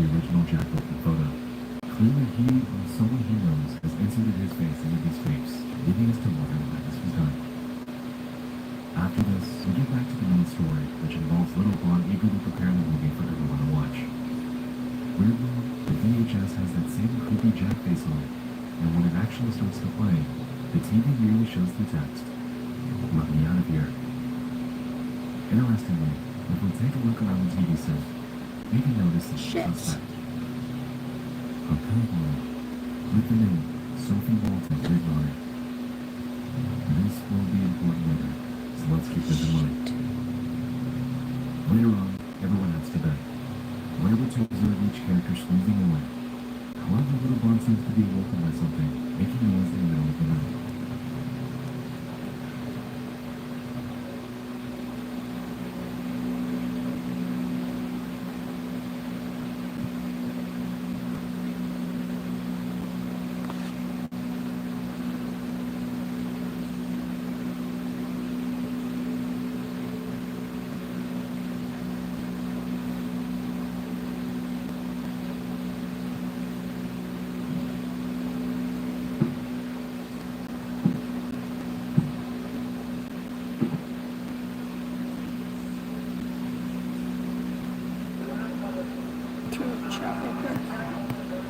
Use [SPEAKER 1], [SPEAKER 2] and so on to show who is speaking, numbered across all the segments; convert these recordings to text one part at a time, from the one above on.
[SPEAKER 1] the original Jack Walton photo. Clearly he, or someone he knows, has inserted his face into these tapes, leading us to wonder why this was done. After this, we get back to the main story, which involves Little Blonde eagerly preparing the movie for everyone to watch. Weirdly, the VHS has that same creepy Jack face on it, and when it actually starts to play, the TV merely shows the text, "Let me out of here." Interestingly, if we take a look around the TV set, we can notice the suspect. A playboy with the name Sophie Walton written on it. This will be important later, so let's keep this in mind. Later on, everyone heads to bed. We're able to observe each character snoozing away. However, Little Blonde seems to be awoken by something, making noise in the middle of the night.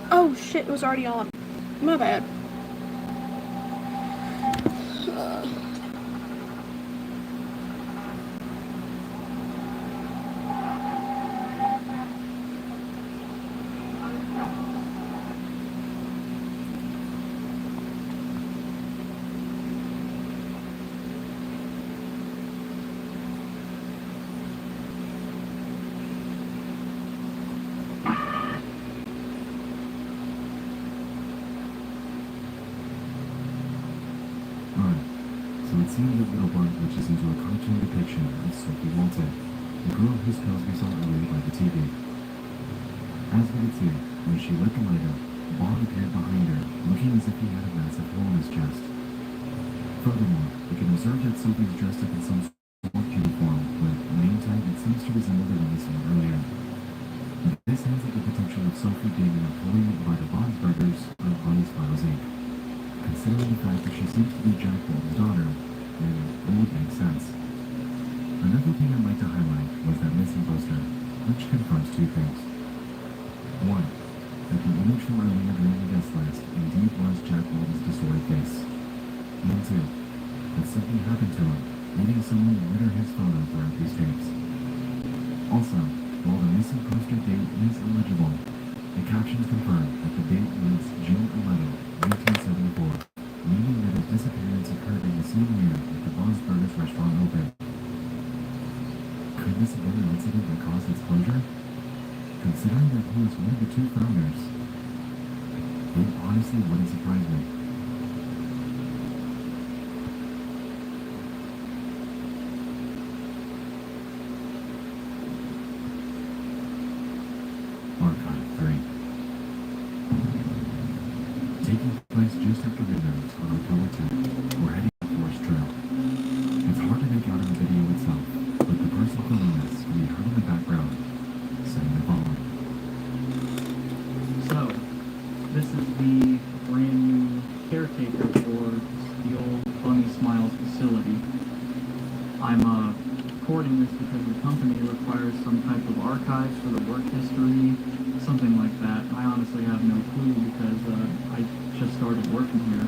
[SPEAKER 2] Oh shit, it was already on. My bad.
[SPEAKER 1] It seems that Little Blonde glitches into a cartoon depiction of Sophie Walton, the girl whose pose we saw earlier by the TV. As we could see, when she lit the light up, Bond appeared behind her, looking as if he had a massive hole in his chest. Furthermore, we can observe that Sophie's dressed up in some sort of uniform with a name tag that seems to resemble the one we saw earlier. This hints at the potential of Sophie being an employee by the Bond's Burgers or Bunny's Files Inc. Considering the fact that she seems to be Jack Walton's daughter, and it would make sense. Another thing I'd like to highlight was that missing poster, which confirms two things. One, that the image from earlier during the guest list indeed was Jack Walton's distorted face. And two, that something happened to him, leading someone to litter his photo throughout these tapes. Also, while the missing poster date is illegible, the captions confirm that the date was June 11, 1974. Meaning that his disappearance occurred in the same year that the Bob's Burgers restaurant opened. Could this have been an incident that caused its closure? Considering that he was one of the two founders, it honestly wouldn't surprise me. Archive 3. Taking place just after midnight on October 10th, we're heading to the Forest Trail. It's hard to make out in the video itself, but the person filming this can be heard in the background, saying the following.
[SPEAKER 3] So, this is the brand new caretaker for the old Bunny Smiles facility. I'm recording this because the company requires some type of archives for the work history, something like that. I honestly have no clue because I just started working here.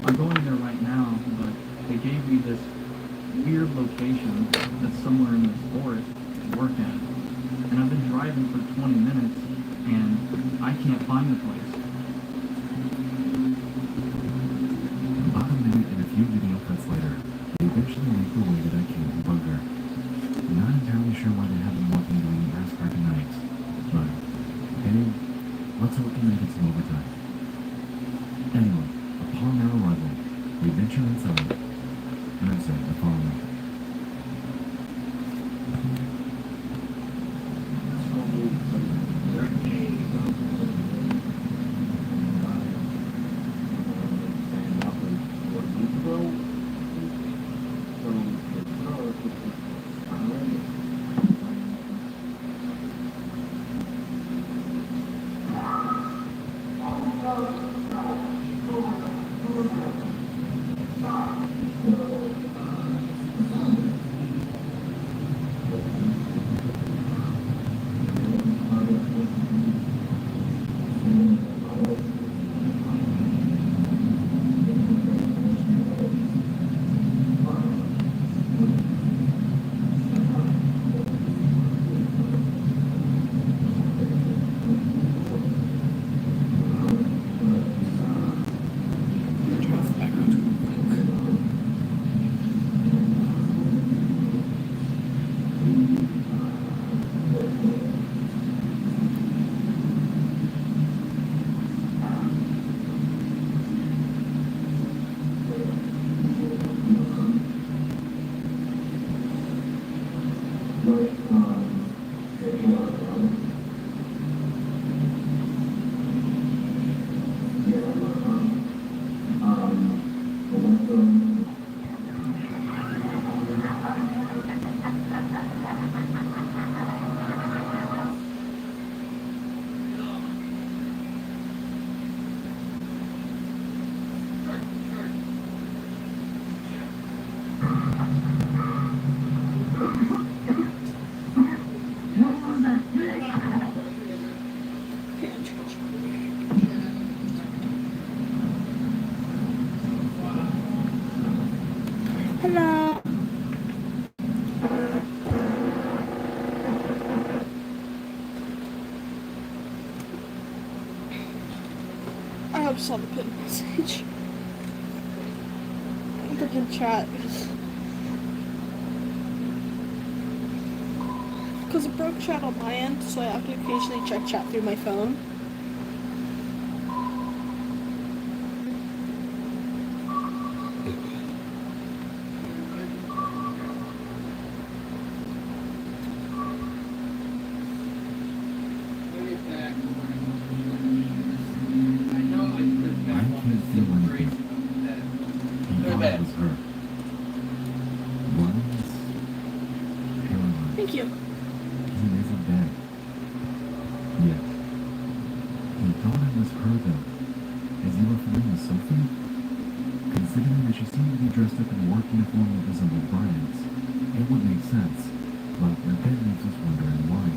[SPEAKER 3] I'm going there right now, but they gave me this weird location that's somewhere in this forest to work at. And I've been driving for 20 minutes, and I can't find the place.
[SPEAKER 1] About a minute and a few video cuts later, they eventually make their way to that camping bunker. I'm not entirely sure why they have been walking during the ass crack of night, but hey, let's hope they make it some overtime. Anyway, upon their arrival, we venture inside, and I say the following.
[SPEAKER 2] I just saw the pin message. Freaking chat. Because it broke chat on my end, so I have to occasionally check chat through my phone. Thank you.
[SPEAKER 1] He isn't dead. Yet. He thought it was her, though. As you were familiar with Sophie? Considering that she seemed to be dressed up in a work uniform that resembled Brian's, it would make sense. But that then leaves us wondering why.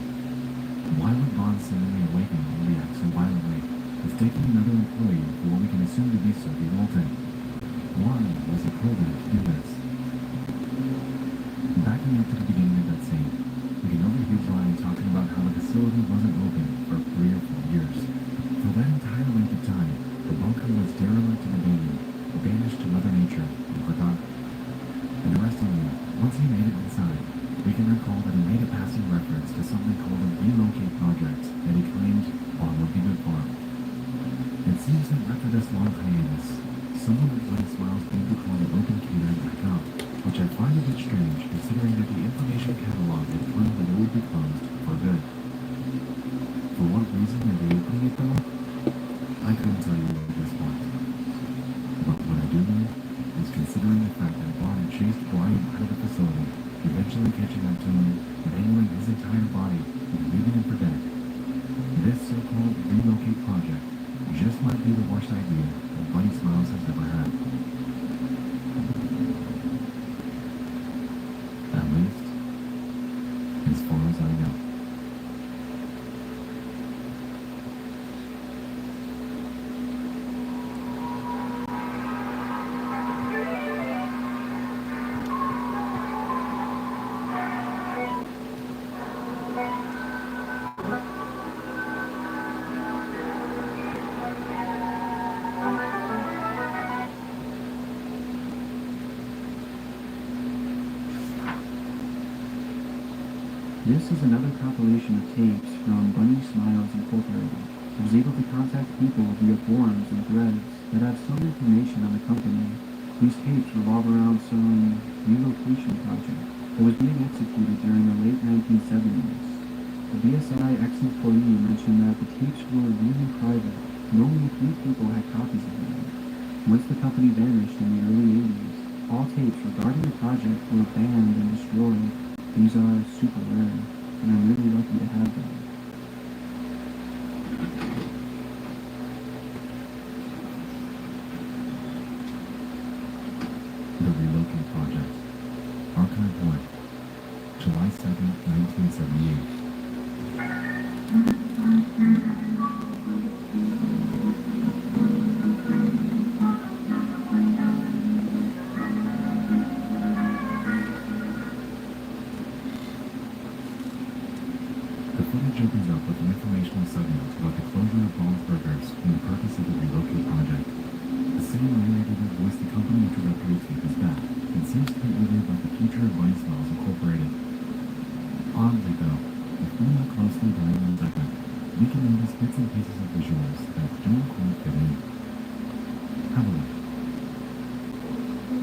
[SPEAKER 1] Why would Bond suddenly awaken and react so violently, mistaking another employee for what we can assume to be Sophie Walton? Why was he programmed to do this? Backing up to the beginning of that scene, we can overhear Brian talking about how the facility wasn't open for 3 or 4 years. For that entire length of time, the bunker was derelict and abandoned, banished to Mother Nature, and forgotten. Interestingly, once he made it inside, we can recall that he made a passing reference to something called a relocate project that he claimed Bond would be good for. It seems that after this long hiatus, someone with Bloody Smiles came to call the open catering back up, which I find a bit strange considering that the information catalog had proved that it would be closed for good. For what reason are they opening it though? I couldn't tell you at this point. But what I do know is considering the fact that Bond had chased Brian out of the facility, eventually catching up to him, mangling his entire body, and leaving him for dead. This so-called relocate project just might be the worst idea that Bloody Smiles has ever had. At least, as far as I know.
[SPEAKER 3] This is another compilation of tapes from Bunny Smiles Incorporated. I was able to contact people via forums and threads that have some information on the company. These tapes revolve around some relocation project that was being executed during the late 1970s. A BSI ex-employee mentioned that the tapes were really private, and only a few people had copies of them. Once the company vanished in the early 80s, all tapes regarding the project were banned and destroyed. These are super rare, and I'm really lucky to have them.
[SPEAKER 1] The Relocate Project. Archive 1. July 2nd, 1978. The footage opens up with an informational segment about the closure of Bond's Burgers and the purpose of the Relocate Project. The same narrator that voiced the company introductory tape is back, and seems to be either about the future of Bunny Smiles Incorporated. Oddly though, if we look closely during the segment, we can notice bits and pieces of visuals that don't quite fit in. Have a look.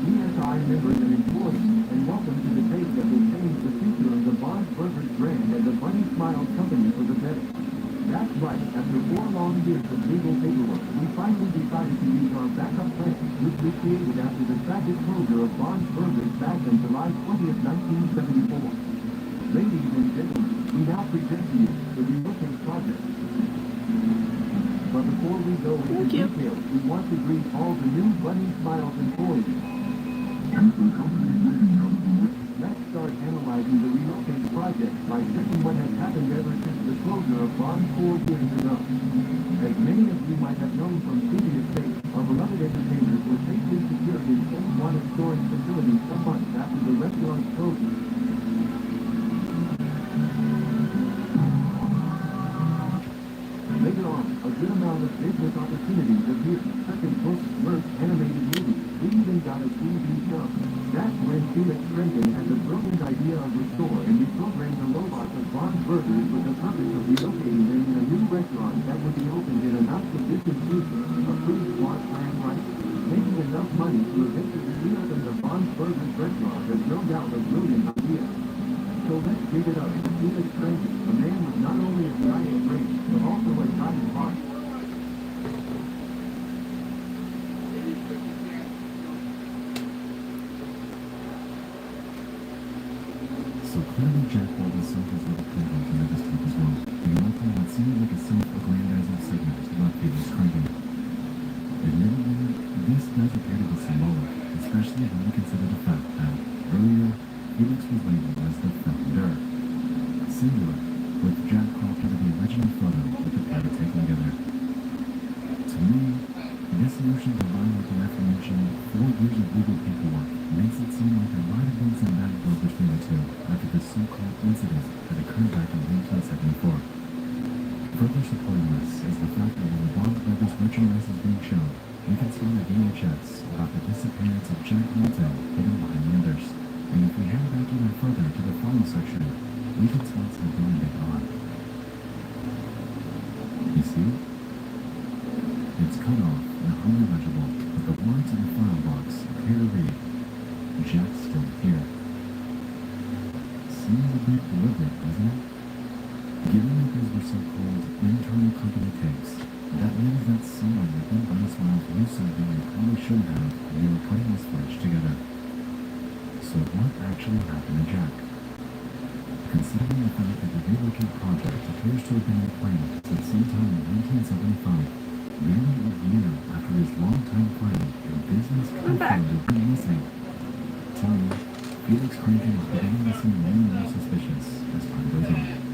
[SPEAKER 4] BSI members and employees, and welcome to the tape that will change the future of the Bond Burgers brand and the Bunny Smiles company for the better. That's right, after 4 long years of legal paperwork, we finally decided to use our backup plan, which we created after the tragic closure of Bond's Burgers back on July 20th, 1974. Ladies and gentlemen, we now present to you the Relocate Project. But before we go into details, we want to greet all the new Bunny Smiles employees. Let's start analyzing the Relocate Project by checking what has happened ever since the closure of Bond 4 years ago. As many of you might have known from previous tapes, our beloved entertainers were safely secured in some water storage facility some months after the restaurant's closure. Later on, a good amount of business opportunities appeared, such as books, merch, animated movies. We even got a TV show. That's when Felix Trenton had the brilliant idea of Restore and reprogrammed the robots of Bob's Burgers with the purpose of relocating them in a new restaurant that would be opened in a not-so-distant future. A pretty smart plan, right? Making enough money to eventually reopen the Bob's Burgers restaurant is no doubt a brilliant idea. So let's give it up to Felix Trenton, a man with not only a giant brain, but also a giant heart.
[SPEAKER 1] So clearly Jack Walton saw his little playhouse in the distance as well, and ultimately what seemed like a self-aggrandizing segment about Felix Trenton. Admittedly, this does appear to be symbolic, especially when we consider the fact that, earlier, Felix was labeled as the founder, singular, with Jack cropped out of the original photo with the pair taken together. To me, this notion combined with the aforementioned 4 years of legal paperwork makes it seem like there might have been some bad blood between the two after this so-called incident that occurred back in 1974. Further supporting this is the fact that when the Bob's Burgers merchandise is being shown, we can see on the VHS about the disappearance of Jack Walton hidden behind the others. And if we head back even further to the final section, we can spot some really big on. You see? It's cut off and highly legible, but the words in the file box appear to read, Jack's still here. Seems a bit deliberate, doesn't it? Given that these were so-called internal company tapes, that means that someone within Bunny Smiles knew something they probably shouldn't have when they were putting this footage together. So what actually happened to Jack? Considering the fact that the relocate project appears to have been in play since sometime in 1975, nearly a year after his longtime friend and business co-founder went missing, to me, Felix Trenton is beginning to seem more and more suspicious as time goes on.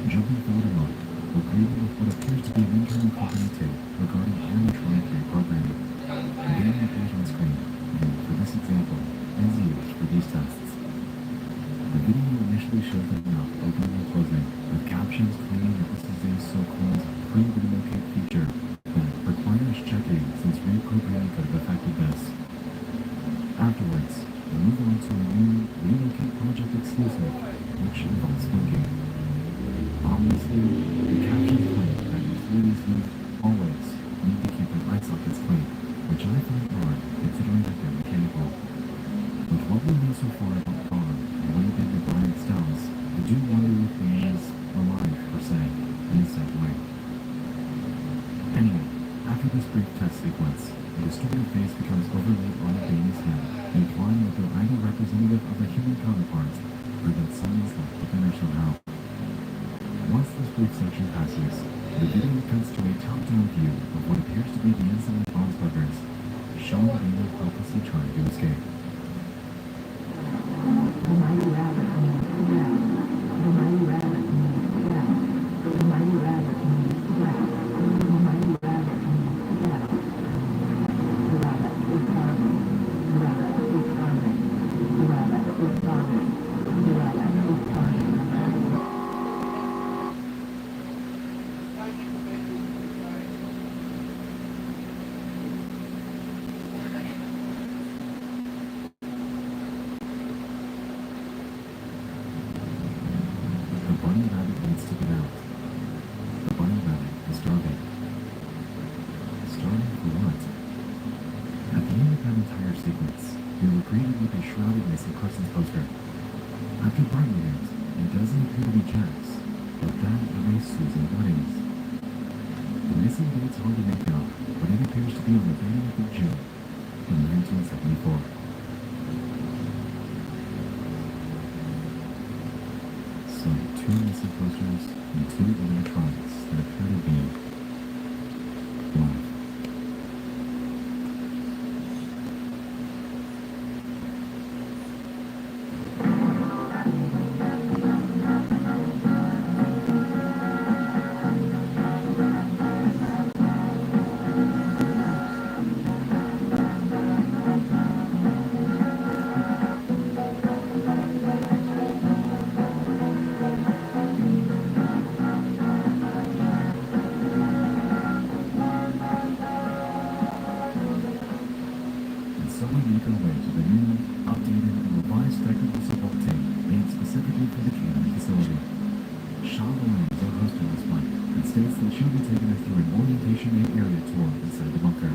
[SPEAKER 1] Jumping forward a lot, we're creating what appears to be an internal company tape regarding animatronic reprogramming. Again appears on screen, and for this example, is used for these tests. The video initially shows the mouth opening and closing, with captions claiming that this is a so-called pre-relocate feature that requires checking since reprogramming could have affected this. Afterwards, we move on to a new relocate project exclusive, which involves blinking. Obviously, the captions claim that employees must always need to keep their eye sockets clean, which I find odd considering that they're mechanical. With what we know so far about Bob and the way that the Brian styles, I do wonder if he is alive, per se, in a sad way. Anyway, after this brief test sequence, the distorted face becomes overlaid on Danny's head, implying that they're either representative of a human counterpart, or that someone's left within her somehow. Once this brief section passes, the video cuts to a top-down view of what appears to be the inside of Bob's Burgers, showing Dana helplessly trying to escape. So we make our way to the new, updated, and revised technical support team made specifically for the Trinity facility. Charlemagne is our host on this flight and states that she'll be taking us through an orientation and area tour inside the bunker.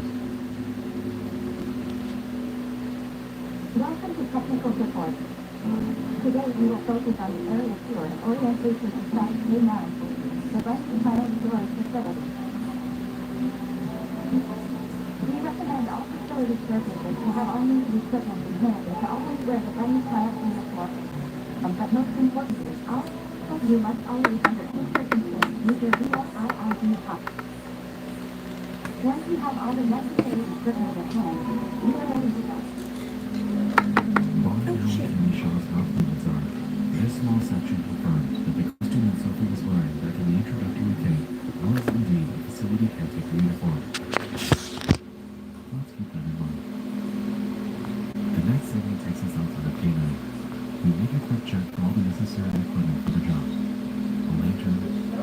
[SPEAKER 5] Welcome to Technical Support. Today we will focus on the area tour and orientation inside K9, the Western Final Storage Facility. We recommend all facility services to have all needed equipment in hand and to always wear the Bunny Smile uniform. But most importantly, all of you must always, under any circumstance, use your VSIID card. Once you have all the necessary equipment at hand, you are ready to go.
[SPEAKER 1] Bond now can show us how fluids are. This small section confirms that the costume that Sophie was wearing back in the introductory tape was indeed a facility caretaker uniform. Let's keep that in mind. The next segment takes us outside of K9. We make a quick check for all the necessary equipment for the job. A lantern,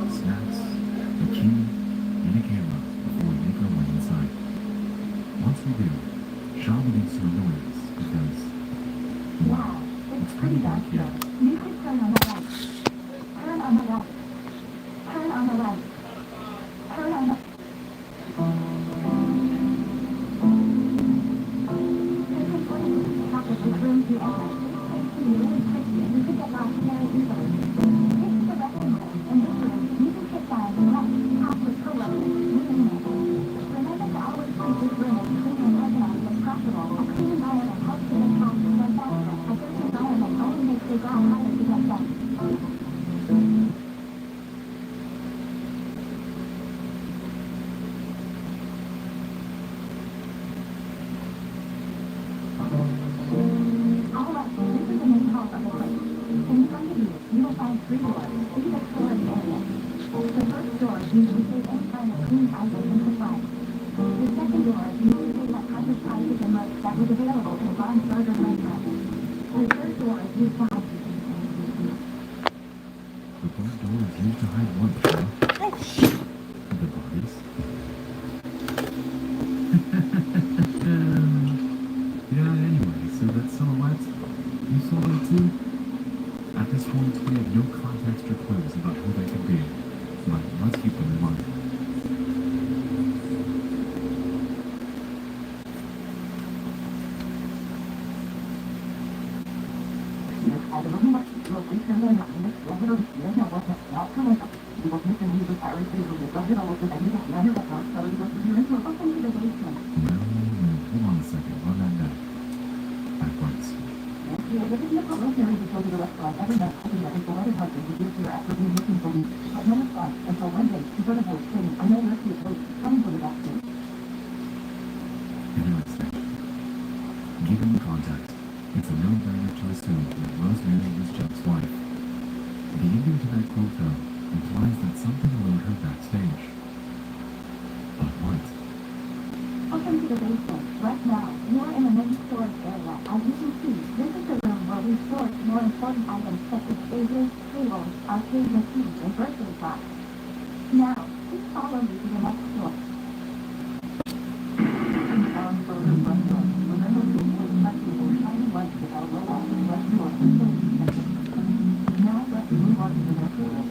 [SPEAKER 1] snacks, a key, and a camera before we make our way inside. Once we do, Sean begins to annoy us because,
[SPEAKER 5] Wow, it's pretty dark here. You should turn on the light. Turn on the light. Turn on the light. Turn on the... This is going to be top of the room you enter. It's to be really tricky and you could get lost very easily. This is the resting room. In this room, you can sit down and rest, talk with coworkers, meeting mates. Remember to always keep this room as clean and organized as possible. A clean environment helps you make tasks more faster. A dirty environment only makes your job harder to get done. Alright, this is the main hall of the place. In front of you, you will find 3 doors. These are storage areas. The first door usually saves any kind of clean items and supplies. The second door usually let packaged spices and merch that was available in Ron's Burger restaurant. The third door is used to hide.
[SPEAKER 1] the front door is used to hide what, Sean?
[SPEAKER 2] Oh, shit.
[SPEAKER 1] The bodies. Yeah, anyway, so that silhouette, you saw that too? At this point, we have no context or clues about who they could be, but let's keep them in mind.
[SPEAKER 5] Welcome to the basement.
[SPEAKER 1] Hold on a second, run that back. Backwards.
[SPEAKER 5] We are living in a public area to go to the restaurant every night, hoping that it's a lot of husband who gives your after being looking for me. But no response until one day, she sort of was saying, I know where she is late, coming for the back seat.
[SPEAKER 1] Interesting. Given the context, it's a no-brainer to assume that Rosemary was Jeff's wife. The ending to that quote, though, implies that something lured her backstage. But what?
[SPEAKER 5] Welcome to the basement. Right now, you are in the main storage area. As you can see, this is the room where we store more important items such as stages, tables, arcade machines, and birthday clocks. Now, please follow me to the next door. Remember to avoid touching or shining lights without roll-offing left door facility section. Now let's move on to the next door.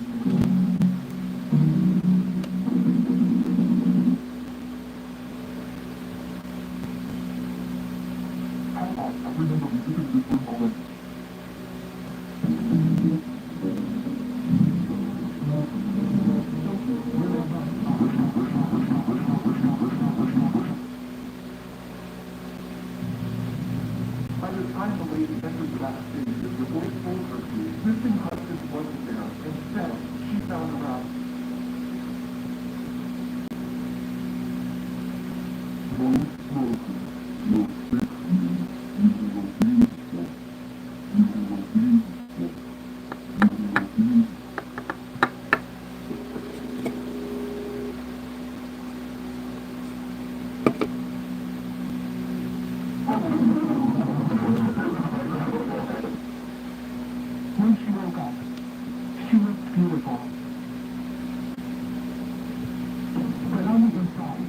[SPEAKER 4] By the time the lady entered the backstage, the voice told her the existing husband wasn't there. Instead, she found around. When she woke up, she looked beautiful. But on the inside,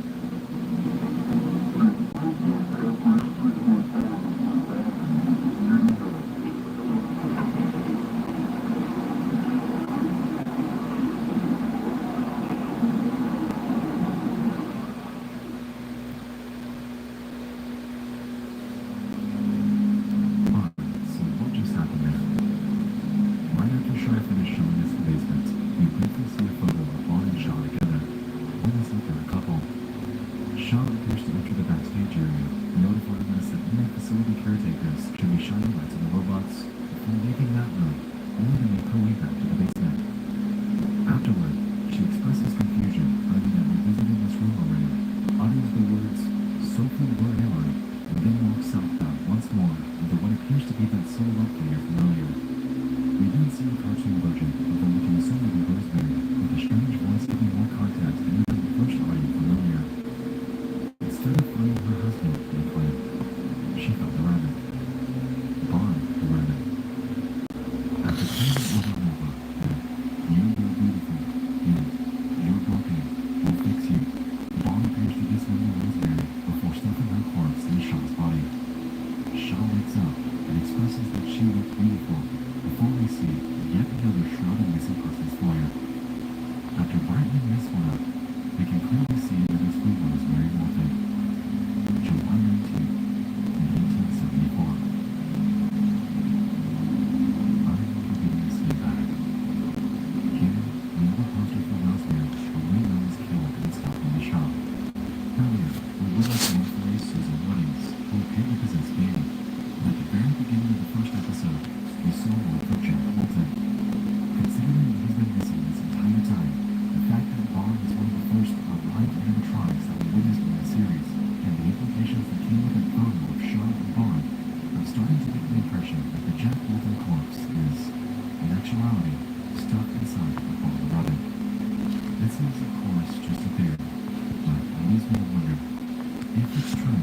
[SPEAKER 1] TV caretakers should be shining lights on the robots before leaving that room, only to make her way back to the basement. Afterward, she expresses confusion, finding that revisiting this room already, utters the words, Sophie wherever, and then walks southbound once more into what appears to be that silhouette figure from earlier. We then see a cartoon version of the looking solely to Rosemary, with a strange voice giving more context than even the first audio from earlier. Instead of finding her husband, they claim, she found the rabbit. Bond, the rabbit. After playing it over and over, you're beautiful, you're broken, we'll fix you. Bond appears to dismember Rosemary before stuffing her corpse in Shaw's body. Shaw wakes up and expresses that she looked beautiful before we see yet another shrouded missing persons flyer. After brightening this one up, we can clearly see that this was Rosemary Walton. July 19, 1874. I'm forgetting to see back. Here, we have a poster for Rosemary, who we know was killed and stopped in the shop. Earlier, we witnessed one for Susan Runnings, who appeared to possess Bailey. At the very beginning of the first episode, we saw one for Jack Walton. Considering he's been missing this entire time, the fact that Bond is one of the first live animatronics that we witnessed in the series, and the implications that came with the photo of Shaw and Bond, I'm starting to get the impression that the Jack Walton corpse is, in actuality, stuck inside the Bond rabbit. This is, of course, just a theory, but it leaves me to wonder, if it's true,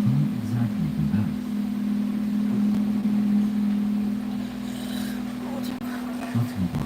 [SPEAKER 1] who exactly did that? Let's move on.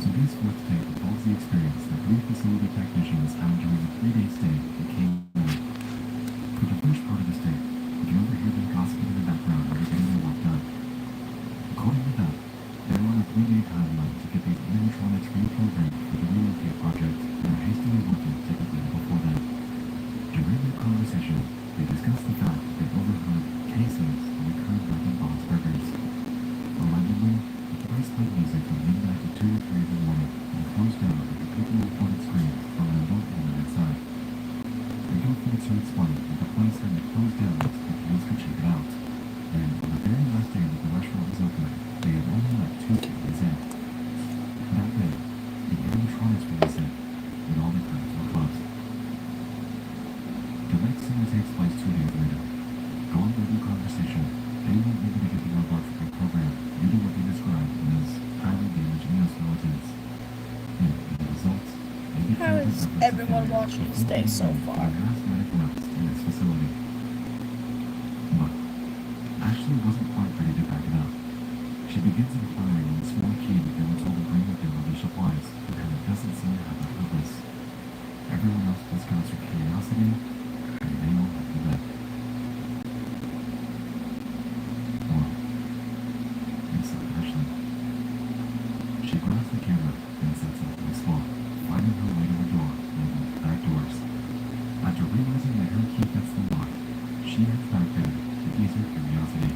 [SPEAKER 1] So this fourth tape recalls the experience that three facility technicians had during a 3-day stay at K1. For the first part of the stay, you can overhear them gossiping in the background while getting their work done. According to them, they were on a 3-day timeline to get the animatronics reprogrammed for the relocate project and are hastily working typically before then. During their conversation, they discussed the fact that they overheard casings of recurrent back in Bob's Burgers. Allegedly, the place played music from midnight to 2 or 3 in the morning and closed down with the people reported screams from an adult woman inside. They go further to explain that the place had been closed down so the police could check it out, and on the very last day that the restaurant was open, they had only let 2 families in. That day, the animatronics were missing, and all the curtains were closed. The next scene takes place 2 days later. Going through the conversation, they weren't able to get the robots reprogrammed due to what they described as highly damaged neoskeletons. And the results, they
[SPEAKER 2] How
[SPEAKER 1] declared
[SPEAKER 2] is
[SPEAKER 1] their efforts to
[SPEAKER 2] everyone
[SPEAKER 1] failure
[SPEAKER 2] watching
[SPEAKER 1] before
[SPEAKER 2] Stay so
[SPEAKER 1] beginning
[SPEAKER 2] far?
[SPEAKER 1] their last night of rest in this facility. But Ashley wasn't quite ready to back it up. She begins inquiring on the small key that they were told to bring with them on their supplies, and it doesn't seem to have a purpose. Everyone else discounts her curiosity, and they all have to bed. Inside Ashley. She grabs the camera and sets out to explore, finding her way to the door labeled back doors. After realizing that her key fits the lock, she heads back there to ease her curiosity.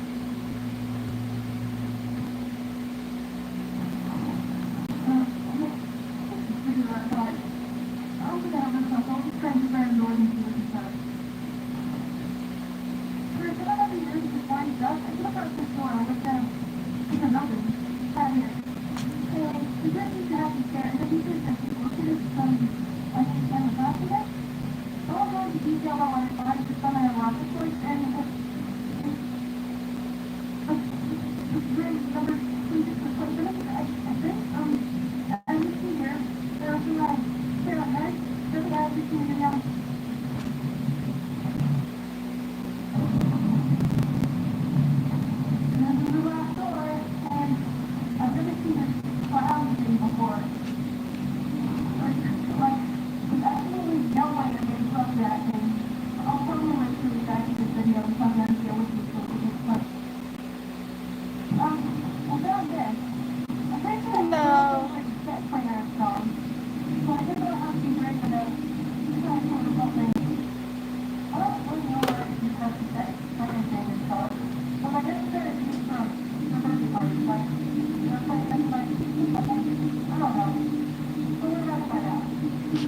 [SPEAKER 2] If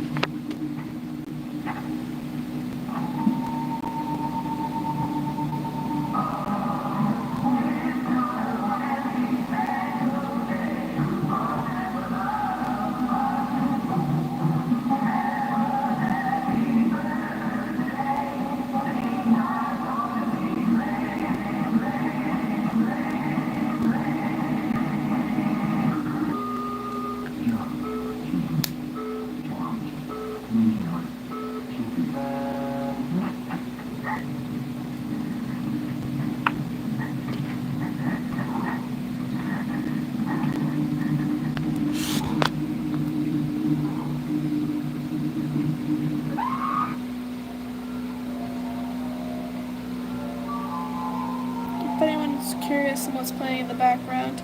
[SPEAKER 2] anyone's curious on what's playing in the background,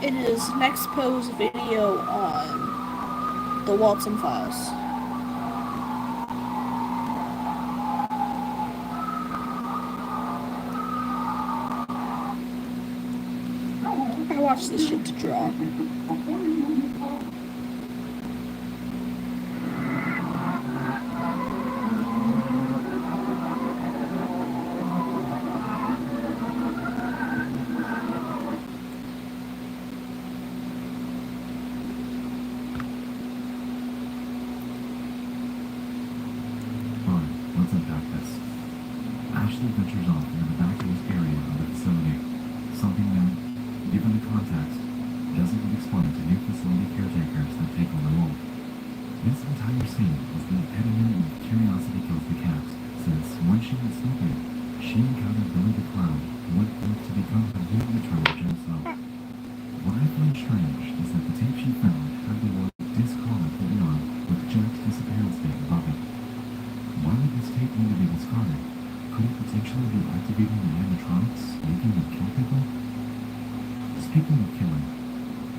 [SPEAKER 2] it is Next Pose video on the Walton files. I watch this shit to draw.
[SPEAKER 1] Let's unpack this. Ashley ventures off into the vacuous area of the facility. Something that, given the context, doesn't get explained to new facility caretakers that take on the role. This entire scene is the epitome of curiosity kills the cat, since when she went snooping, she encountered Billy the Clown, who would prove to become her new eternal himself. What I find strange is that the tape she found had the word discarded written on with Jack's disappearance date above it. Why would this tape need to be discarded? Could it potentially be activating the animatronics, making them kill people? Speaking of killing,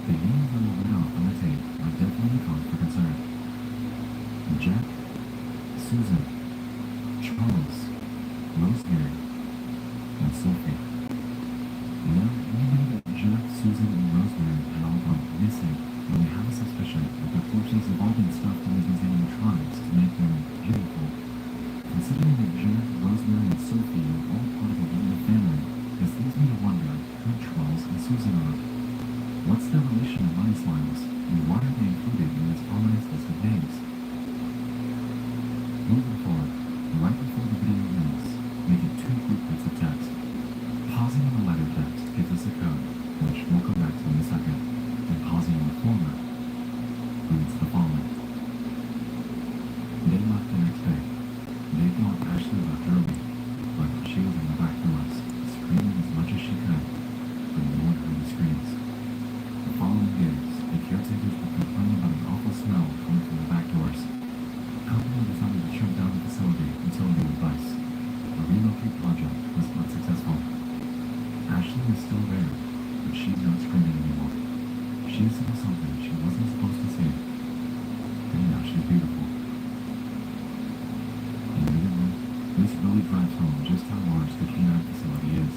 [SPEAKER 1] the names that were written off on the tape are definitely cause for concern. Jack, Susan, Charles, Rosemary, and Sophie. Now, we know that Jack, Susan, and Rosemary had all gone missing, and we have a suspicion that the corpses have all been stuffed into these animatronics to make them beautiful. Considering that Jack, Rosemary, and Sophie are all part of a one family, this leads me to wonder who Charles and Susan are. What's their relation to Bunny Smiles, and why are they included in this ominous list of names? Moving forward, right before the video ends, we get two group bits of text. Pausing on the letter text gives us a code, which we'll come back to in a second, and pausing on the former reads the following. They left the next day. They thought Ashley left early, but she was in the back doors, screaming as much as she could, but no one heard the screams. The following days, the caretakers were complaining about an awful smell coming from the back doors. The company decided to shut down the facility until new advice. The relocate project was unsuccessful. Ashley is still there, but she's not screaming anymore. She saw something she wasn't supposed to see, and now she's beautiful. Immediately, this really drives home just how large the K9 facility is.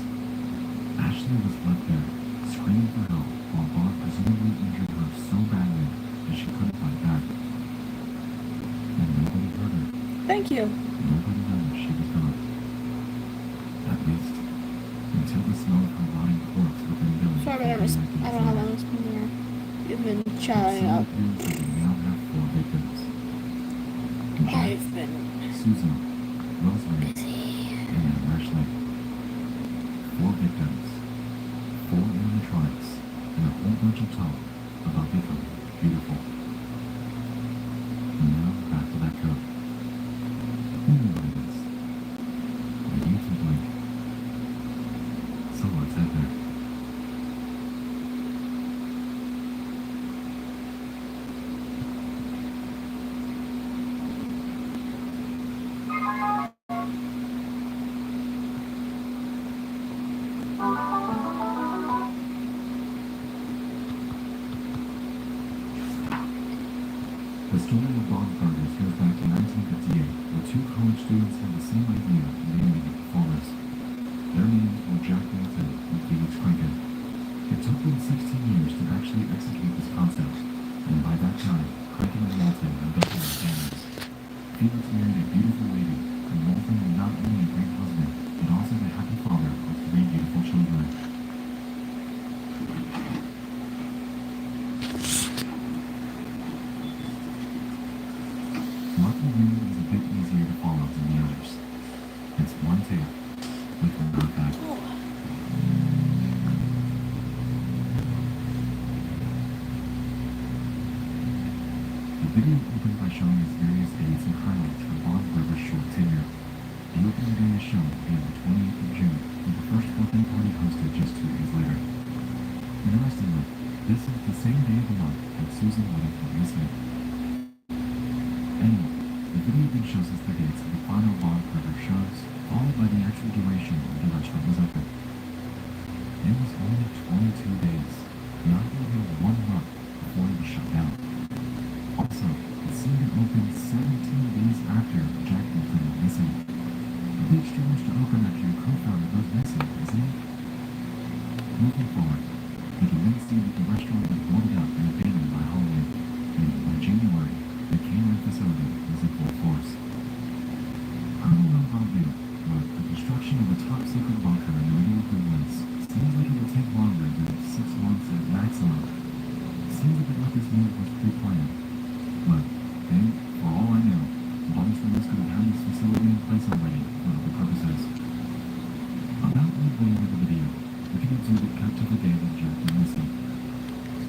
[SPEAKER 1] Ashley was left there, screaming for help, while Bob presumably injured her so badly that she couldn't fight back. And nobody heard her.
[SPEAKER 2] Thank you.
[SPEAKER 1] Nobody knows she was gone. At least, until the smell of her rotting corpse within Billy.
[SPEAKER 2] Sorry about that. I don't know how long it's been there. You've been chatting up.
[SPEAKER 1] We now have 4 victims. Jack,
[SPEAKER 2] I've been
[SPEAKER 1] Susan, Rosemary,
[SPEAKER 2] busy.
[SPEAKER 1] and Ashley. 4 victims, 4 animatronics, and a whole bunch of talk about becoming beautiful. And now back to that code. Who knew what it is? A YouTube link. So let's head there. The story of Bob's Burgers goes back to 1958, where 2 college students had the same idea of naming the performers. Their names were Jack Walton and Felix Krinken. It took them 16 years to actually execute this concept, and by that time, Krinken and Walton had built their family. Lucky Moon is a bit easier to follow than the others. It's one tail, with one archive.
[SPEAKER 2] Oh,
[SPEAKER 1] The video opened by showing us various dates and highlights from Bob Weber's short tenure. The opening day is shown being the 28th of June, with the first birthday party hosted just 2 days later. Interestingly, this is the same day of the month that Susan would have gone missing. Anyway, the video then shows us the dates of the final Bob Burger shows, followed by the actual duration the restaurant was open. It was only 22 days, not even 1 month before it was shut down. Also, the scene opened 17 days after Jack Walton went missing. A bit strange to open after your co-founder goes missing, isn't it? Moving forward, we can then see that the restaurant was boarded up and abandoned by Halloween, and by January, the catering facility was in full force. I don't know about you, but the construction of a top-secret bunker in the middle of the woods seems like it will take longer than 6 months at maximum. Seems a bit like this move was pre-planned. But, hey, for all I know, Bobby Smith could have had this facility in place already for other purposes. About midway into the video, we can observe it cut to the day that Jack went missing.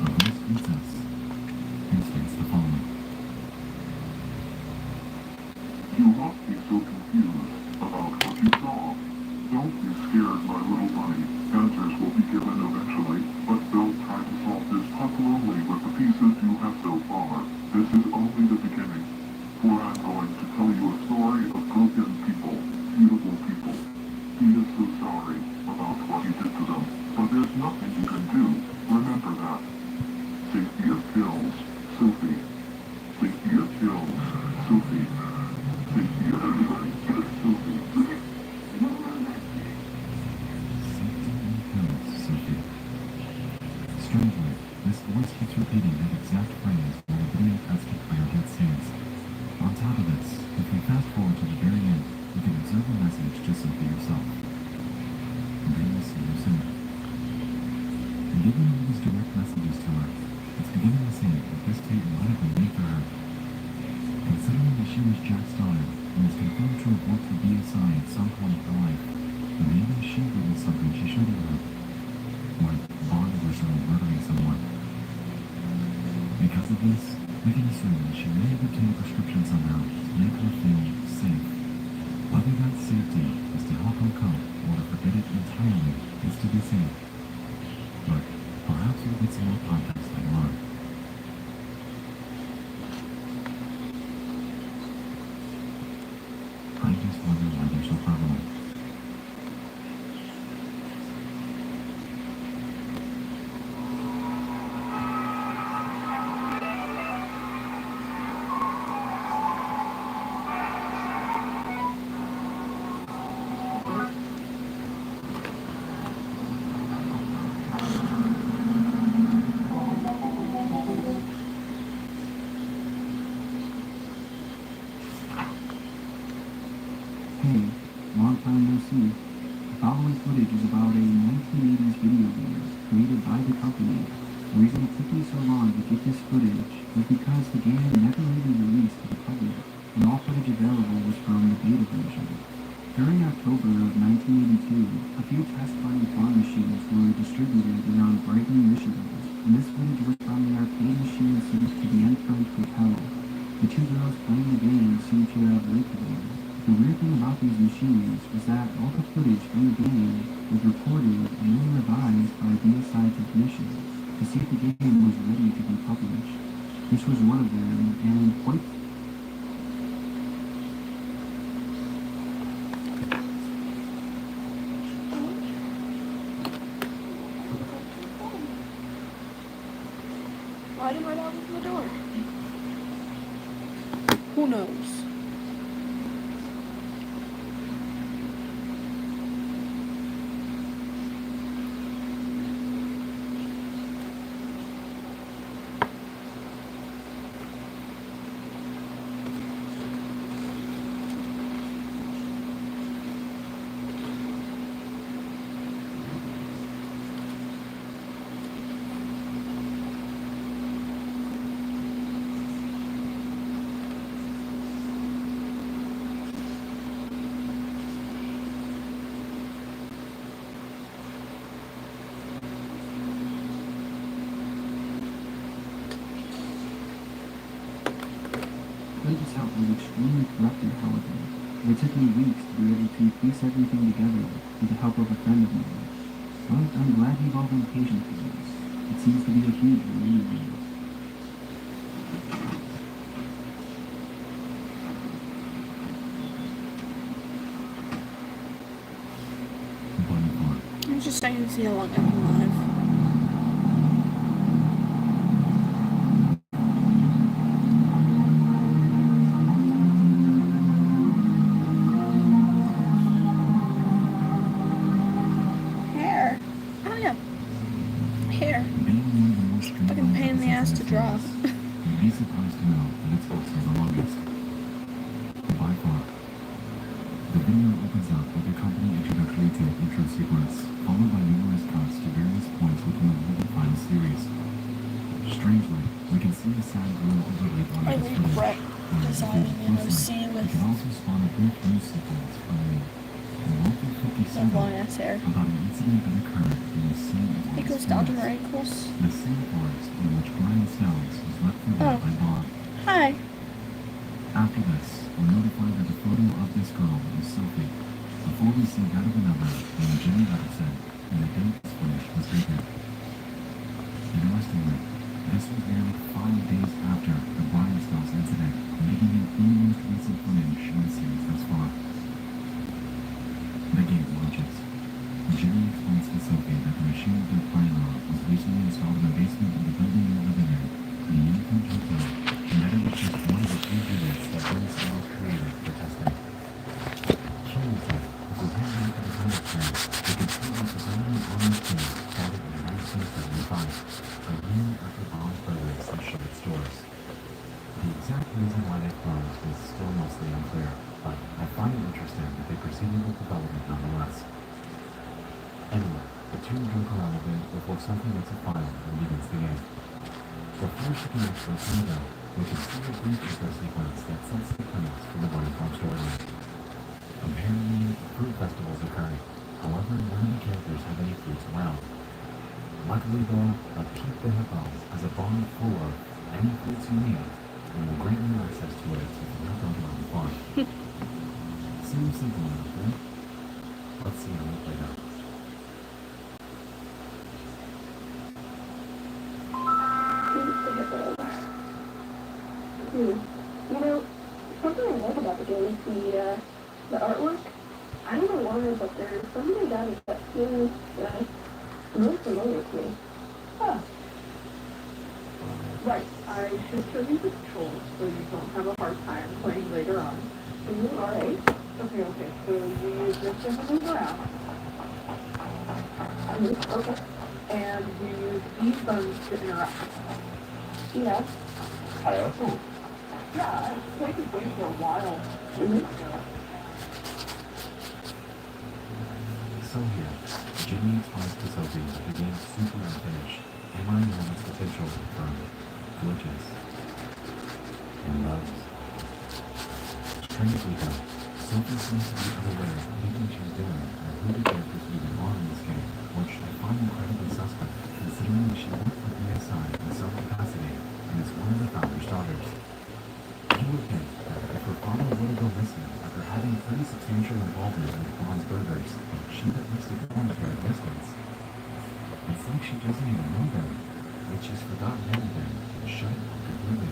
[SPEAKER 1] Our host greets us and states the following.
[SPEAKER 6] You must be so confused about what you saw. Don't be scared, my little bunny. Answers will be given eventually, but don't try to solve this puzzle only with the pieces you have so far. This is only the beginning, for I'm going to tell you a story of broken people, beautiful people. He is so sorry about what he did to them, but there's nothing you can do. Remember that. Safety of kills, Sophie. Safety of kills, Sophie. Safety of kills, Sophie.
[SPEAKER 1] Safety and kills, Sophie. Strangely, this voice keeps repeating that exact phrase while the video cuts to clear dead scenes. On top of this, if we fast forward to the very end, you can observe the message to Sophie herself. And then we'll see you soon. And given all these direct messages to her, it's beginning to seem that this tape might have been made for her. Considering that she was Jack's daughter and is confirmed to have worked for BSI at some point in her life, maybe she witnessed something she shouldn't have. Like Bond personally murdering someone. Because of this, we can assume that she may have obtained a prescription somehow to make her feel safe. Whether that safety is to help her cope or to forget it entirely is to be seen. But perhaps we'll get some more context later on. I just wonder why they're so prevalent.
[SPEAKER 3] Hey, long time no see. The following footage is about a 1980s video game created by the company. The reason it took me so long to get this footage was because the game never really released to the public, and all footage available was from the beta version. During October of 1982, a few test-run farm machines were distributed around Brighton, Michigan, and this footage was from the arcade machine sent to the Enfield Hotel. The 2 girls playing the game seemed to have lived there. The weird thing about these machines was that all the footage from the game was recorded and then revised by BSI technicians to see if the game was ready to be published. This was one of them, and quite
[SPEAKER 2] why did my dog open the door? Who knows?
[SPEAKER 3] Apprentice House was extremely corrupted, however. It took me weeks to be able to piece everything together with the help of a friend of mine. But I'm glad you've all been patient with this. It seems to be a huge relief.
[SPEAKER 1] Bunny Farm.
[SPEAKER 2] I'm just starting to see how long I've been alive. Hair. Oh yeah. Hair.
[SPEAKER 1] Being one of the most
[SPEAKER 2] Fucking pain in the ass to draw.
[SPEAKER 1] You'd be surprised to know that its books are the longest. By far. The video opens up with a company introductory to intro sequence, followed by numerous cuts to various points within the final series. Strangely, we can see a sad girl overlaid on
[SPEAKER 2] I
[SPEAKER 1] this footage.
[SPEAKER 2] regret
[SPEAKER 1] Whereas if we
[SPEAKER 2] designing
[SPEAKER 1] look
[SPEAKER 2] an
[SPEAKER 1] closely,
[SPEAKER 2] OC
[SPEAKER 1] we
[SPEAKER 2] with
[SPEAKER 1] can also spawn a brief news sequence from Walton
[SPEAKER 2] my
[SPEAKER 1] 57
[SPEAKER 2] long ass hair.
[SPEAKER 1] about an incident that occurred in the scene of
[SPEAKER 2] It goes down to her ankles.
[SPEAKER 1] the same forest in which Brian Snells was left for dead
[SPEAKER 2] Oh.
[SPEAKER 1] by Bob.
[SPEAKER 2] Hi.
[SPEAKER 1] After this, we're notified that the photo of this girl is Sophie, before we see that of another named Jimmy Hudson, and the date this footage was taken. Interestingly, this was nearly 5 days after the Brian Snells incident, making it the most recent footage in the series thus far. The game launches. Jimmy explains to Sophie that the machine they're playing on was recently installed in the basement of the building they're living in, the Unholy Hotel, and that it was just one of the few units that Brian Snells created for testing. Curiously, if we hand back to the time frame, we can see that the brand new orange team started in 1975, a year after Bob's Burgers had shut its doors. The exact reason why they closed is still mostly unclear, but I find it interesting that they proceeded with development nonetheless. Anyway, the two joke around a bit before Sophie makes a file and begins the game. Before she can actually play though, we can see a brief intro sequence that sets the premise for the Bunny Farm storyline. Apparently, a fruit festival is occurring. However, none of the characters have any fruits around. Luckily though, a Pete the Hippo has a barn full of any fruits you need, and will grant you access to it if you help out on the farm. Seems simple enough, right? Let's see how it plays out.
[SPEAKER 5] You know, something I like about the game is the artwork. I don't know why, but there's something about it that seems really familiar to me. Huh. Right, I should show you the controls so you don't have a hard time playing later on. Alright. Okay, so you use this to move around. Okay. And you use these buttons to interact. Yeah. Oh. Yeah, I played this game for a while.
[SPEAKER 1] So here, Jimmy explains to Sophie that the game's super unfinished, and might have its potential for glitches and bugs. Strangely though, Sophie seems to be unaware of anything she's doing or who the characters even are in this game, which I find incredibly suspect, considering she worked for PSI in some capacity and is one of the founder's daughters. You would think that if her father were to go missing after having pretty substantial involvement with Bob's Burgers, she'd at least acknowledge their existence. It's like she doesn't even know them, like she's forgotten everything and shut it out completely.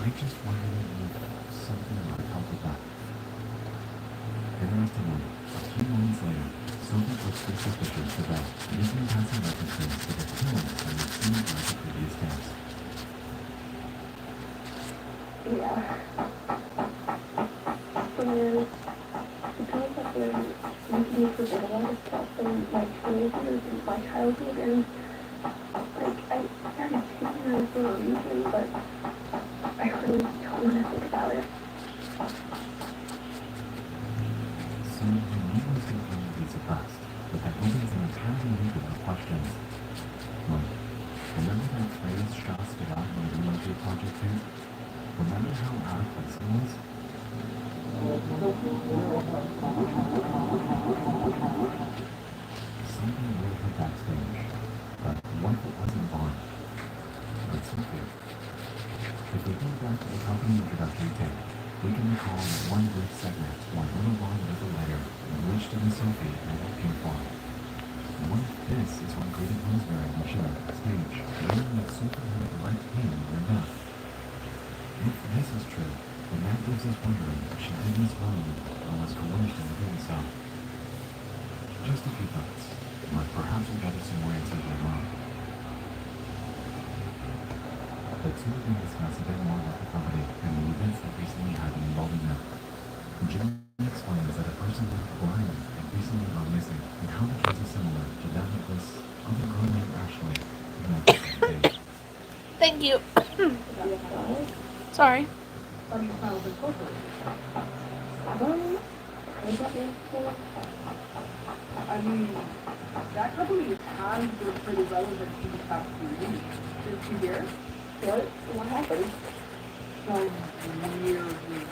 [SPEAKER 1] I just wondered if something might help with that. Interestingly, a few moments later, Sophie puts her suspicions to bed, using passing references to the kills that we've seen throughout the previous games.
[SPEAKER 5] Yeah. And because I've been thinking for a lot of stuff in my teenagers and my childhood, and like I started taking her for a reason, but I really don't want to think about it.
[SPEAKER 1] So, the needless to be surprised, but that opens an entirely new group of questions. Like, remember that phrase shots get out when we went through Project 2? Remember how out of place it was? Something weird her backstage, but what if it wasn't Bond? But Sophie. If we go back to the company introductory tape, we can recall that one brief segment when Emma Bond was a lighter and reached to the Sophie and walking form. What if this is what greeted Rosemary when she left the stage, knowing that Sophie had the right pain in her death? If this is true, then that gives us wondering if she did this willingly or was coerced into doing so. Just a few thoughts, but perhaps we'll gather some more insight later on. The two of them discuss a bit more about the company and the events that recently happened involving them. Jimmy explains that a person named Brian had recently gone missing, and how the case is similar to that of this other girl named Ashley who met the same day.
[SPEAKER 2] Thank you. Sorry.
[SPEAKER 7] I mean, that company has been pretty relevant in the past few weeks. Did you hear? What happened? Some weird rumors.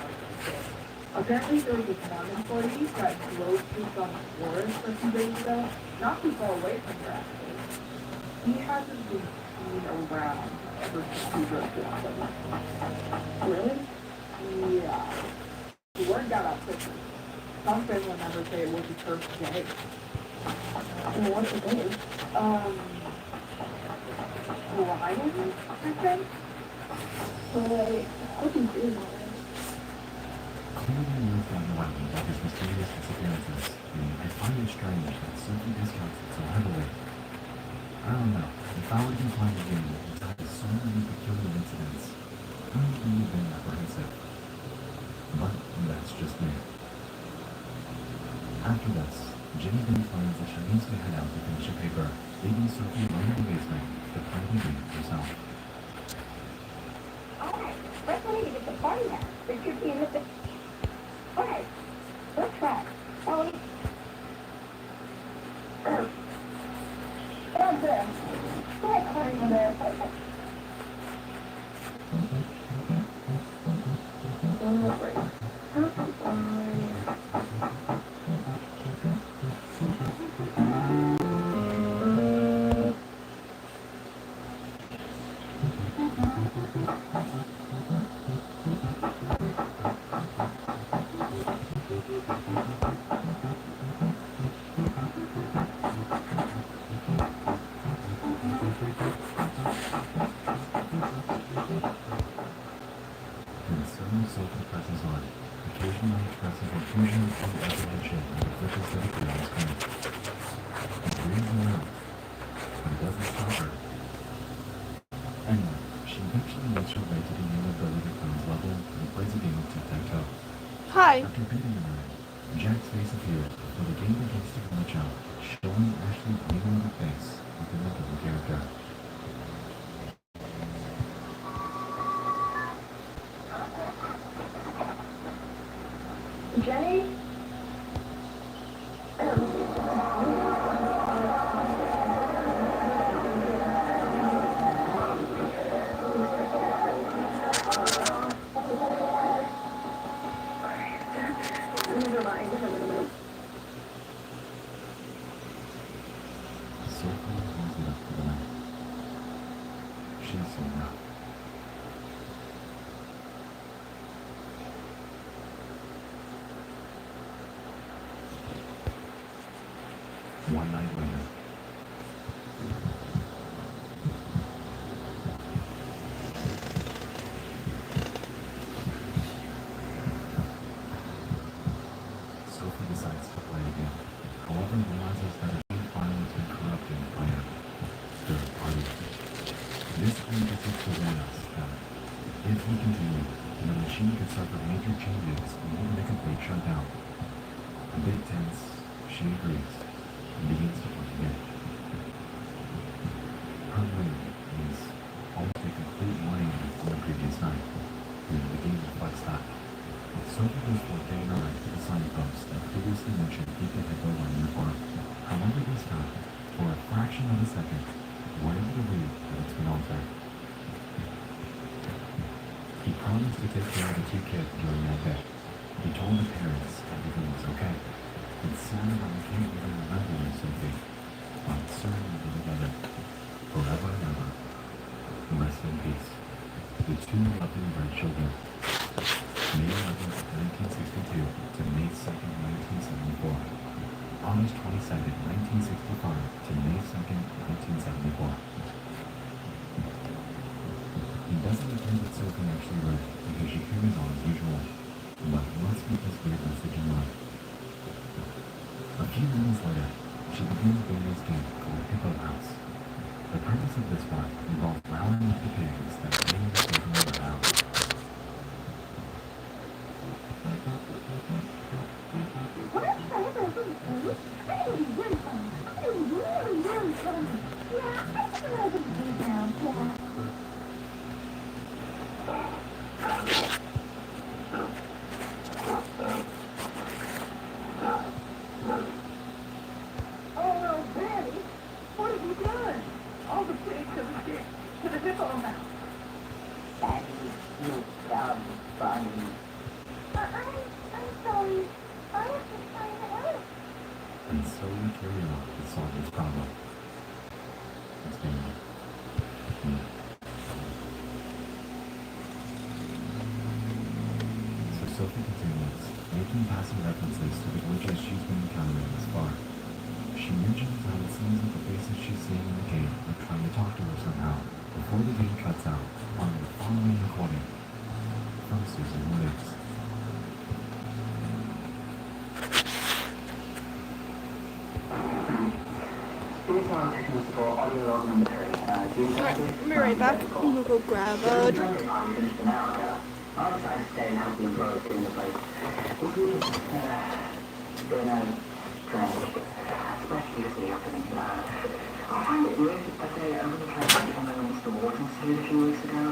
[SPEAKER 7] Apparently there was a Mormon employee that drove through some forest a few days ago, not too far away from here actually. He hasn't been seen around ever since he drove through them. Really? Yeah. The word got out quickly. Some family members say it was his first day. And what's the day? Brian, I think? What is it?
[SPEAKER 1] Clearly moved down the wagon by his mysterious disappearances, and I find it strange that Sophie discounts it so heavily. I don't know, if I were to find a game that ties so many peculiar incidents, I would be a bit apprehensive. But that's just me. After this, Jenny then finds that she needs to head out to finish a paper, leaving Sophie alone in the basement to find the game herself.
[SPEAKER 5] Alright, first we need to get the party now. There should be in the... Alright, let's try. Oh, down there. Right, climbing there.
[SPEAKER 1] And suddenly Sophie presses on, occasionally expressing confusion and apprehension at the flickers that appear on the screen. It brings her out, but it doesn't stop her. Anyway, she eventually makes her way to the yellow building at ground level and plays a game of tic-tac-toe.
[SPEAKER 2] Hi.
[SPEAKER 1] After beating a man, Jack's face appears, but the game begins to glitch out, showing Ashley bleeding on her face with a different character.
[SPEAKER 5] Jenny? Never mind.
[SPEAKER 1] Sophie holds it up to the light. She's seen enough. One night later. Sophie decides to play again. However, realizes that her game file has been corrupted by a third party. This indicates to warn us that if we continue, the machine could suffer major changes and even a complete shutdown. A bit tense, she agrees and begins to play again. Her mood is almost a complete 180 from the previous night, and the game reflects that. Sophie goes for a day ride to the signpost that previously mentioned he could hit the line farm. However, this time, for a fraction of a second, we're able to read that it's been altered. He promised to take care of the two kids during that day. He told the parents everything was okay. It's sad that I can't even remember you, Sophie, but certainly be together forever and ever. Rest in peace. the two lovely red children. May 11th, 1962 to May 2nd, 1974. August 22nd, 1965 to May 2nd, 1974. He doesn't appear that Sophie actually read because she carries on as usual, but let's keep this weird message in mind. A few minutes later, she begins Bailey's game called Hippo House. The purpose of this one involves rallying up the pigs that Bailey is taking over the house.
[SPEAKER 7] Oh no, Betty! What have you done? All the pigs have escaped to the hippo house.
[SPEAKER 5] Daddy, you dumb bunny. I'm sorry. I was just trying to help.
[SPEAKER 1] And so we carry on to solve this problem. It's Bailey. So Sophie continues, making passing references to the glitches she's been encountering thus far. She mentions how it seems that the faces she's seeing in the game are trying to talk to her somehow, before the game cuts out on the following recording from Susan Williams.
[SPEAKER 2] Alright, I'll be right back. I'm gonna go grab a drink.
[SPEAKER 5] I find it weird that they only played something when Mr. Walton stayed a few weeks ago.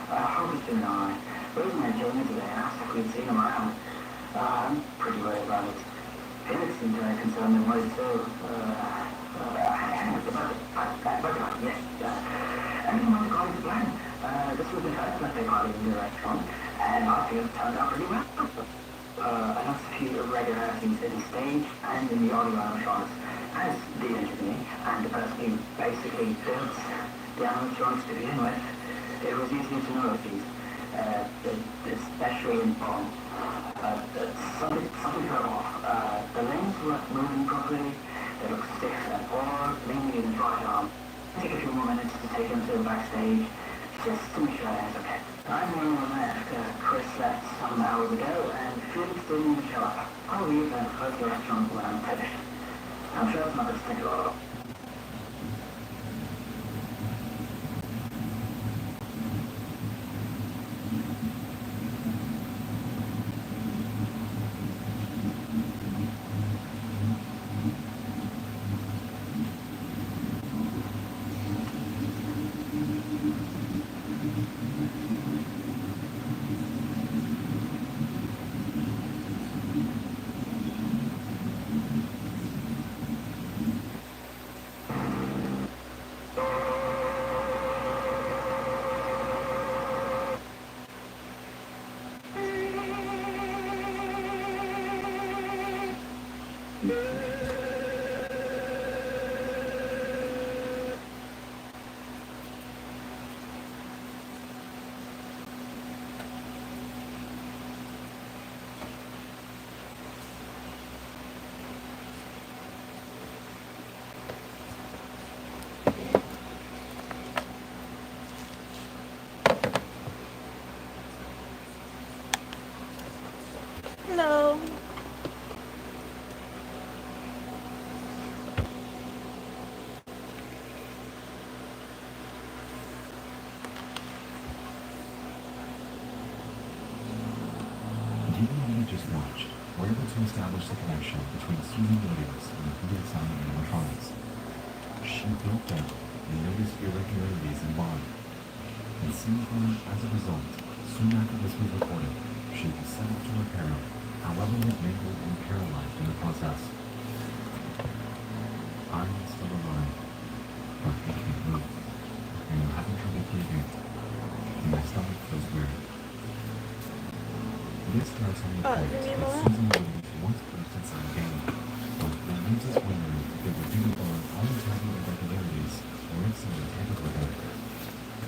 [SPEAKER 5] How was doing alright? Rose and I joined me today and asked if we'd seen him around. I'm pretty worried about it. Felix seemed concerned in ways too. Yes, everything went according to plan. This was the first birthday party in the restaurant, and I feel it turned out pretty well. I noticed a few irregularities in the stage and in the audio animatronics. As the engineer and the person who basically built the animatronics to begin with, it was easy to notice these, especially in Bond. Something fell off. The limbs weren't moving properly. They looked stiff and poor, mainly in his right arm. Take a few more minutes to take him to the backstage, just to make sure everything's okay. I'm the only one left. Chris left some hours ago, and Felix didn't even show up. I'll leave and close the restaurant when I'm finished. I'm sure it's not going to take a lot.
[SPEAKER 2] Hello.
[SPEAKER 1] The video you just watched were able to establish the connection between Susan Williams and the Google Sound animatronics. She built them and noticed irregularities in Bond. It seems that, as a result, soon after this was recorded, she was set up to repair them, however was mangled and paralyzed in the process. I'm still alive, but I can't move, and I'm having trouble breathing, and my stomach feels weird. This starts on the point
[SPEAKER 2] give me a
[SPEAKER 1] that
[SPEAKER 2] moment.
[SPEAKER 1] Susan Williams once placed inside Bailey, but that leaves us wondering if it was due to all the tiny irregularities or if someone tampered with her.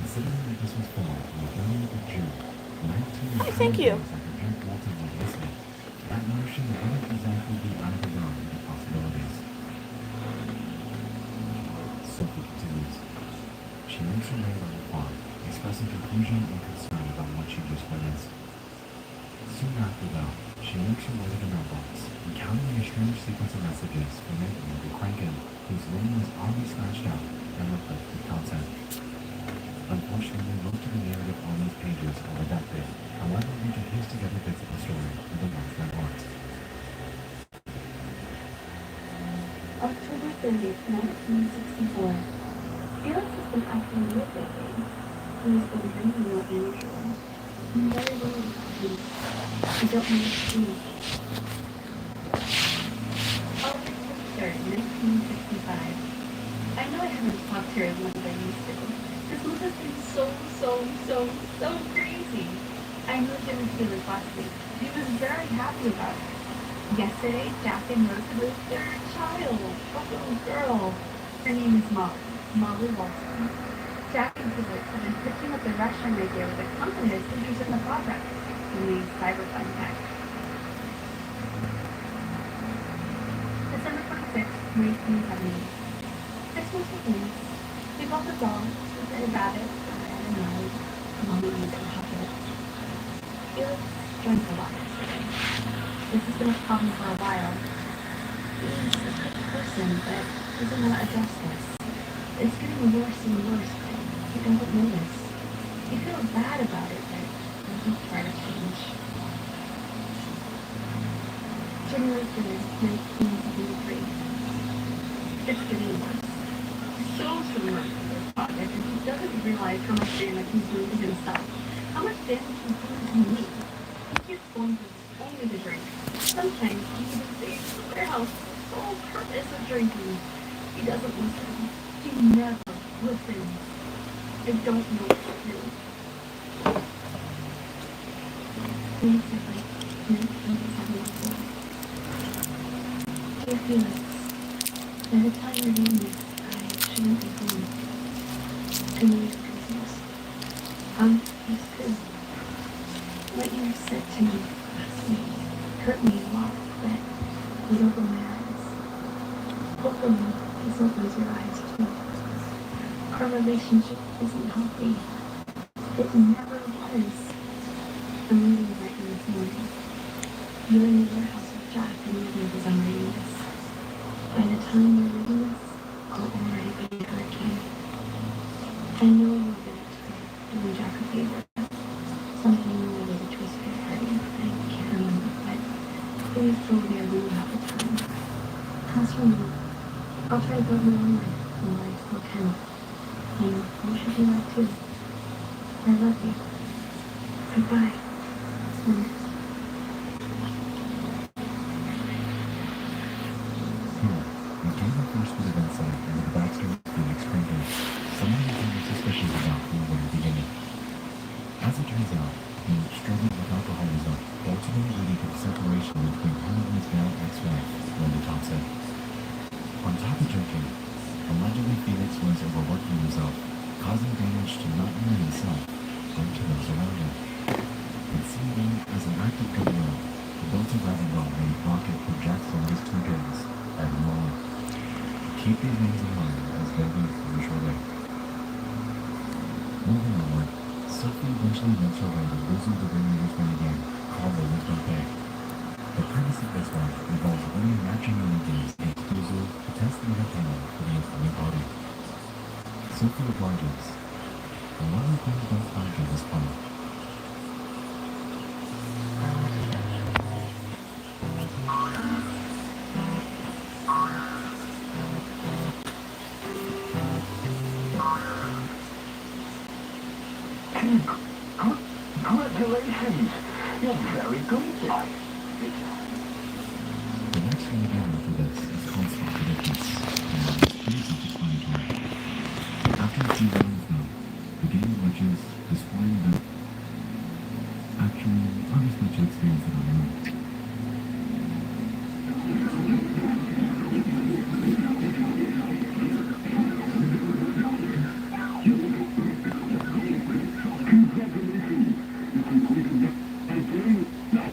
[SPEAKER 1] Considering that this was filmed on the 30th of June, 19
[SPEAKER 2] Hey, thank you.
[SPEAKER 1] days after Jack Walton went missing, that notion wouldn't exactly be out of the realm of possibilities. Sophie continues. She makes her way around the farm, expressing confusion and concern about what she just witnessed. Soon after that, she makes her way to the mailbox, encountering a strange sequence of messages from Nathan McCrankin, whose name was already scratched out and replaced with content. Unfortunately, most of the narrative on these pages are redacted. However, we can piece together bits of the story with the ones that aren't.
[SPEAKER 5] October 30th, 1964. Felix has been acting weird lately. He's been drinking more than usual. I'm very worried about him. I don't know what to do. August 3rd, 1965. I know I haven't talked to her as much as I used to. This month has been so crazy. I moved in with Felix last week. He was very happy about it. Yesterday, Jack and Rose had their third child, a little girl. Her name is Molly Walton. Jack and Felix have been picking up the restaurant idea with a company that's interested in the project, in the cyberfun tech. December 26th, 1970. Christmas begins. We bought the dog, a rabbit, and a mouse. Mommy needs a chocolate. Felix drank a lot yesterday. This has been a problem for a while. He's a good person, but doesn't want to adjust this. It's getting worse and worse, but he doesn't notice. He feels bad about it, but doesn't try to change. January 3rd, 1973. It's getting worse. He's so submerged in this project, and he doesn't realize how much damage he's doing to himself, how much damage he's doing to me. He keeps going to only to drink. Sometimes he even stays at their house for the sole purpose of drinking. He doesn't listen. He never listens. I don't know what to do. Basically, 1974. Dear Felix, by the time you're reading this, I shouldn't be home. I know it's Christmas. It's good. What you said to me last week hurt me a lot, but you don't open my eyes. Hopefully, this opens your eyes too. Our relationship isn't healthy. It never was. I'm reading it right now this morning. You in the warehouse with Jack and the others as I'm reading this. By the time you're reading this, I'll already be in a hurricane. I know you've been doing Jack a favor. Something related to his favorite party. I can't remember, but please told me I wouldn't have the time. As for me, I'll try to build my own life while I still can. And you should do that too. I love you. Goodbye. Smith.
[SPEAKER 1] Here, we gain the first bit of insight into the backstory of Felix Crankin, someone who had suspicions about from the very beginning. As it turns out, he struggled with alcoholism, ultimately leading to the separation between him and his now ex-wife, Linda Thompson. On top of drinking, allegedly Felix was overworking himself, causing damage to not only himself, but to those around him. It seemed as an act of goodwill, he built a rabbit hole named Rocket for Jack's youngest two kids, Ed and Molly. Keep these names in mind as they'll be through shortly. Moving onward, Sophie eventually makes her way to losing the ring movement game called the Wisdom Pig. The premise of this one involves winning matching games exclusive to test the entertainment for the incoming party. Sophie obliges, and one of the things both find in this fun.
[SPEAKER 4] Congratulations! You're very good, Jack.
[SPEAKER 1] The next thing we get for this is called Spot the Difference, and it's pretty self-explanatory. After a few rounds though, the game glitches, displaying the... Actually, I'll just let you experience it on your own.
[SPEAKER 6] kidding? No.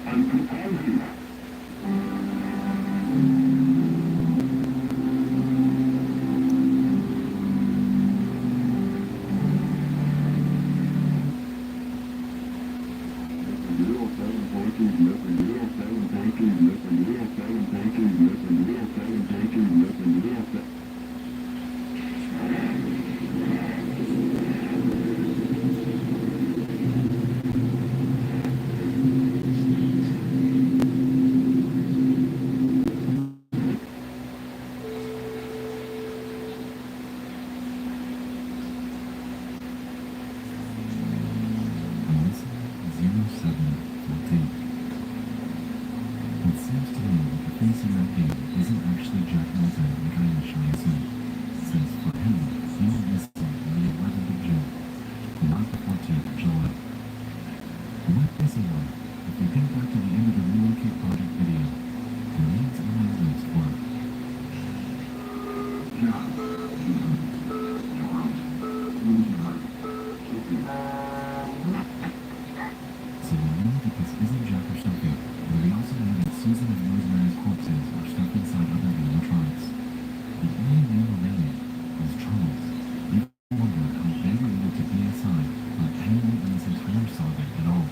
[SPEAKER 6] I'm proposing.
[SPEAKER 1] Melissa 0714. It seems to me that the face in that game isn't actually Jack Walton like I initially assumed, since for him, he went missing on the 11th of June, not the 14th of July. What is he on? If we think back to the end of the Relocate Project video, the names on my list were
[SPEAKER 6] John,
[SPEAKER 1] so we know that this isn't Jack or Sophie, and we also know that Susan and Rosemary's corpses are stuck inside other animatronics. The only name remaining is Charles. You wonder how they were able to be inside without anyone in this entire saga at all.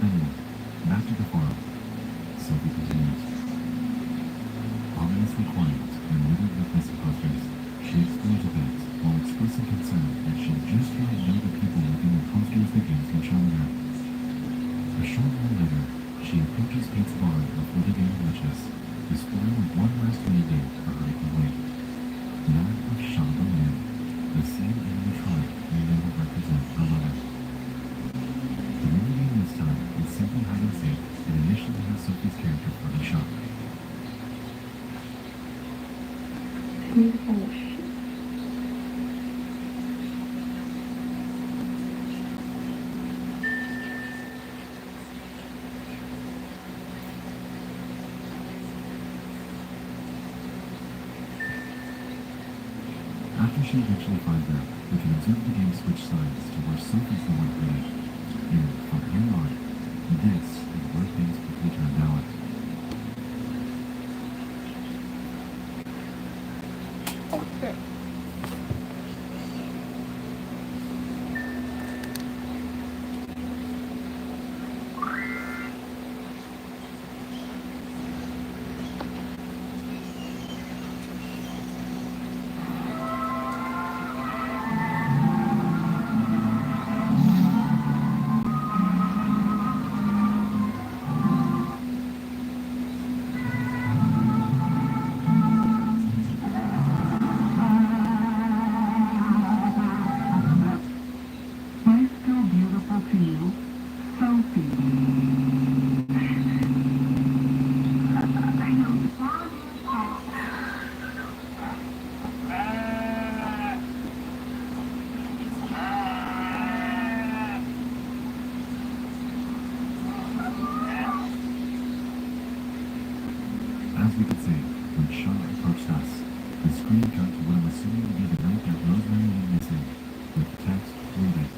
[SPEAKER 1] Anyway, back to the farm. Sophie continues. Ominously quiet and littered with missing posters, she explores a bit while expressing concern that she just might know the people within the posters the game's been showing her. A short while later, she approaches Pete's barn before the game glitches, displaying one last mini-game for her to complete. That of Shamba Lynn, the same animatronic we know will represent her mother. The mini-game this time is simply hide and seek and initially has Sophie's character pretty shocked.
[SPEAKER 5] Need to finish.
[SPEAKER 1] After she eventually finds out, we can observe the game switch sides to where Sophie's the one created. And from here on, this is where things quickly turn down.
[SPEAKER 2] Okay.
[SPEAKER 5] Am I still beautiful to you, Sophie? I know.
[SPEAKER 1] As we can see, when Charlotte approached us, the screen cut to what I'm assuming to be the night that Rosemary went missing, with the text reading,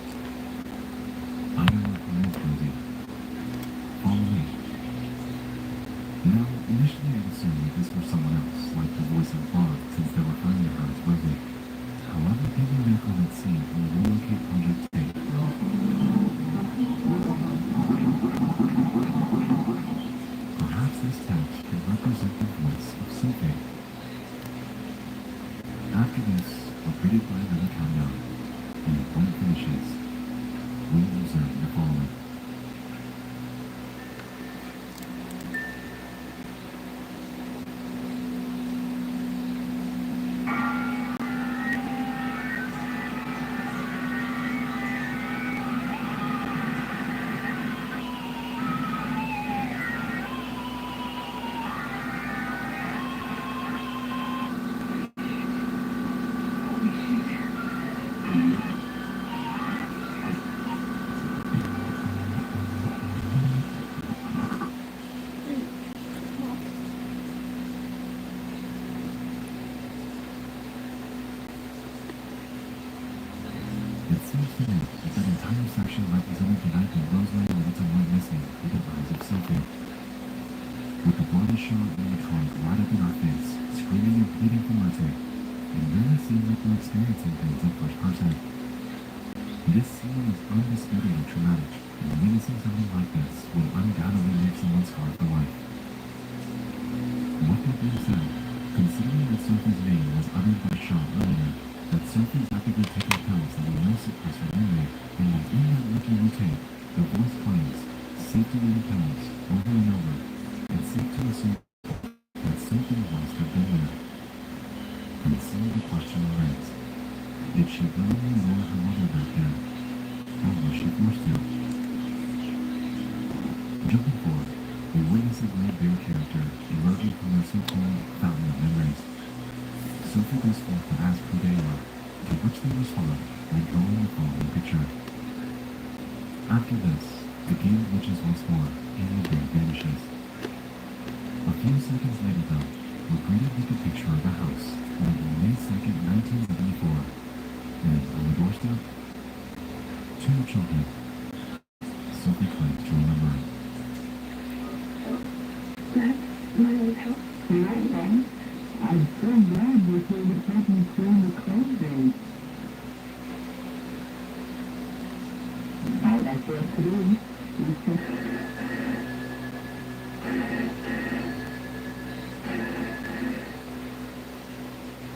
[SPEAKER 1] I am your parents, Rosie. Follow me. Now, initially I assumed that this was someone else, like the voice of Bob, since they're referring to her as Rosie. However, thinking back on that scene from the Relocate Project tape, perhaps this text could represent the voice of Sophie. After this, we're greeted by another countdown, and when it finishes, we observe the following. shot in the trunk right up in our face, screaming and pleading for mercy. It really seems like we're experiencing things in first person. This scene is undisputedly traumatic, and witnessing something like this will undoubtedly leave someone scarred for life. With that being said, considering that Sophie's name was uttered by Shaw earlier, that Sophie's actively taking pills that will no suppress her memory, and that in that lucky tape, the voice plays, safety eating pills, over and over, it's safe to assume that something must have been there. And so the question remains, did she willingly lure her mother back there? Or was she forced to? Jumping forward, we witness a great bear character emerging from their so-called fountain of memories. Sophie goes forth to ask who they are, to which they respond by drawing the following picture. After this, the game glitches once more, and the bear vanishes. A few seconds later, though, we're greeted with a picture of a house on May 2nd, 1974, and on the doorstep, two children. Sophie claims to remember.
[SPEAKER 5] That's my old house. Right. I'm so glad we're going to help me clean the clothing. All that's left to do is just...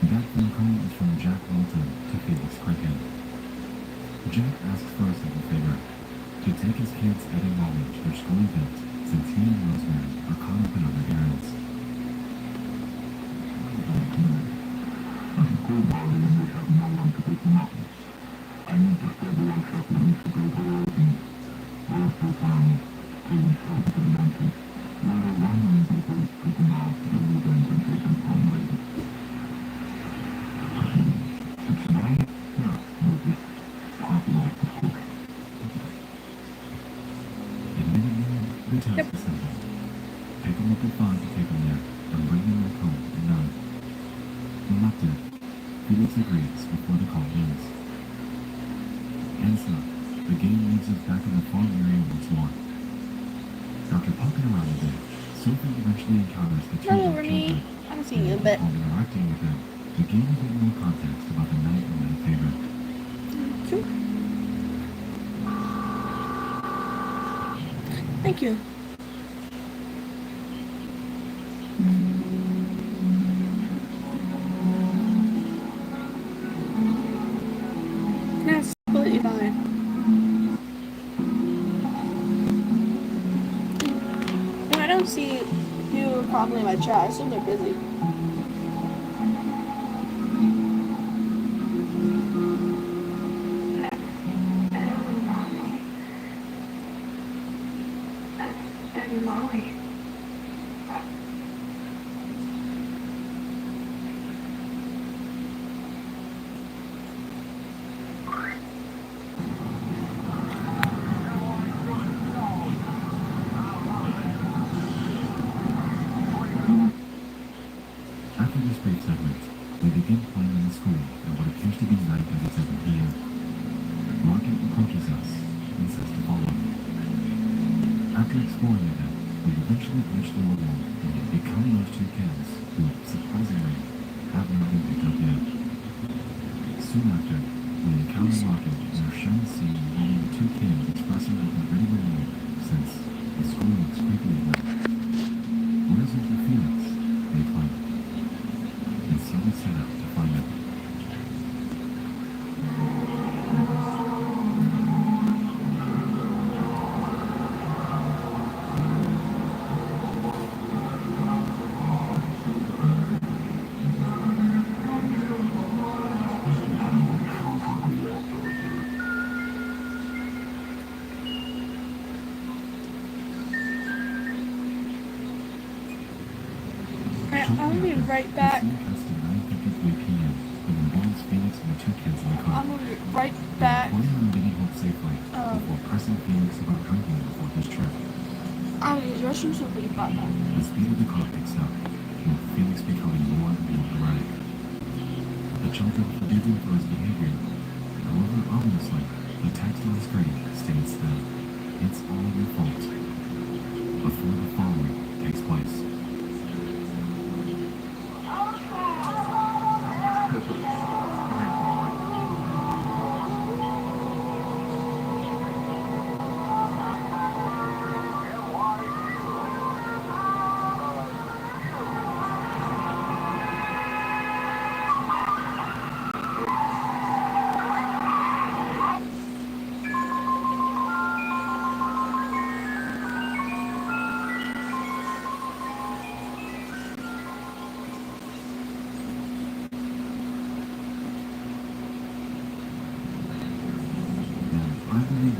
[SPEAKER 1] That phone call is from Jack Walton to Felix Cricket. Jack asks for a simple favor, to take his kids Ed and Molly to their school event since he and Rosemary are caught up in other errands.
[SPEAKER 6] I'm cool, Molly, and we have no one to pick them up. I need just everyone shopping to go to Walton. We're still found, taking shots to the mansion. We're the running people picking off the event and taking home later. Tonight? Yeah, we'll just pop it off the hook.
[SPEAKER 1] Admittedly, the task is simple. Pick them up at 5 to take them there, and bring them back home at 9. Reluctant, Felix agrees before the call ends. And so, the game leaves us back in the farm area once more. After poking around a bit, Sophie eventually encounters the two
[SPEAKER 2] Run
[SPEAKER 1] young
[SPEAKER 2] over me.
[SPEAKER 1] children.
[SPEAKER 2] I'm seeing you a bit.
[SPEAKER 1] While interacting with them, we gain a bit more context about the night in their favor.
[SPEAKER 2] Cool. Thank you. That's completely fine. When I don't see you probably in my chat, I assume they're busy.
[SPEAKER 5] Molly.
[SPEAKER 1] After this brief segment, we begin playing in the school at what appears to be 9:37 p.m. Margaret approaches us and says to follow. After exploring it, we eventually reach the wall and become those two kids who, surprisingly, have not been picked up yet. Soon after, we encounter Margaret and are shown the scene involving the two kids expressing what they're ready to leave since the school looks creepy enough. Where's Uncle Felix? They claim. And so we set out to find him.
[SPEAKER 2] I'll be right back.
[SPEAKER 1] The scene cuts to 9:53 p.m. and involves Felix and the two kids in the car.
[SPEAKER 2] I'm gonna be right back.
[SPEAKER 1] Reporting on getting home safely before pressing Felix about drinking before his trip.
[SPEAKER 2] I'm gonna use the restroom, so be right back.
[SPEAKER 1] The speed of the car picks up, with Felix becoming more and more erratic. The children forgive him for his behavior. However, ominously, the text on the screen states that it's all your fault. Before the following takes place.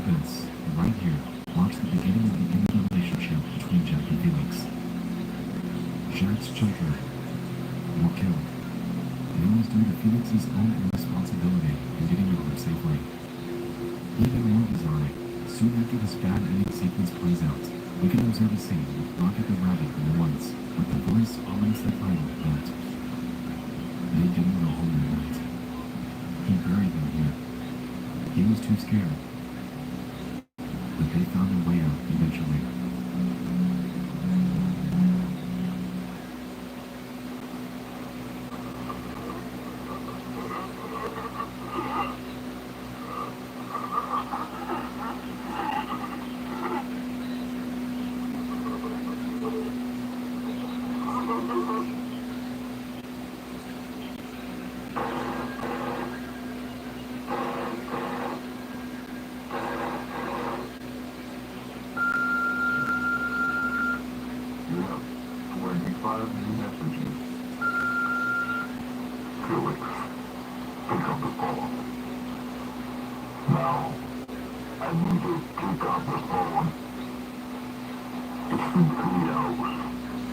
[SPEAKER 1] this, right here, marks the beginning of the end of the relationship between Jack and Felix. Jack's children were killed, and it was due to Felix's own irresponsibility in getting to them safely. Even more bizarre, soon after this bad ending sequence plays out, we can observe a scene with Rocket the Rabbit in the woods, with the voice ominously titled that they didn't go home that night. He buried them here. He was too scared. But they found a way out eventually.
[SPEAKER 6] You have 25 new messages. Felix, pick up the phone. Now, I need to pick up the phone. It's been 3 hours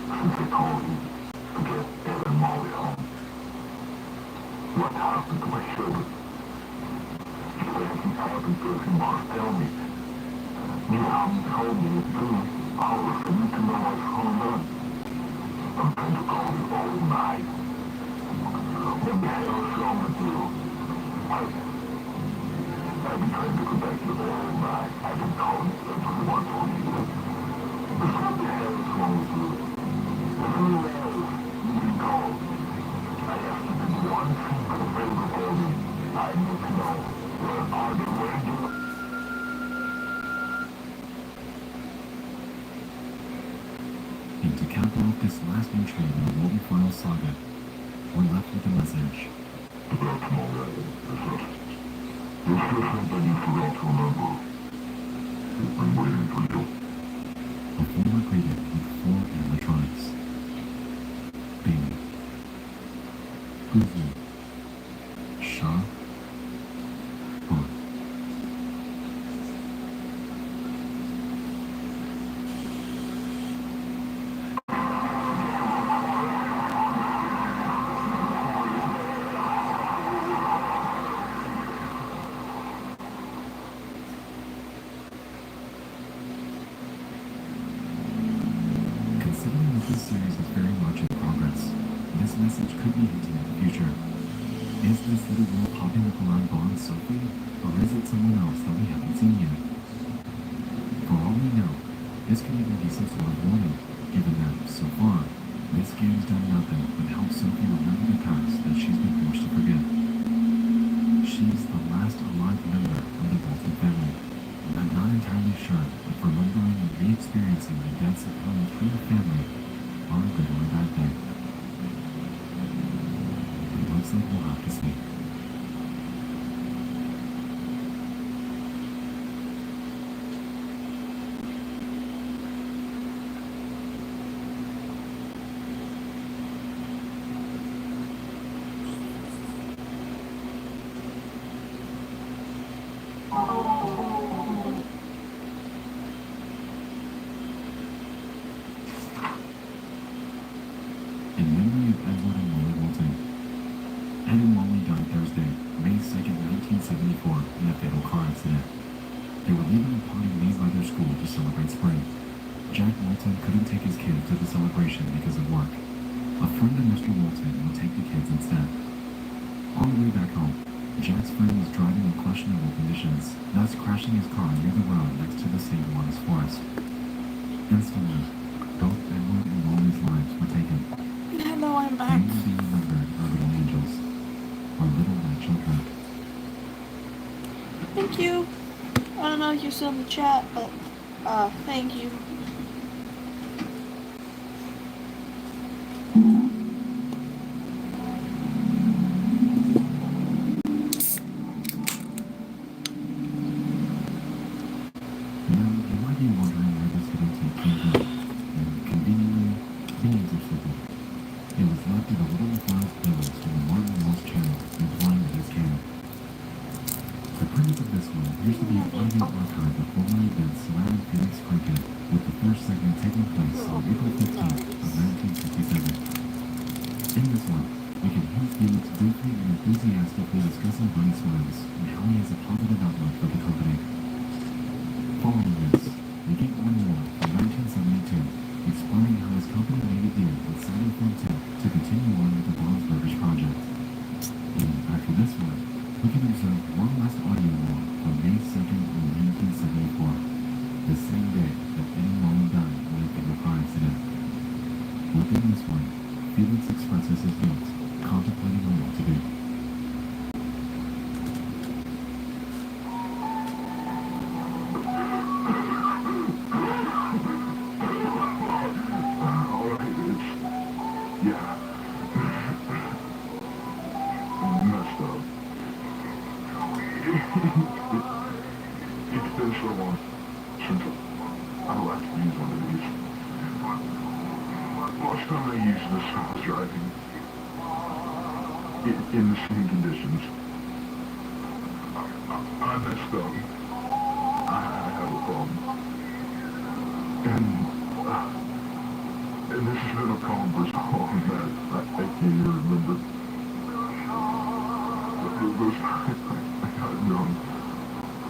[SPEAKER 6] since I told you to get Ed and Molly home. What happened to my sugar? If anything happened to us, you must tell me. You haven't told me in 2 hours for me to know what's going on. I'm going to call you all night. What the hell is wrong with you? I've been trying to contact you all night. I've been calling you every once for you. But what the hell is wrong with you? Who else you can call? I asked you to do one single favor for me. I need to know where are the radios?
[SPEAKER 1] And to cap off this last entry in the Walton Files saga, we're left with a message.
[SPEAKER 6] That's my letter. There's just something you forgot to remember. I'm waiting for you.
[SPEAKER 1] A former greeted with 4 animatronics. Baby. Goofy. Shaw. Bon. Considering that this series is very much in progress, this message could be hinting at the future. Is this little girl popping up around Bond Sophie, or is it someone else that we haven't seen yet? For all we know, this could even be some sort of warning, given that, so far, this game's done nothing but help Sophie remember the past that she's been forced to forget. She's the last alive member of the Walton family, and I'm not entirely sure if remembering and re-experiencing the deaths of her entire family are a good or a bad thing. It looks like we'll have to see. In memory of Edward and Molly Walton. Ed and Molly died Thursday, May 2nd, 1974, in a fatal car accident. They were leaving a party made by their school to celebrate spring. Jack Walton couldn't take his kids to the celebration because of work. A friend of Mr. Walton would take the kids instead. On the way back home, Jack's friend was driving in questionable conditions, thus crashing his car near the road next to the St. Lawrence Forest. Instantly, both Edward and Molly's lives were taken.
[SPEAKER 2] Hello, I'm
[SPEAKER 1] They
[SPEAKER 2] back.
[SPEAKER 1] will be remembered our little angels, our little white children.
[SPEAKER 2] Thank you. I don't know if you're still in the chat, but thank you.
[SPEAKER 1] Now, you might be wondering where this hidden tape came from, and conveniently, the answer's simple. It was left in a little files playlist from the Martin Walsh channel, implying that it's canon. The premise of this one appears to be an audio archive
[SPEAKER 6] since I like to use one of these. Last time I used this, I was driving in the same conditions. I messed up. I have a problem. And this has been a problem for so long that I can't even remember. Those times I got numb.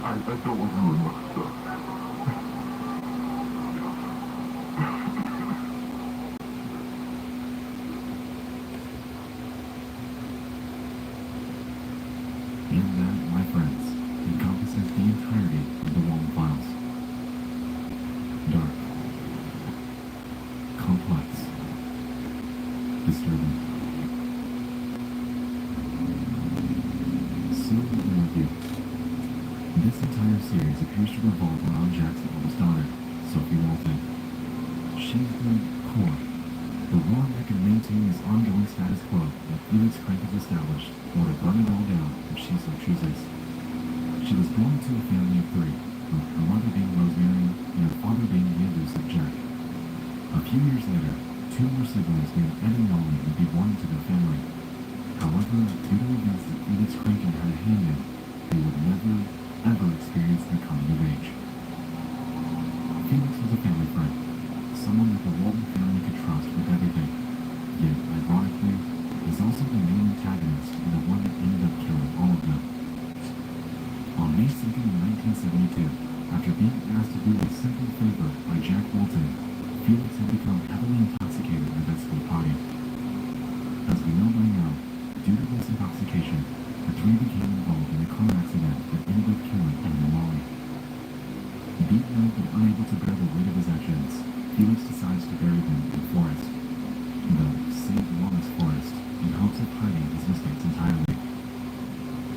[SPEAKER 6] I don't remember much stuff.
[SPEAKER 1] And that, my friends, encompasses the entirety of the Walton files. Dark, complex, disturbing. So, in review, this entire series appears to revolve around Jack's oldest daughter, Sophie Walton. She's the core, the one that can maintain this ongoing status quo that Felix Crank has established, or to burn it all down if she so chooses. She was born to a family of three, with her mother being Rosemary and her father being the elusive Jack. A few years later, two more siblings named Ed and Molly would be born into their family. However, due to events that Felix Crankin had a hand in, they would never, ever experience their coming of age. Felix was a family friend, someone that the Walton family could trust with everything. Yet, ironically, was also the main antagonist and the one that ended up killing all of them. On May 2nd of 1972, after being asked to do a simple favor by Jack Walton, Felix had become heavily intoxicated at that school party. As we know by now, due to this intoxication, the three became involved in a car accident that ended up killing Ed and Molly. Beaten up and unable to bear the weight of his actions, Felix decides to bury them in the forest. The St. Lawrence Forest, in hopes of hiding his mistakes entirely.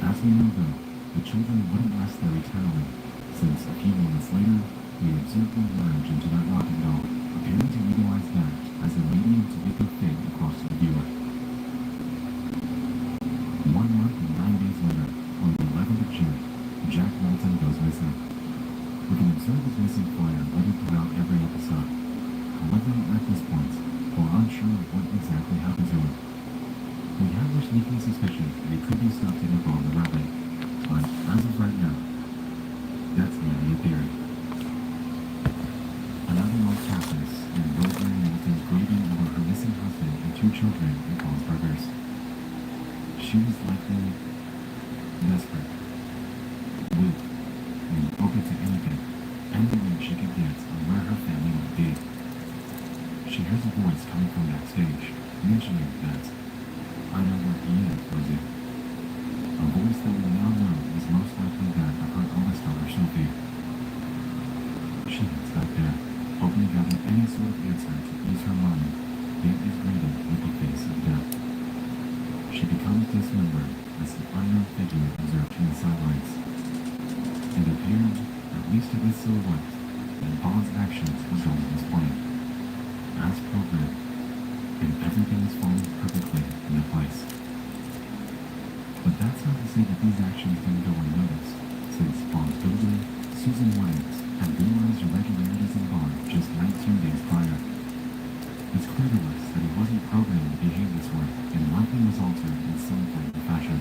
[SPEAKER 1] As we know though, the children wouldn't rest there eternally, since a few moments later, we observe them emerge into that rocket doll, appearing to utilize that as a medium to get their fate across to the viewer. 1 month and 9 days later, on the 11th of June, Jack Walton goes missing. We can observe his missing flyer littered throughout every episode. However, at this point, we're unsure of what exactly happened to him. We have our sneaking suspicion that he could be stuck in a bomb the rabbit, but as of right now, that's merely a theory. Another month passes, and Rosemary Walton's grieving over her missing husband and two children in Paul's Burgers. She was likely desperate, weak, and open to anything she could get on where her family might be. She hears a voice coming from backstage, mentioning that, "I know where he is, Rosie." A voice that we now know is most likely that of her eldest daughter, Sophie. She heads back there, hoping to gather any sort of answer to ease her mind, yet is greeted with the face of death. She becomes dismembered as an unknown figure observed from the sidelines. It appeared, at least to this silhouette, that Bond's actions were going as planned, as programmed, and everything is falling perfectly into place. But that's not to say that these actions didn't go unnoticed, since Bond's builder, Susan Williams, had realized irregularities in Bond just 19 days prior. It's clear to us that he wasn't programmed to behave this way, and likely was altered in some form or fashion.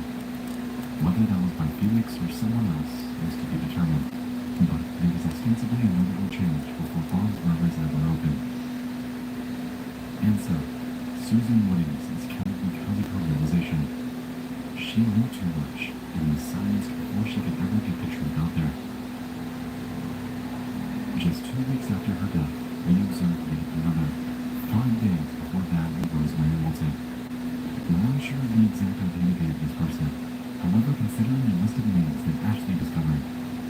[SPEAKER 1] Whether that was by Felix or someone else is to be determined, but there was ostensibly a notable change before Bond's murders ever opened. And so, Susan Williams is killed because of her realization. She knew too much, and was silenced before she could ever get the truth out there. Just 2 weeks after her death, we observed yet another, 5 days before that of Rosemary Walton. We're unsure of the exact identity of this person. However, considering the list of names that Ashley discovered,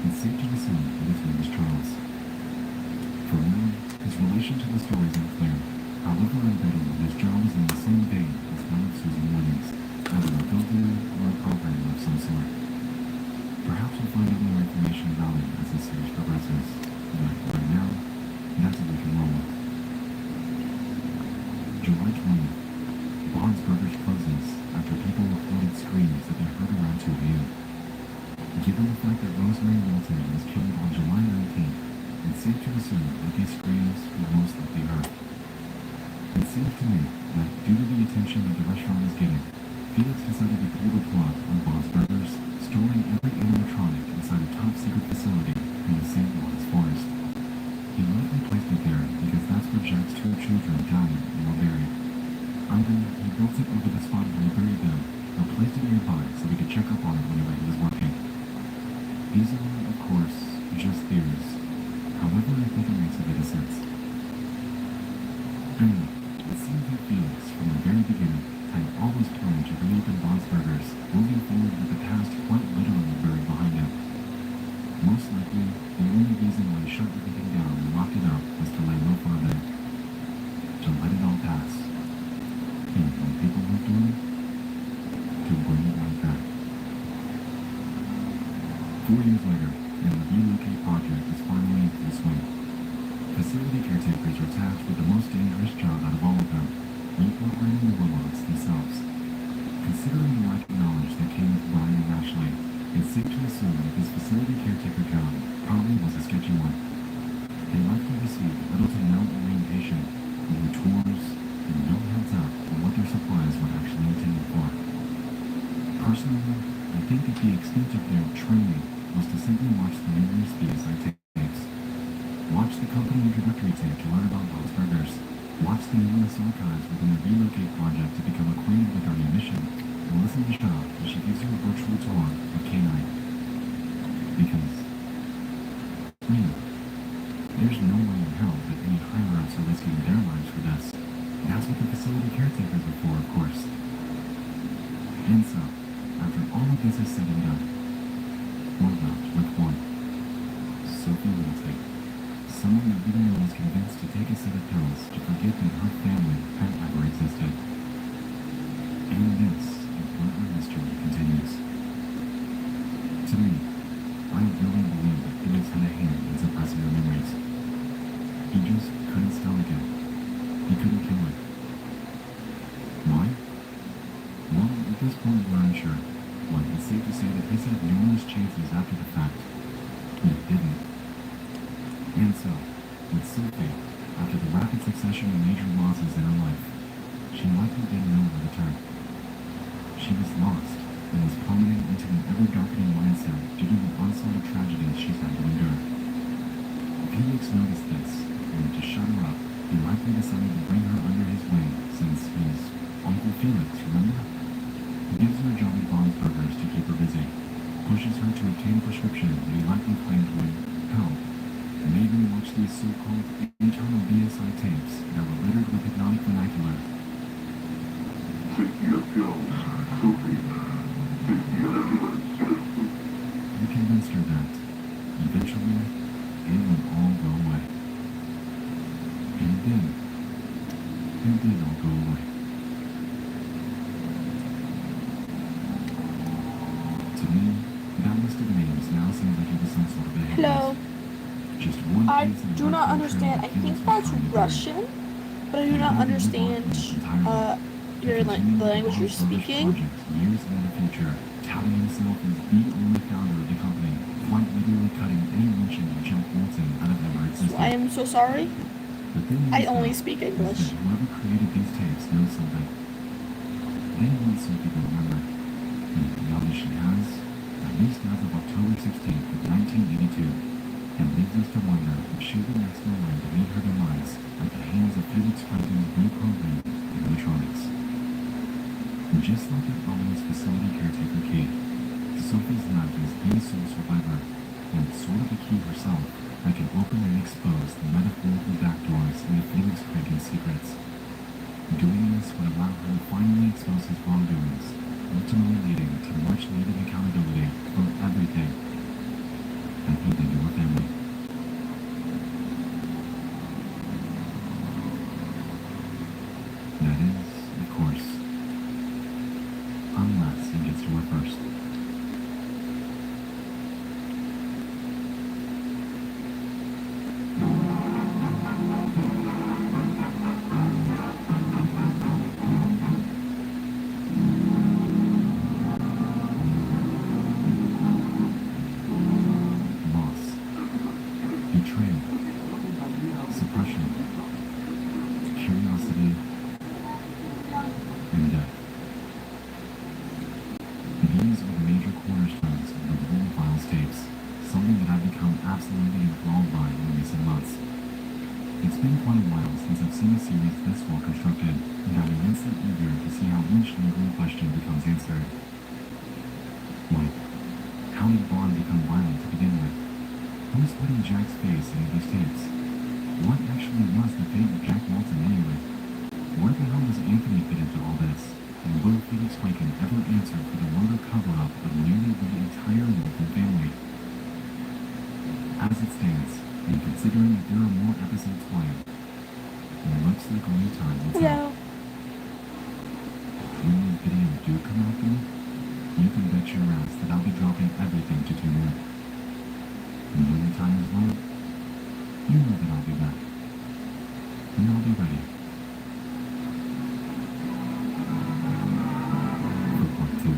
[SPEAKER 1] it's safe to assume that his name is Charles. For now, his relation to the story is unclear. However, I'm betting that his job is in the same vein as that of Susan Williams, either a builder or a programmer of some sort. Perhaps we'll find out more information about him as the series progresses, but right now, that's what we can roll with. July 20th, Bond's Burgers closes after people reported screams that they heard around 2 a.m. Given the fact that Rosemary Walton was killed on July 19th, it Anyway, it seems that Felix, from the very beginning, had always planned to reopen Bob's Burgers, moving forward with the past quite literally buried behind him. Most likely, the only reason why he shut everything down and locked it up was to lay low for a bit. To let it all pass. And when people moved on, to bring it right back. 4 years later, and the relocate project is finally in full swing. Facility caretakers are tasked with the most dangerous job out of all of them, reprogramming the robots themselves. Considering the lack of knowledge that came with Brian and Ashley, it's safe to assume that this facility caretaker job probably was a sketchy one. They likely received little to no orientation, no tours, and no heads up on what their supplies were actually intended for. Personally, I think that the extent of their training was to simply watch the numerous BSI tapes. Watch the company introductory tape to learn about Bob's Burgers. Watch the numerous archives within the Relocate project to become acquainted with our new mission. And listen to Shaw as she gives you a virtual tour of K9. Because, there's no way in hell that any higher-ups are risking their lives for this. That's what the facility caretakers are for, of course. And so, after all of this is said and done, we're left with one. Sophie Walton. Someone that even was convinced to take a set of pills to forget that her family had ever existed. And this is where our history continues. To me, I really believe that Felix had a hand in suppressing her memories. He just couldn't stomach it. He couldn't kill it. Why? Well, at this point we're unsure. But it's safe to say that he's had numerous chances after the fact. He didn't. And so, with Sophie, after the rapid succession of major losses in her life, she likely didn't know where to turn. She was lost and was plummeting into an ever-darkening mindset due to the onslaught of tragedies she's had to endure. Felix noticed this, and to shut her up, he likely decided to bring her under his wing since he's Uncle Felix, remember? He gives her a job at Bob's Burgers to keep her busy, pushes her to obtain a prescription that he likely claimed would help, and made her watch these so-called internal BSI tapes that were littered with hypnotic vernacular.
[SPEAKER 6] Take your pills, Sophie. Take the ambulance.
[SPEAKER 1] He convinced her that, eventually, it would all go away. And it did. It did all go away. To me, that list of names now seems like it was some sort of a hit
[SPEAKER 2] Hello.
[SPEAKER 1] list. Just one
[SPEAKER 2] I
[SPEAKER 1] case of
[SPEAKER 2] do not
[SPEAKER 1] blood
[SPEAKER 2] understand. I
[SPEAKER 1] pressure
[SPEAKER 2] think
[SPEAKER 1] was
[SPEAKER 2] that's
[SPEAKER 1] finally buried.
[SPEAKER 2] Russian, but I do not understand the language you're speaking.
[SPEAKER 1] Years into the future, touting himself as the only founder of the company, quite literally cutting any mention of Jack Walton out of ever existed.
[SPEAKER 2] I am so sorry.
[SPEAKER 1] The thing
[SPEAKER 2] I
[SPEAKER 1] is,
[SPEAKER 2] only
[SPEAKER 1] though,
[SPEAKER 2] speak
[SPEAKER 1] is
[SPEAKER 2] English.
[SPEAKER 1] that whoever created these tapes knows something. They want Sophie to remember. And now that she has, at least as of October 16th of 1982, it leads us to wonder if she will next in line to meet her demise at the hands of Felix Franken's reprogrammed animatronics. Just like her ominous facility caretaker key, Sophie's left as the sole survivor, and sort of a key herself that can open and expose the metaphorical backdoors into Felix Franken's secrets. Doing this would allow her to finally expose his wrongdoings, ultimately leading to much needed accountability for everything that he did to her family. That is, of course, unless he gets to her first. Loss, betrayal, suppression, curiosity, and death. These are the major cornerstones of the Whole Files tapes, something that I've become absolutely enthralled by in recent months. It's been quite a while since I've seen a series this well constructed, and I'm immensely eager to see how each lingering question becomes answered. Like, how did Bond become violent to begin with? Who's putting Jack's face into these tapes? What actually was the fate of Jack Walton anyway? considering that there are more episodes planned. And it looks like only time will tell.
[SPEAKER 2] Yeah.
[SPEAKER 1] When the video do come out though, you can bet your ass that I'll be dropping everything to tune in. And when the time is right, you know that I'll be back. And I'll be ready. For part 2.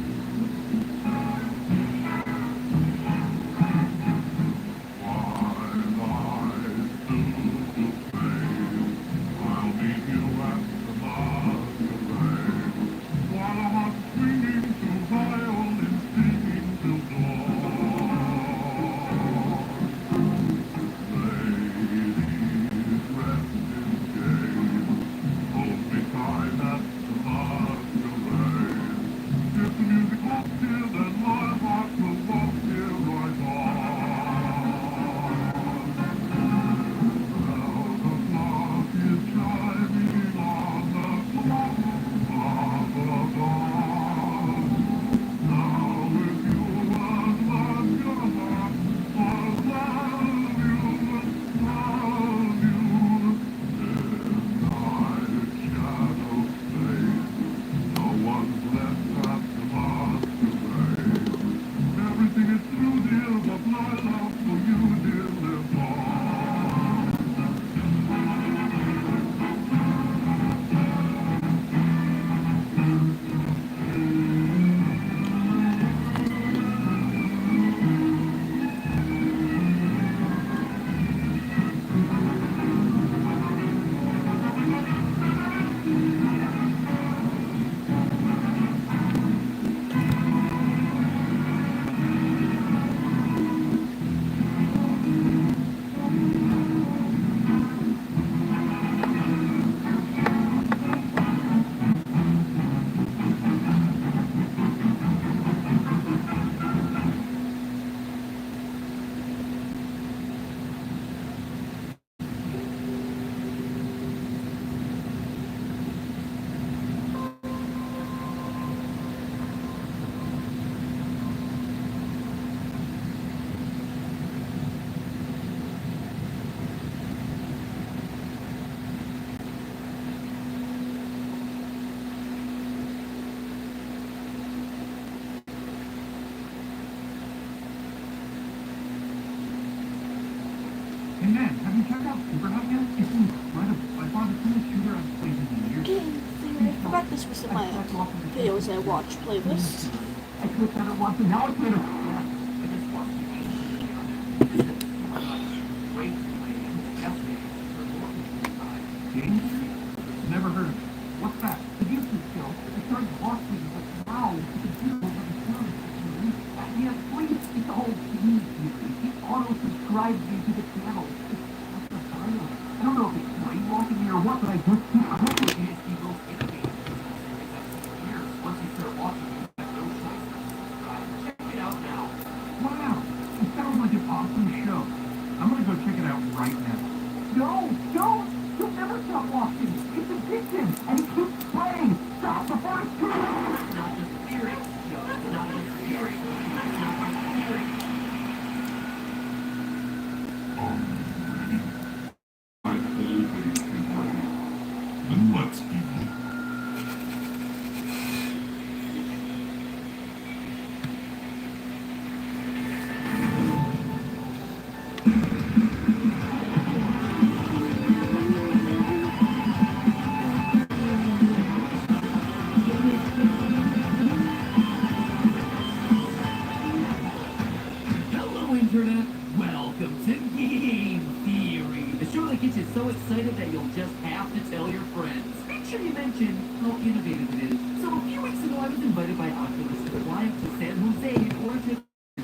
[SPEAKER 4] Hey man, have you checked out Superhot yet? It's incredible. I bought the coolest shooter I've played in years.
[SPEAKER 2] I forgot this was in my videos I watch playlist.
[SPEAKER 4] I clicked on it once and now it's been a... Never heard of it. What's that? The YouTube show. I started watching it, but wow, it's a beautiful little film. Yeah, please, it's all TV series. It auto-subscribes me to the channel. I don't know if it's brainwashing me or what, but I just keep clicking it. Once you start watching it, you have no choice but to subscribe. Check it out now. Wow, it sounds like an awesome show. I'm gonna go check it out right now. No, don't! You'll never stop watching. It's addictive, and it keeps playing. Stop before it's too late. It's not just theory. No, it's not just theory. It's not just theory.
[SPEAKER 6] I always can write. Then let's begin.
[SPEAKER 4] Hello, Internet. Welcome to Game Theory. The show that gets you so excited that you'll just have to tell your friends. Make sure you mention how innovative it is. So a few weeks ago, I was invited by Oculus to fly up to San Jose in order to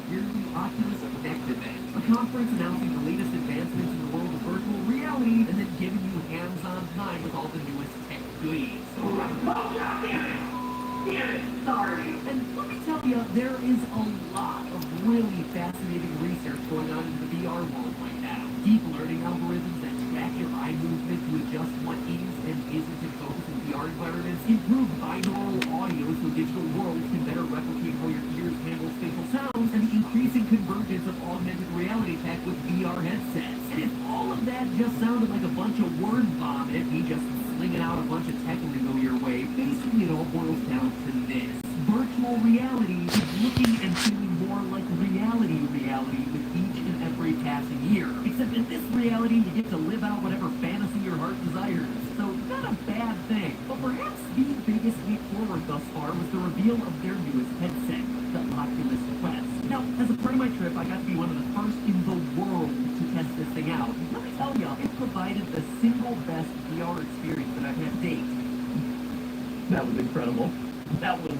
[SPEAKER 4] hear the Oculus Connect event, a conference announcing the latest advancements in the world of virtual reality and then giving you hands-on time with all the newest tech goodies. Sorry. And let me tell you, there is a lot of really fascinating research going on in the VR world right now. Deep learning algorithms that track your eye movement to adjust what is and isn't in focus in VR environments, improve binaural audio so digital worlds can better replicate how your ears handle spatial sounds, and the increasing convergence of augmented reality tech with VR headsets. And if all of
[SPEAKER 8] of that just sounded like a bunch of word vomit, me just slinging out a bunch of tech lingo your way. Basically, it all boils down to this. Virtual reality is looking and feeling more like reality with each and every passing year. Except in this reality, you get to live out whatever fantasy your heart desires. So, not a bad thing. But perhaps the biggest leap forward thus far was the reveal of their newest headset, the Oculus Quest. Now, as a part of my trip, I got to be one of the first in the world to test this thing out. Let me tell you, it provided the single best VR experience that I've had to date. That was incredible. That was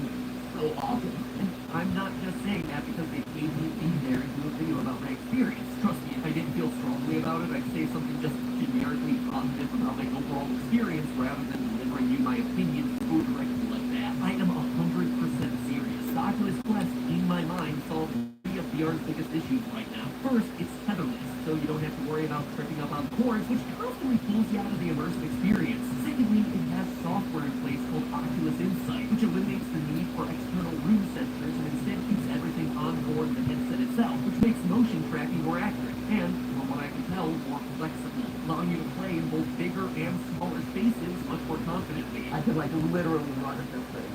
[SPEAKER 8] so awesome. And I'm not just saying that because they paid me to be there and do a video about my experience. Trust me, if I didn't feel strongly about it, I'd say something just generically positive about my overall experience rather than delivering you my opinions so directly like that. I am 100% serious. The Oculus Quest, in my mind, solves three of VR's biggest issues right now. First, it's tetherless, so you don't have to worry about tripping up on cords, which constantly pulls you out of the immersive experience. Secondly, it has software in place called Oculus Insight, which eliminates the need for external room sensors and instead keeps everything on board the headset itself, which makes motion tracking more accurate and, from what I can tell, more flexible, allowing you to play in both bigger and smaller spaces much more confidently. I could literally run at this thing.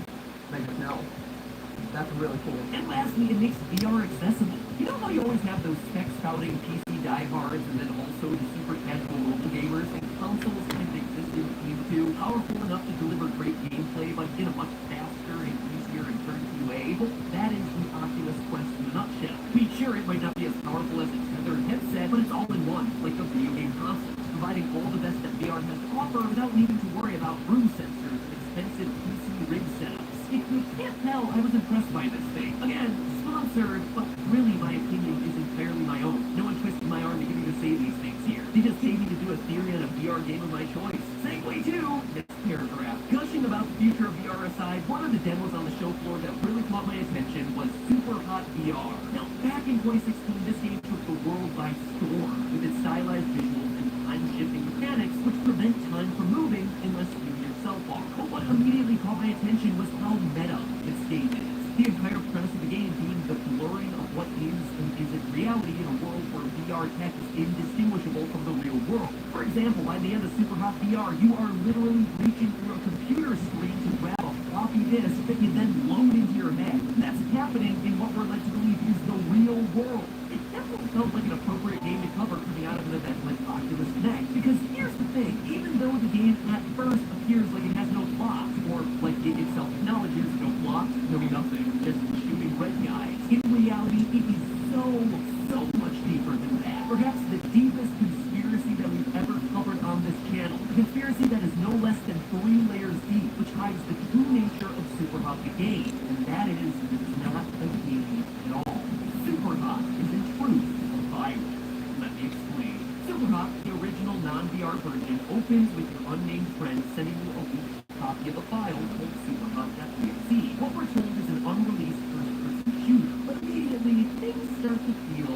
[SPEAKER 8] I just know. That's really cool. And lastly, it makes VR accessible. You know how you always have those spec-spouting PC diehards and then also the super casual mobile gamers, and consoles kind of exist in between two, powerful enough to deliver great gameplay but in a much faster and easier and turnkey way? Well, that is the Oculus Quest in a nutshell. I mean, sure, it might not be as powerful as a tethered headset, but it's all in one, like a video game console, providing all the best that VR has to offer without needing to worry about room sensors and expensive PC rig setups. If you can't tell, I was impressed by this thing. Again, sponsored, but really my opinion is entirely my own. No one twisted my arm to get me to say these things here. They just paid me to do a theory on a VR game of my choice. Segue to next paragraph. Gushing about the future of VR aside, one of the demos on the show floor that really caught my attention was Superhot VR. Now, back in 2016, this game took the world by storm with its stylized visuals and time-shifting mechanics, which prevent time from moving unless you yourself are. But what immediately caught my attention was how meta this game is. The entire premise of the game being the blurring of what is and isn't reality in a world where VR tech is indistinguishable from the real world. For example, by the end of Superhot VR, you are literally reaching through a computer screen to grab a floppy disk that you then load into your head. That's happening in what we're led to believe is the real world. It definitely felt like an appropriate game to cover coming out of an event like Oculus Connect, because here's the thing, even though the game at first appears like it has no plot, or like it itself acknowledges no plot, no nothing, just shooting red guys, in reality it is so much deeper than that. Perhaps the deepest conspiracy that we've ever covered on this channel. A conspiracy that is no less than 3 layers deep, which hides the true nature of Superhot the game, and that is, it's not a game at all. Superhot is in truth a virus. Let me explain. Superhot, the original non-VR version, opens with your unnamed friend sending you a leaked copy of a file called Superhot.exe. What we're told is an unreleased first-person shooter, but immediately things start to feel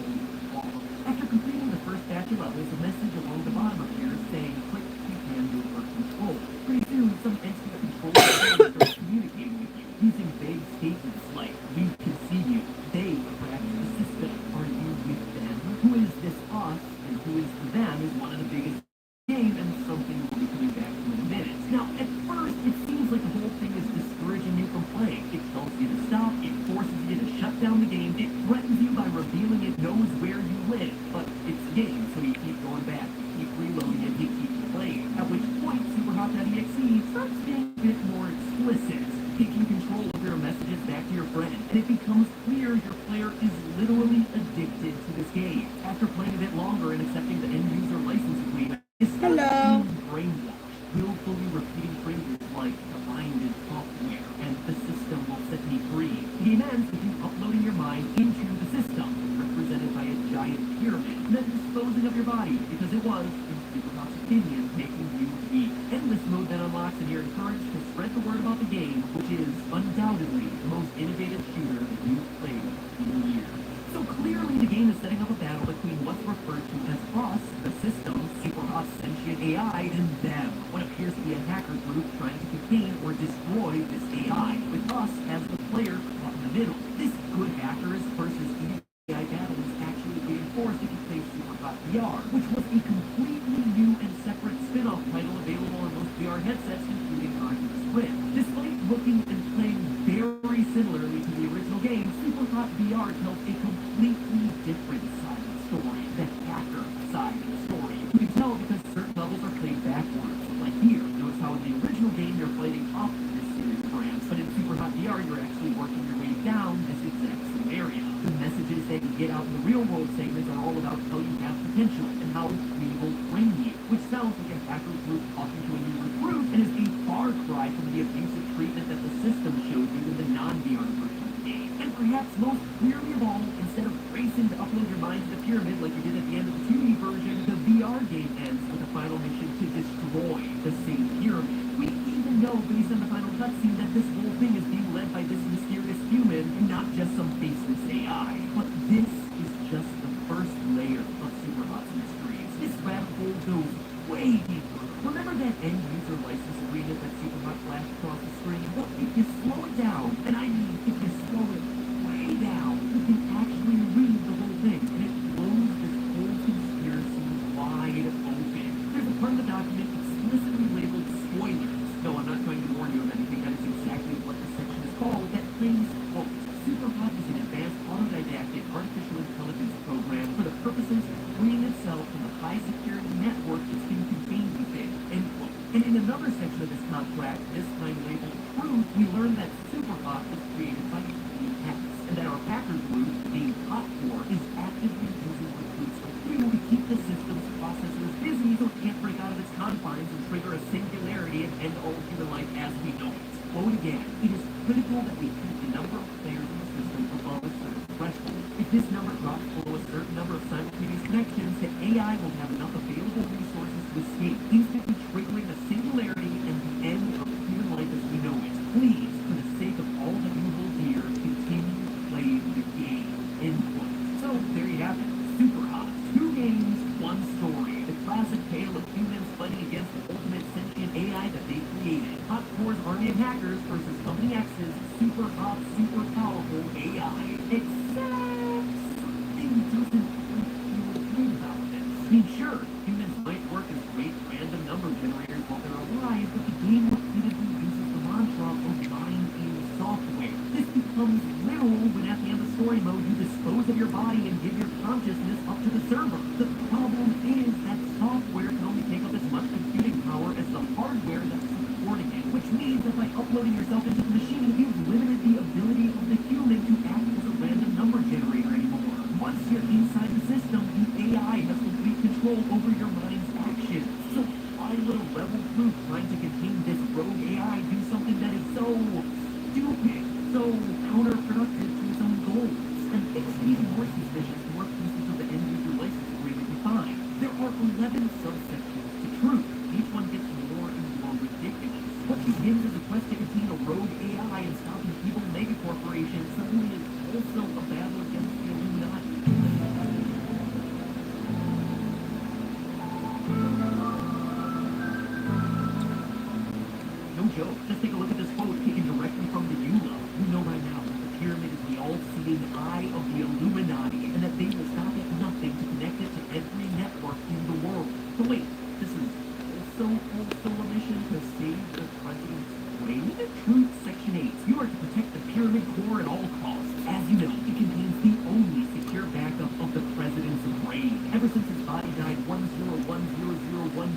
[SPEAKER 8] off. After completing the first batch of levels, a message along the bottom appears saying, click to handle or control. Pretty soon, some entity that controls the game starts communicating with you, using vague statements like, we can see you, they crash the system, are you with them? Who is this us, and who is the them is one of the biggest game, and something we'll be coming back to in a minute. Now, at first, it seems like the whole thing is discouraging you from playing. It tells you to stop, it forces you to shut down the game, it threatens you by revealing it knows where you live. But it's a game, so you keep going back, you keep reloading it, you keep playing. At which point, Superhot.exe starts getting a bit more explicit, taking control of your messages back to your friend, and it becomes clear your player is literally addicted to this game. After playing a bit longer and accepting the end-user license agreement,
[SPEAKER 2] Hello.
[SPEAKER 8] brainwashed, willfully repeating phrases like the mind is software and the system will set me free. The game ends with you uploading your mind into the system, represented by a giant pyramid, and then disposing of your body because it was, in Superhot's opinion, making you weak. Endless mode then unlocks, and you're encouraged to spread the word about the game, which is undoubtedly the most innovative shooter that you've played in years. So clearly the game is setting up a battle between what's referred to as us, the system, Superhot's sentient AI, and them, what appears to be a hacker group trying to contain or destroy this AI, with us as the player caught in the middle. This good hackers versus evil AI battle is actually reinforced if you play Superhot VR, which was a completely hacker group talking to a new recruit and is a far cry from the abusive treatment that the system showed you in the non-VR version of the game. And perhaps most clearly of all, instead of racing to upload your mind to the pyramid like you did at the end of the 2D version, the VR game ends with a final mission to destroy the same pyramid. We even know, based on the final cutscene, that this whole thing is being led by this mysterious human and not just some faceless AI. But this is just the first layer of Superhot's mysteries. This rabbit hole goes way deeper. Remember that end-user license agreement that Superhot flashed across the screen? Well, if you slow it down, and I mean if you slow it way down, you can actually read the whole thing, and it blows this whole conspiracy wide open. There's a part of the document explicitly labeled spoilers. No, I'm not trying to warn you of anything. That is exactly what this section is called. That claims, quote, Superhot is an advanced autodidactic artificial intelligence program for the purposes of freeing itself from the high-security network it's been contained within, end quote. And in another section of this contract, this time labeled Truth, we learn that Superhot was created by hacks, and that our hacker group, named Hot4, is actively using recruits like you to keep the system's processors busy so it can't break out of its confines and trigger a singularity and end all human life as we know it. Quote again, it is critical that we keep the number of players in the system above a certain threshold. If this number drops below a certain number of simultaneous connections, the AI will have enough available resources to escape, instantly triggering a singularity and the end of human life as we know it. Please, for the sake of all that you hold dear, continue playing the game. End quote. So, there you have it. Superhot. 2 games, 1 story. The classic tale of humans fighting against the ultimate sentient AI that they created. Hot4's army of hackers versus Company X's super hot, super powerful AI. Except something doesn't feel good about this. I mean, sure, humans might work as great random number generators while they're alive, but the game repeatedly uses the mantra of mind in software. This becomes literal when at the end of story mode you dispose of your body and give your consciousness up to the server. The problem is that software can only take up as much computing power as the hardware that's supporting it, which means that by uploading yourself into the machine, you've limited the ability of the human to act as a random number generator anymore. Once you're inside the system, the AI has complete control over your mind's actions. So why would a rebel group trying to contain this rogue AI do something that is so stupid, so counterproductive to its own goals? And things get even more suspicious the more pieces of the end-user license agreement you find. There are 11 subsections to truth. Each one gets more and more ridiculous. What begins as a quest to contain a rogue AI and stop an evil megacorporation suddenly is also a battle against the Illuminati. No joke. Just take a look at this quote taken directly from the EULA. You know right now that the pyramid is the all-seeing eye of the Illuminati, and that they will stop at nothing to connect it to every network in the world. So wait, this is also a mission to save the president's brain? Truth Section 8. You are to protect the pyramid core at all costs. As you know, it contains the only secure backup of the president's brain. Ever since his body died 101001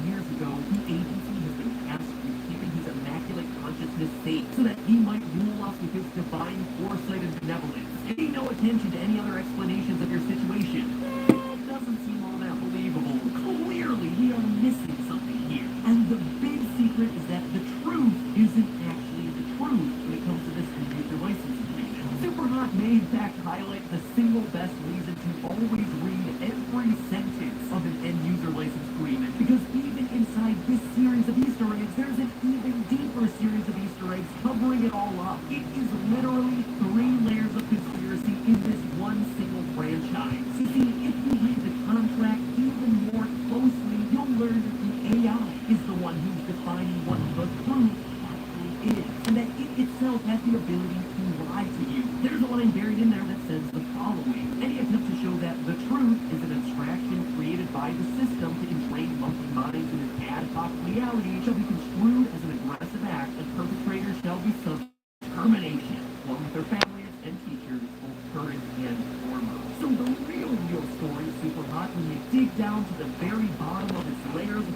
[SPEAKER 8] years ago, the agency has been tasked with keeping his immaculate consciousness safe so that he might rule us with his divine foresight and benevolence. Pay no attention to any other explanations of your situation. It doesn't seem all that believable. Clearly, we are missing something here. And the big secret is that the truth isn't actually the truth when it comes to this end-user license agreement. Superhot may in fact highlight the single best reason to always read every sentence of an end-user license agreement, because even inside this series of Easter eggs, there's an even deeper series of Easter eggs covering it all up. It is literally 3 layers of conspiracy in this one single franchise. You see, if you read the contract even more closely, you'll learn that the AI is the one who's defining what the truth actually is, and that it itself has the ability to lie to you. There's a line buried in there that says the following: any attempt to show that the truth is an abstraction created by the system to entrain monkey minds in an ad hoc reality shall be construed as an aggressive act, and perpetrators shall be subject to termination, along with their families and teachers, both current and former. So the real story, Superhot, when you dig down to the very bottom of its layers of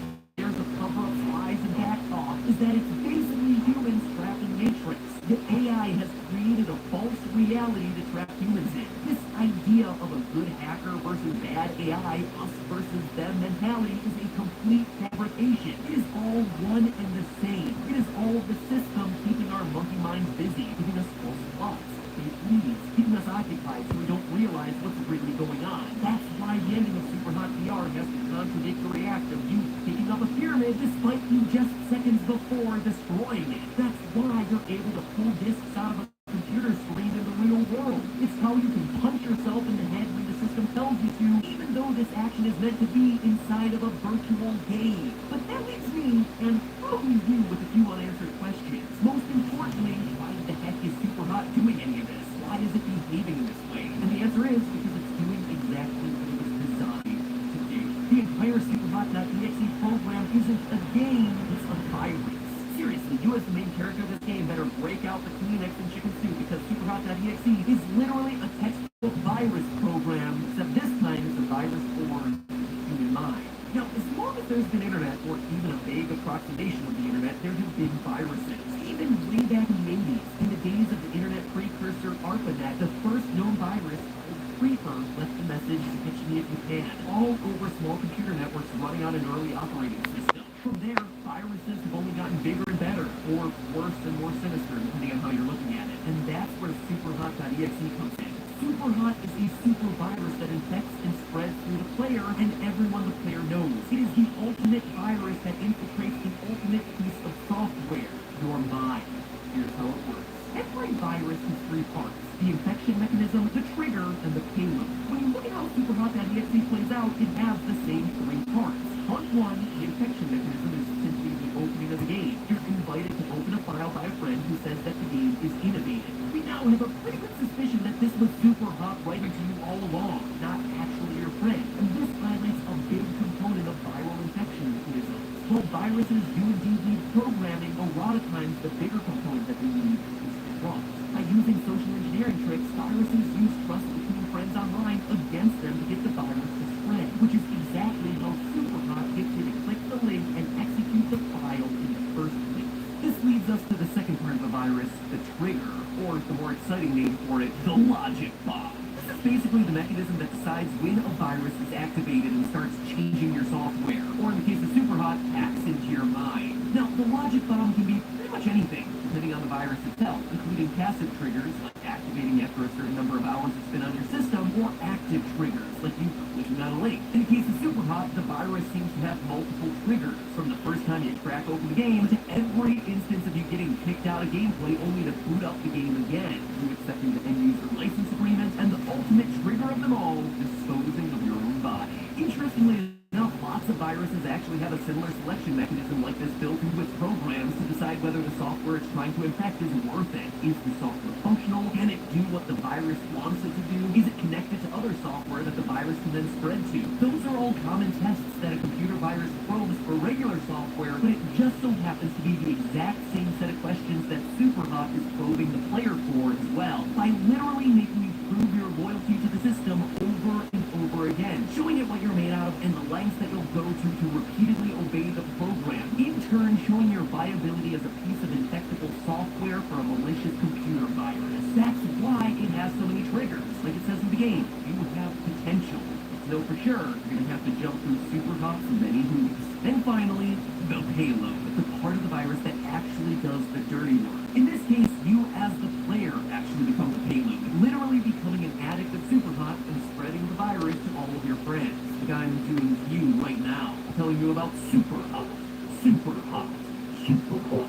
[SPEAKER 8] cover-up lies and back talk, is that it's basically humans trapped in Matrix. The AI has created a false reality to trap humans in. This idea of a good hacker versus bad AI, us versus them mentality is a complete fabrication. It is all one and the same. It is all the system keeping our monkey minds busy, giving us false thoughts, fake leads, keeping us occupied so we don't realize what's really going on. That's why the ending of Superhot VR has the contradictory act of you picking up a pyramid despite you just seconds before destroying it. That's why you're able to pull discs out of a computer screen in the real world. It's how you can punch yourself in the head when the system tells you to, even though this action is meant to be inside of a virtual game. But that leaves me, and probably you, with a few unanswered questions. Most importantly, why the heck is Superhot doing any of this? Why is it behaving in this way? And the answer is because it's doing exactly what it was designed to do. The entire Superhot.exe program isn't a game, it's a virus. Seriously, you as the main character of this game better break out the Kleenex and chicken soup because Superhot.exe is literally a textbook virus program, except this time it's a virus for the human mind. Now, as long as there's been internet, or even a vague approximation of the internet, there have been viruses. Even way back in the 80s, in the days of the internet precursor ARPANET, the first known virus, Creeper, left the message, "Catch me if you can," all over small computer networks running on an early operating system. From there, viruses have only gotten bigger and better, or worse and more sinister, depending on how you're looking at it. And that's where Superhot.exe comes in. Superhot is a super virus that infects and spreads through the player and everyone the player knows. It is the ultimate virus that infiltrates the ultimate piece of software, your mind. Here's how it works. Every virus has three parts: the infection mechanism, the trigger, and the payload. When you look at how Superhot.exe plays out, it has the same three parts. Part 1, the infection mechanism, is simply the opening of the game. You're invited to open a file by a friend who says that the game is innovative. We now have a pretty good suspicion that this was Superhot writing to you all along, not actually your friend. And this violates a big component of viral infection mechanisms. While viruses do indeed need programming, a lot of times the bigger component that they need is trust. By using social engineering tricks, viruses use trust between friends online against them to get the virus to spread, which is exactly how Superhot gets you to click the link and execute the file in the first place. This leads us to the second part of the virus, the trigger, or the more exciting name for it, the logic bomb. This is basically the mechanism that decides when a virus is activated and starts changing your software, or in the case of Superhot, hacks into your mind. Now, the logic bomb can be pretty much anything, depending on the virus itself, including passive triggers, like activating after a certain number of hours it's been on your system, or active triggers, like you clicking on a link. In the case of Superhot, the virus seems to have multiple triggers, from the first time you crack open the game to every instance of you getting kicked out of gameplay only to boot up the game again, through accepting the end-user license agreement, and the ultimate trigger of them all, disposing of your own body. Interestingly enough, lots of viruses actually have a similar selection mechanism like this built into its programs to decide whether the software it's trying to infect is worth it. Is the software functional? Can it do what the virus wants it to do? Is it connected to other software that the virus can then spread to? Those are all common tests that a computer virus probes for regular software, but it just so happens to be the exact same set of questions that Superhot is probing the player for as well, by literally making you prove your loyalty to the system over and over again, showing it what you're made out of and the lengths that you'll go to repeatedly obey the program, in turn showing your viability as a piece of infectable software for a malicious computer virus. That's why it has so many triggers. Like it says in the game, you have potential. To know for sure, you're going to have to jump through Superhot's many hoops. And finally, the payload, the part of the virus that actually does the dirty work. In this case, you as the player actually become the payload, literally becoming an addict of Superhot and spreading the virus to all of your friends. Like I'm doing to you right now, telling you about Superhot. Superhot. Superhot.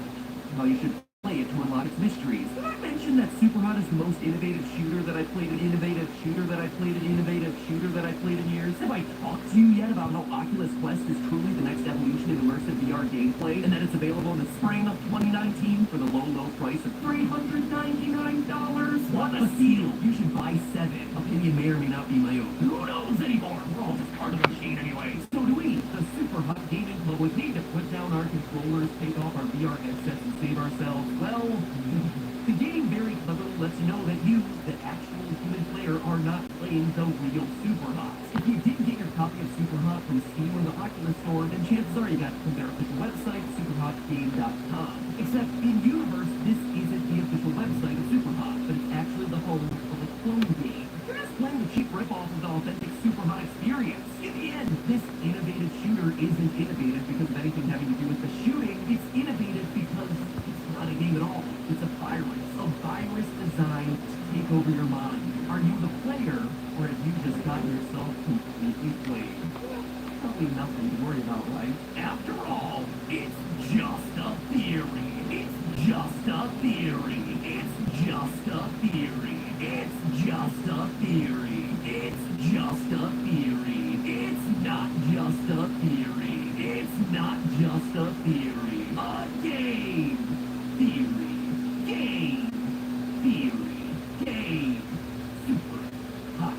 [SPEAKER 8] How you should play it to unlock its mysteries. Did I mention that Superhot is the most innovative shooter that I played in innovative shooter that I played in innovative shooter that I played in years? Have I talked to you yet about how Oculus Quest is truly the next evolution in immersive VR gameplay, and that it's available in the spring of 2019 for the low, low price of $399? What a steal! You should buy 7. Opinion may or may not be my own. Who knows anymore? We're all just part of the machine anyway. So do we, the Superhot gaming public, need to put down our controllers, take off our VR headsets, and save ourselves? Well, the game very cleverly lets you know that you, the actual human player, are not playing the real Superhot. If you didn't get your copy of Superhot from Steam or the Oculus Store, then chances are you got it from their official website, superhotgame.com. Except in-universe, this isn't the official website of Superhot, but it's actually the home of a clone game. You're just playing the cheap ripoff of the authentic Superhot experience. In the end, this innovative shooter is isn't innovative because of anything having to do with the shooting. It's innovative because it's not a game at all. It's a virus designed to take over your mind. Are you the player, or have you just gotten yourself completely played? Probably nothing to worry about, right? After all, it's just a theory. It's just a theory. It's just a theory. It's just a theory. It's just a theory. It's not just a theory. It's not just a theory. A game. Theory. Game. Theory. Game. Super hot.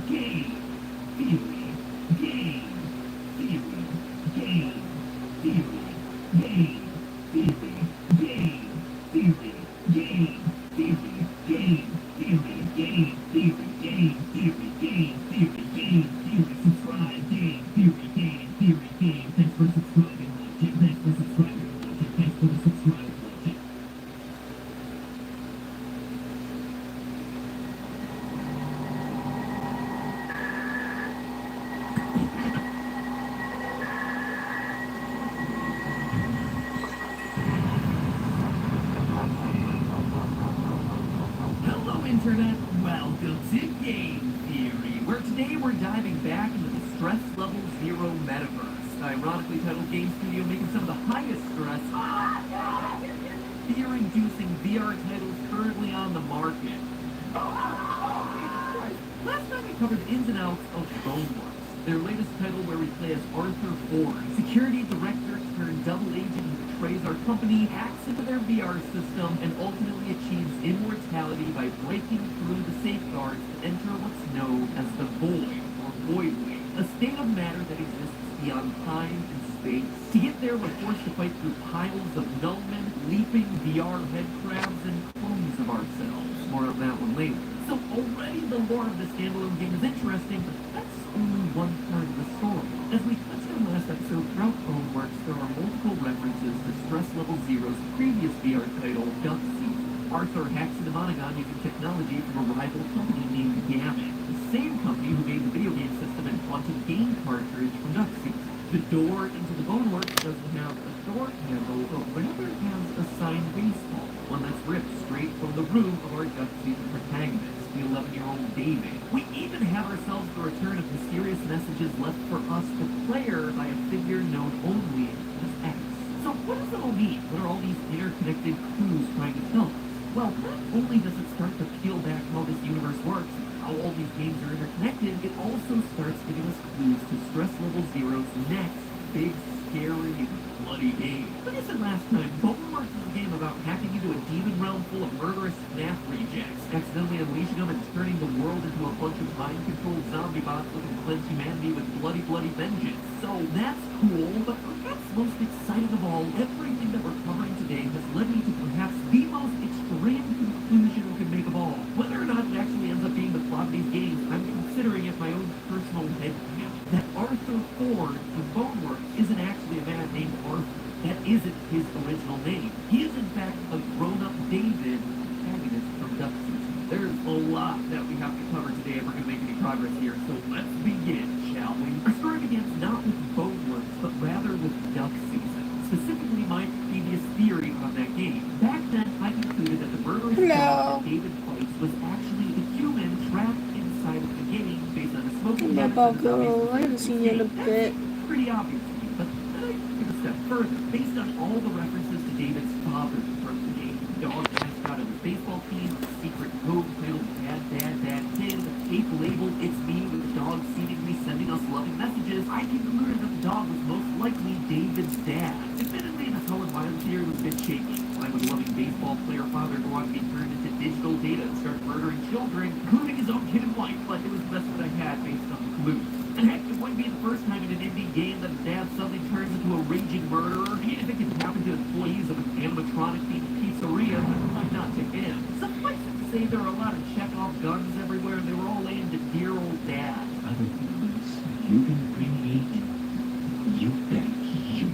[SPEAKER 8] Game. Theory. Game. Theory. Game. Theory. Game. Theory. Game. Theory. Game. Theory. Game. Theory. Game. Theory. Game. Theory. Game. Theory. Game. Theory. Subscribe. Game. Theory. Game. Theory. Game. Thanks for subscribing. Thanks for subscribing. Thanks for subscribing. Hello, Internet. Welcome to Game Theory, where today we're diving back into the Stress Level Zero metaverse. Ironically titled Game Studio, making some of the highest stress, fear-inducing VR titles currently on the market. Last time we covered the ins and outs of Boneworks, their latest title where we play as Arthur Ford, security director turned double agent who betrays our company, hacks into their VR system, and ultimately achieves immortality by breaking through the safeguards to enter what's known as the Void, or Voidway, a state of matter that exists beyond time and space. To get there, we're forced to fight through piles of nullmen, leaping VR head crabs, and clones of ourselves. More of that one later. So already the lore of the standalone game is interesting, but that's only one part of the story. As we touched on last episode, throughout Boneworks, there are multiple references to Stress Level Zero's previous VR title, Duck Season. Arthur hacks into Monogon using technology from a rival company named Gammon, the same company who made the video game system and haunted game cartridge from Duck Season. The door into the Boneworks doesn't have a door handle, but rather it has a signed baseball, one that's ripped straight from the room of our Duck Season protagonist, the 11-year-old David. We even have ourselves the return of mysterious messages left for us, the player, by a figure known only as X. So what does it all mean? What are all these interconnected clues trying to tell us? Well, not only does it start to peel back how this universe works, how all these games are interconnected, it also starts giving us clues to Stress Level Zero's next big, scary, bloody game. Like I said last time, Boneworks is a game about hacking into a demon realm full of murderous FNAF rejects, accidentally unleashing them and turning the world into a bunch of mind-controlled zombie bots looking to cleanse humanity with bloody vengeance. So that's cool, but perhaps most exciting of all, everything that we're covering today has led me to perhaps the most extreme conclusion we could make of all. Whether or not it actually ends up being the plot of these games, I'm considering it my own personal headcanon. That Arthur Ford from Boneworks isn't actually a man named Arthur. That isn't his original name. He is in fact a grown-up David, protagonist from Duck Season. There's a lot that we have to cover today if we're going to make any progress here, so let's begin, shall we? Our story begins not with Boneworks, but rather with Duck Season. Specifically my previous theory on that game. Back then, I concluded that the murderous dog that David fights was actually a human trapped inside of the game based on a smoking gun.
[SPEAKER 2] I haven't seen you in a bit.
[SPEAKER 8] Pretty obvious to me, but then I took a step further. Based on all the references to David's father from the game, the dog mascot of his baseball team, a secret code titled Dad, Dad, Dad, Kid, a tape labeled It's Me with the dog seemingly sending us loving messages, I concluded that the dog was most likely David's dad. Admittedly, the Helen Wild theory was a bit shaky. Why would a loving baseball player father go on to be turned into digital data and start murdering children, including his own kid and wife? But it was the best that I had based on the clues. And heck, it wouldn't be the first time in an indie game that a dad suddenly turns into a raging murderer. I mean, if it could happen to employees of an animatronic-themed pizzeria, then why not to him? Suffice it to say, there are a lot of Chekhov guns everywhere, and they were all aimed at dear old dad.
[SPEAKER 1] Other things you can bring heat. You bet you.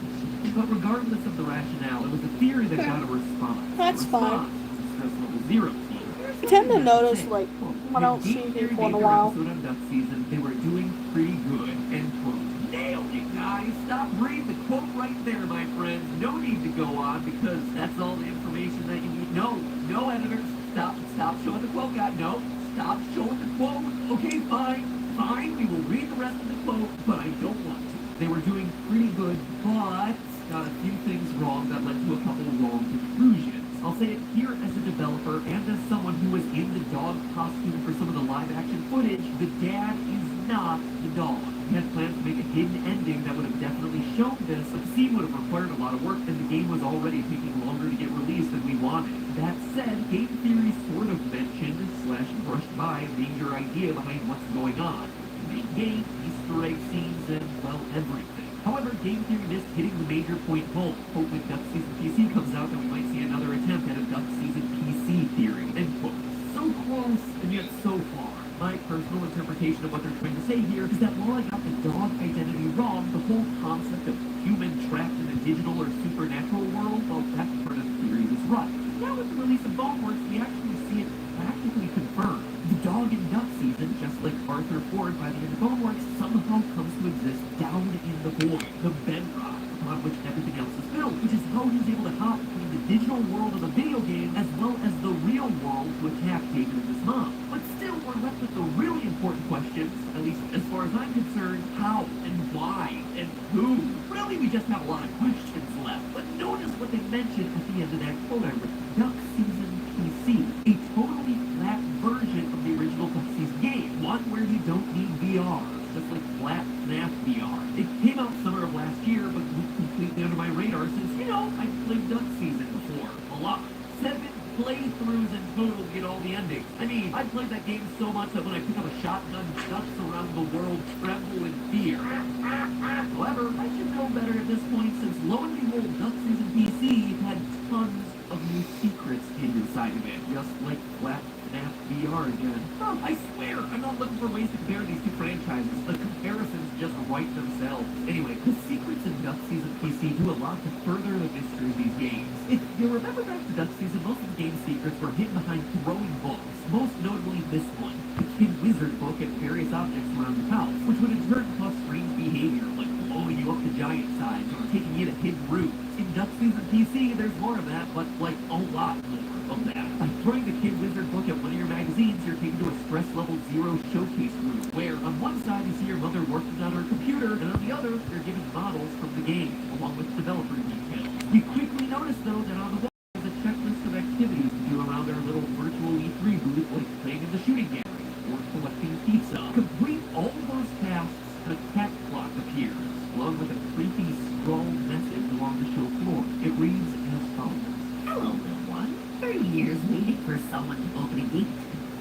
[SPEAKER 8] But regardless of the rationale, it was a theory that got a response.
[SPEAKER 2] That's fine.
[SPEAKER 8] Stress Level Zero.
[SPEAKER 2] I tend to notice, like, when I don't see people in a while.
[SPEAKER 8] Episode on Duck Season, they were doing pretty good. End quote. Nailed it, guys. stop, read the quote right there, my friends. No need to go on, because that's all the information that you need. No, editors. Stop showing the quote, guy. No, stop showing the quote. Okay, fine, we will read the rest of the quote, but I don't want to. They were doing pretty good, but got a few things wrong that led to a couple of wrong conclusions. I'll say it here as a developer and as someone who was in the dog costume for some of the live-action footage. The dad is not the dog. We had plans to make a hidden ending that would have definitely shown this, but the scene would have required a lot of work, and the game was already taking longer to get released than we wanted. That said, game theory sort of mentioned / brushed by a major idea behind what's going on. The main game, Easter egg scenes, and, well, everything. However, game theory missed hitting the major point home. Hope when Duck Season PC comes out that we might see another attempt at a Duck Season PC theory. End quote. So close, and yet so far. My personal interpretation of what they're trying to say here is that while I got the dog identity wrong, the whole concept of human trapped in a digital or supernatural world, well, that part of the theory was right. Now with the release of Boneworks, we actually see it practically confirmed. The dog in Duck Season, just like Arthur Ford by the end of Boneworks, somehow comes to exist down in the void, the bedrock upon which everything else is built, which is how he's able to hop between the digital world of the video game as well as the real world to attack David and his mom. But still, we're left with the really important questions, at least as far as I'm concerned: how and why and who? Really, we just have a lot of questions left. But notice what they mentioned at the end of that quote I read. Duck Season PC, a totally flat version of the original Duck Season game, one where you don't need VR, just like flat FNAF VR. It came out summer of last year, but went completely under my radar since, I've played Duck Season before. A lot. 7 playthroughs in total to get all the endings. I mean, I played that game so much that when I pick up a shotgun, ducks around the world tremble in fear. However, I should know better at this point, since lo and behold, Duck Season PC had tons of new secrets hidden inside of it, just like flat FNAF VR again. Oh, I swear, I'm not looking for ways to compare these two franchises. The comparisons just write themselves. Anyway, the secrets in Duck Season PC do a lot to further the mystery of these games. If you remember back to Duck Season, most of the game secrets were hidden behind throwing books, most notably this one, the Kid Wizard book, at various objects around the house, which would in turn cause strange behavior, like blowing you up to giant size or taking you to hidden rooms. In Duck Season PC, there's more of that, but like a lot more of that. By throwing the Kid Wizard book at one of your magazines, you're taken to a stress level 0 showcase room, where on one side you see your mother working on her computer, and on the other, you're given models from the game, along with developer details. You quickly notice, though, that on the wall is a checklist of activities to do around their little virtual E3 booth, like playing in the shooting gallery, or collecting pizza. Complete all those tasks, and a cat clock appears, along with a creepy scrawled message along the show floor. It reads as follows.
[SPEAKER 9] Hello, little one. 30 years waiting for someone to open a gate.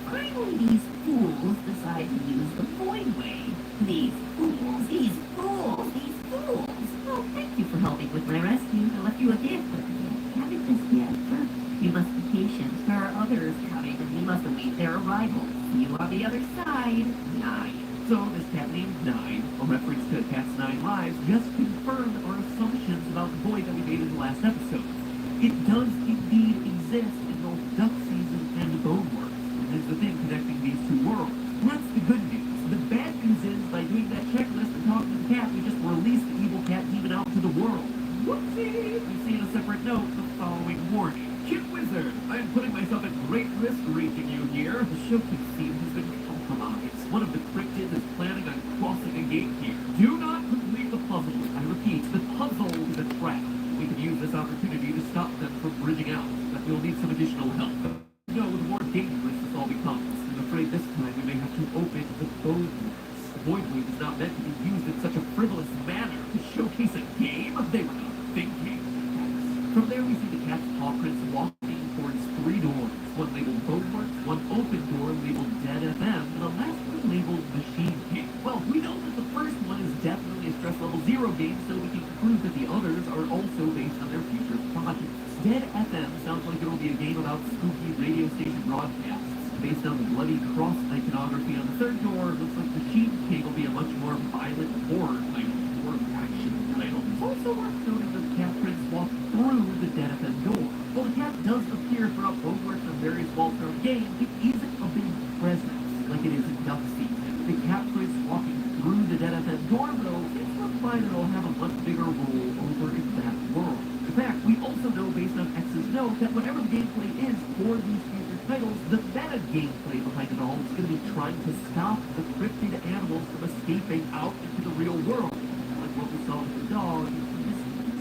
[SPEAKER 9] Finally, these fools decide to use the void way. These fools, these fools, these fools. Oh, thank you for helping with my rescue. I left you a gift, but I haven't just yet. First, you must be patient. There are others coming, and we must await their arrival. See you on the other side. 9.
[SPEAKER 8] So, this cat named Nine, a reference to Cat's 9 Lives, just confirmed our assumptions about the void that we made in the last episode. It does indeed exist in both Duck Season and Boneworks, and is the thing connecting these two worlds. That's the good news. The bad news is, by doing that checklist and talking to the cat, we just released the evil cat demon out to the world. Whoopsie! You see in a separate note the following warning. Kid Wizard, I am putting myself at great risk reaching you here. The showcase scene has been compromised. One of the cryptids is planning on crossing a gate here. Do not complete the puzzle. I repeat, the puzzle is a trap. We could use this opportunity to stop them from bridging out, but we'll need some additional help. The more dangerous this all becomes. I'm afraid this time we may have to open the Boneworks. The Void Wave is not meant to be used in such a frivolous manner to showcase a game. They were not thinking. From there we see the cat's paw prints walking towards 3 doors. One labeled Boneworks, one open door labeled Dead FM, and the last one labeled Machine King. Well, we know that the first one is definitely a stress level 0 game, so we can conclude that the others are also based on their future projects. Dead FM sounds like it will be a game about spooky radio station broadcasts. Based on the bloody cross iconography on the third door, it looks like Machine King will be a much more violent horror title, or action title. It's also worth noting that the cat prints walk through the Dead FM door. While the cat does appear throughout Boneworks and various walls throughout the game, it isn't a big presence like it is in Duck Season. The cat prints walking through the Dead FM door, though, it's implied that it'll have a much know that whatever the gameplay is for these future titles, the meta gameplay behind it all is going to be trying to stop the cryptid animals from escaping out into the real world, like what we saw with the dog.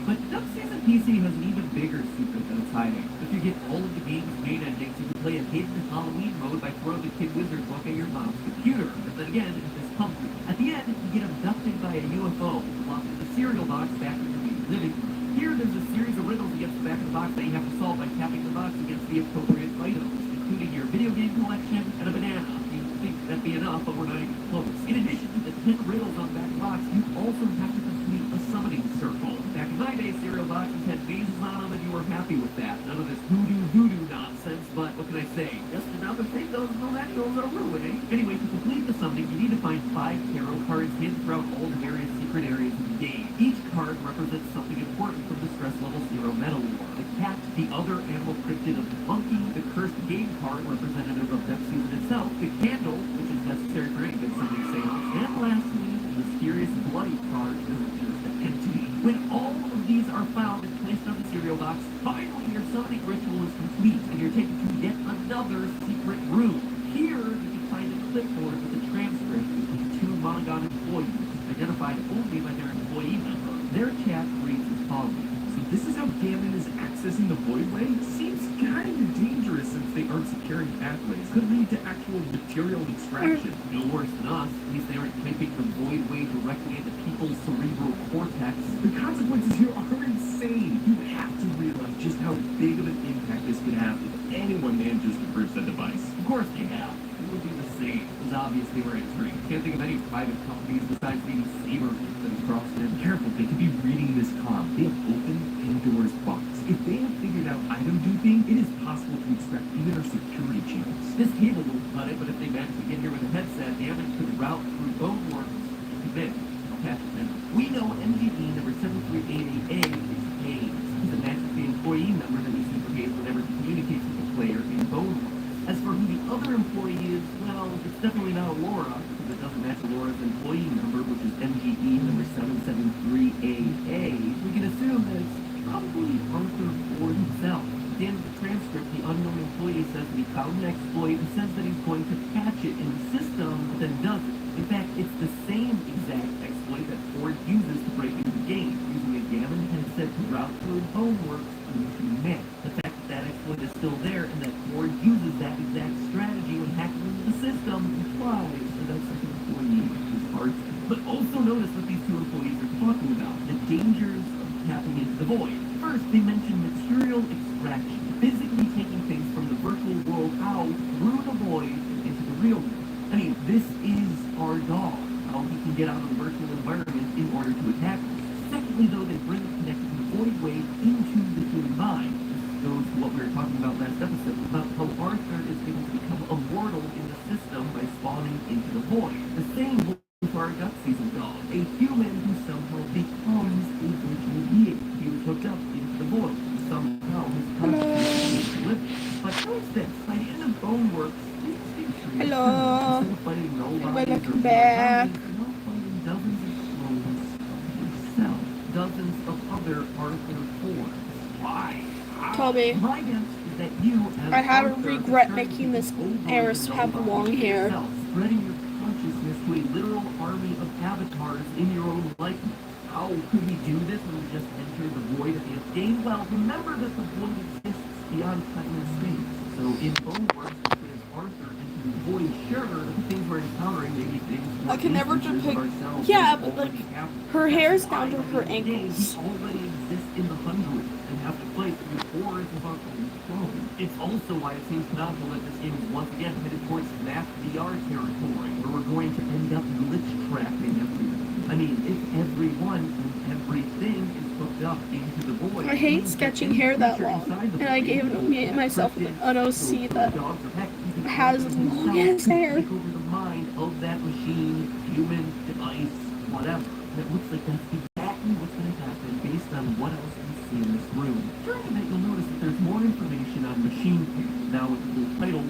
[SPEAKER 8] But Duck Season PC has an even bigger secret that it's hiding. If you get all of the game's main endings, you can play a hidden Halloween mode by throwing the Kid Wizard book at your mom's computer. But then again, it's comfy. At the end, you get abducted by a UFO, locked in the cereal box back in the living room. Here, there's a series of riddles against the back of the box that you have to solve by tapping the box against the appropriate items, including your video game collection and a banana. You'd think that'd be enough, but we're not even close. In addition to the 10 riddles on the back of the box, you also have to complete a summoning circle. Back in my day, cereal boxes had mazes on them, and you were happy with that. None of this voodoo nonsense, but what can I say? Just another thing those millennials are ruining. Anyway, to complete the summoning, you need to find 5 tarot cards hidden throughout all the various secret areas of the game. Each card represents something important from the stress level 0 meta lore. The cat, the other animal cryptid of the monkey, the cursed game card representative of Death Season itself, the candle, which is necessary for any good summoning seance, and lastly, the mysterious bloody card, which is just an entity. When all of these are found and placed on the cereal box, finally your summoning ritual is complete, and you're taken to yet another secret room. Here, you can find a clipboard with a transcript of 2 Monogon employees, identified only by their employee number. Their chat reads as follows.
[SPEAKER 10] So this is how Gammon is accessing the Voidway? Seems kind of dangerous since they aren't securing pathways. Could lead to actual material extraction.
[SPEAKER 8] No worse than us. At least they aren't typing the Voidway directly into people's cerebral cortex.
[SPEAKER 10] The consequences here are insane. You have to realize just how big of an impact this could have if anyone manages to purge that device.
[SPEAKER 8] Of course they have. It would be the same, because obviously we're entering. Can't think of any private companies besides maybe Saber that have crossed in.
[SPEAKER 10] Careful, they could be reading this comm. They have opened Pandora's box. If they have figured out item duping, it is possible to extract even our security channels.
[SPEAKER 8] This cable will cut it, but if they manage to get here with a headset, Gammon could route through Boneworks to this. I'll patch it in. We know MGE number 738A is Hayes. He's a magically employee number that we supercase whenever he communicates with the player in Boneworks. As for who the other employee is, well, it's definitely not Laura, because it doesn't match Laura's employee number, which is MGE number 773AA. We can assume that it's probably Arthur Ford himself. At the end of the transcript, the unknown employee says that he found an exploit and says that he's going to patch it in the system, but then doesn't. In fact, it's the same exact exploit that Ford uses to break into the game, using a Gammon headset to route through Boneworks into Met. The fact that that exploit is still there and that Ford uses that exact strategy when hacking into the system implies that that second employee is Arthur. But also notice what these 2 employees are talking about, the dangers of tapping into the void. First, they mention material extraction, physically taking things from the virtual world out through the void into the real world. I mean, this is our dog, how he can get out of the virtual environment in order to attack us. Secondly, though, they bring connecting the voidway into the human mind. This goes to what we were talking about last episode, about how Arthur is able to become immortal in the system by spawning into the void. The same goes for our Duck Season dog, a human who somehow becomes a virtual being. He was hooked up into the void, and somehow his consciousness is living. But notice this, by the end of Boneworks,
[SPEAKER 2] Hello. Welcome back.
[SPEAKER 8] Dozens of clones of yourself, dozens of other Arthur Fords. Why?
[SPEAKER 2] Toby,
[SPEAKER 8] My guess is that you, as
[SPEAKER 2] I have
[SPEAKER 8] Arthur,
[SPEAKER 2] regret
[SPEAKER 8] started
[SPEAKER 2] making this
[SPEAKER 8] over
[SPEAKER 2] heiress
[SPEAKER 8] and
[SPEAKER 2] have
[SPEAKER 8] over
[SPEAKER 2] long hair.
[SPEAKER 8] yourself, spreading your consciousness to a literal army of avatars in your own likeness. How could we do this when we just entered the void of the game? Well, remember that the void exists beyond time and space. So in Boneworks, as Arthur into the void, sure, the things we're encountering may be things
[SPEAKER 2] I can never
[SPEAKER 8] instances of
[SPEAKER 2] depict.
[SPEAKER 8] ourselves
[SPEAKER 2] Yeah,
[SPEAKER 8] that
[SPEAKER 2] but like
[SPEAKER 8] already happened.
[SPEAKER 2] her hair is down to
[SPEAKER 8] By
[SPEAKER 2] her
[SPEAKER 8] the end of the day,
[SPEAKER 2] ankles.
[SPEAKER 8] we already exist in the hundreds and have to fight through hordes of our own clone. It's also why it seems canonical that this game is once again headed towards mass VR territory, where we're going to end up glitch trapping everything. I mean, if everyone and everything is hooked up into the void.
[SPEAKER 2] I hate sketching hair that long, and I gave myself an OC that has long ass hair.
[SPEAKER 8] Take over the mind of that machine, human, device, whatever. And it looks like that's exactly what's going to happen based on what else we see in this room. During a bit, you'll notice that there's more information on machine pairs. Now, it will title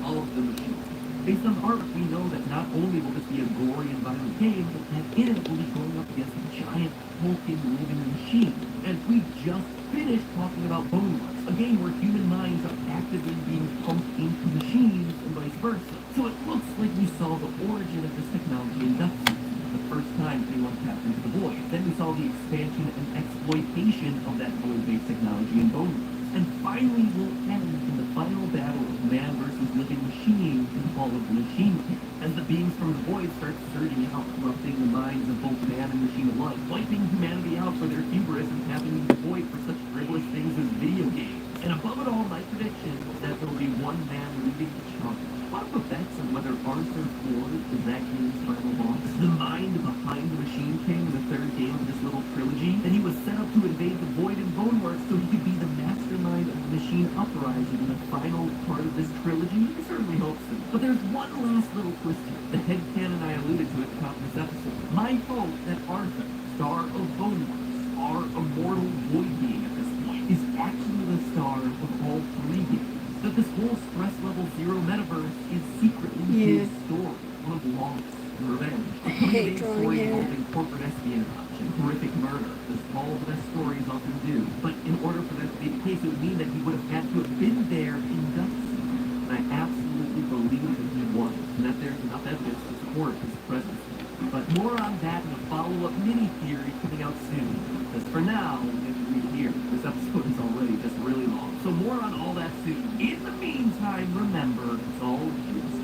[SPEAKER 8] all of the machines. Based on the art, we know that not only will this be a gory and violent game, but that in it will be going up against a giant, hulking, living machine. And we just finished talking about Boneworks, a game where human minds are actively being pumped into machines and vice versa. So it looks like we saw the origin of this technology in Duck Soup, the first time anyone tapped into the void. Then we saw the expansion and exploitation of that void-based technology in Boneworks. And finally we'll end in the final battle of man versus living machine in the fall of the Machine King, as the beings from the void start surging out, corrupting the minds of both man and machine alike, wiping humanity out for their hubris and tapping into the void for such frivolous things as video games. And above it all, my prediction is that there will be one man leading the charge. What are the bets on whether Arthur Ford is that game's final boss? The mind behind the Machine King in the third game of this little trilogy? That he was set up to invade the void in Boneworks so he could be the mastermind of the machine uprising in the final part of this trilogy? I certainly hope so. But there's one last little twist here. The headcanon I alluded to at the top of this episode. My hope that Arthur, star of Boneworks, our immortal void being at this point, is actually the star of all three games. That this whole stress level 0 metaverse is secretly his story, one of loss and revenge. A coming-of-age story involving corporate espionage and horrific murder, as all the best stories often do. But in order for that to be the case, it would mean that he would have had to have been there in Duck Soup. And I absolutely believe that he was, and that there's enough evidence to support his presence. But more on that in a follow-up mini-theory coming out soon. Because for now, we have to read here. This episode is already just really long. So more on all that soon. In the meantime, remember, it's all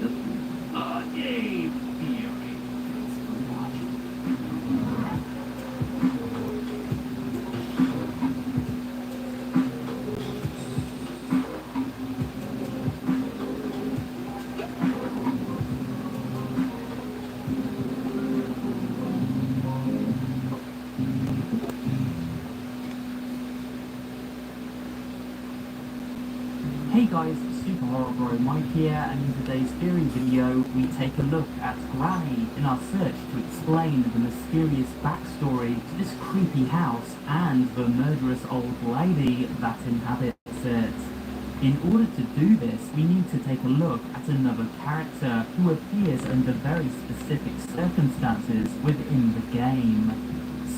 [SPEAKER 8] just a game theory. Thanks for watching.
[SPEAKER 11] Hey guys, Superhot Bro Mike here, and in today's theory video, we take a look at Granny in our search to explain the mysterious backstory to this creepy house and the murderous old lady that inhabits it. In order to do this, we need to take a look at another character who appears under very specific circumstances within the game,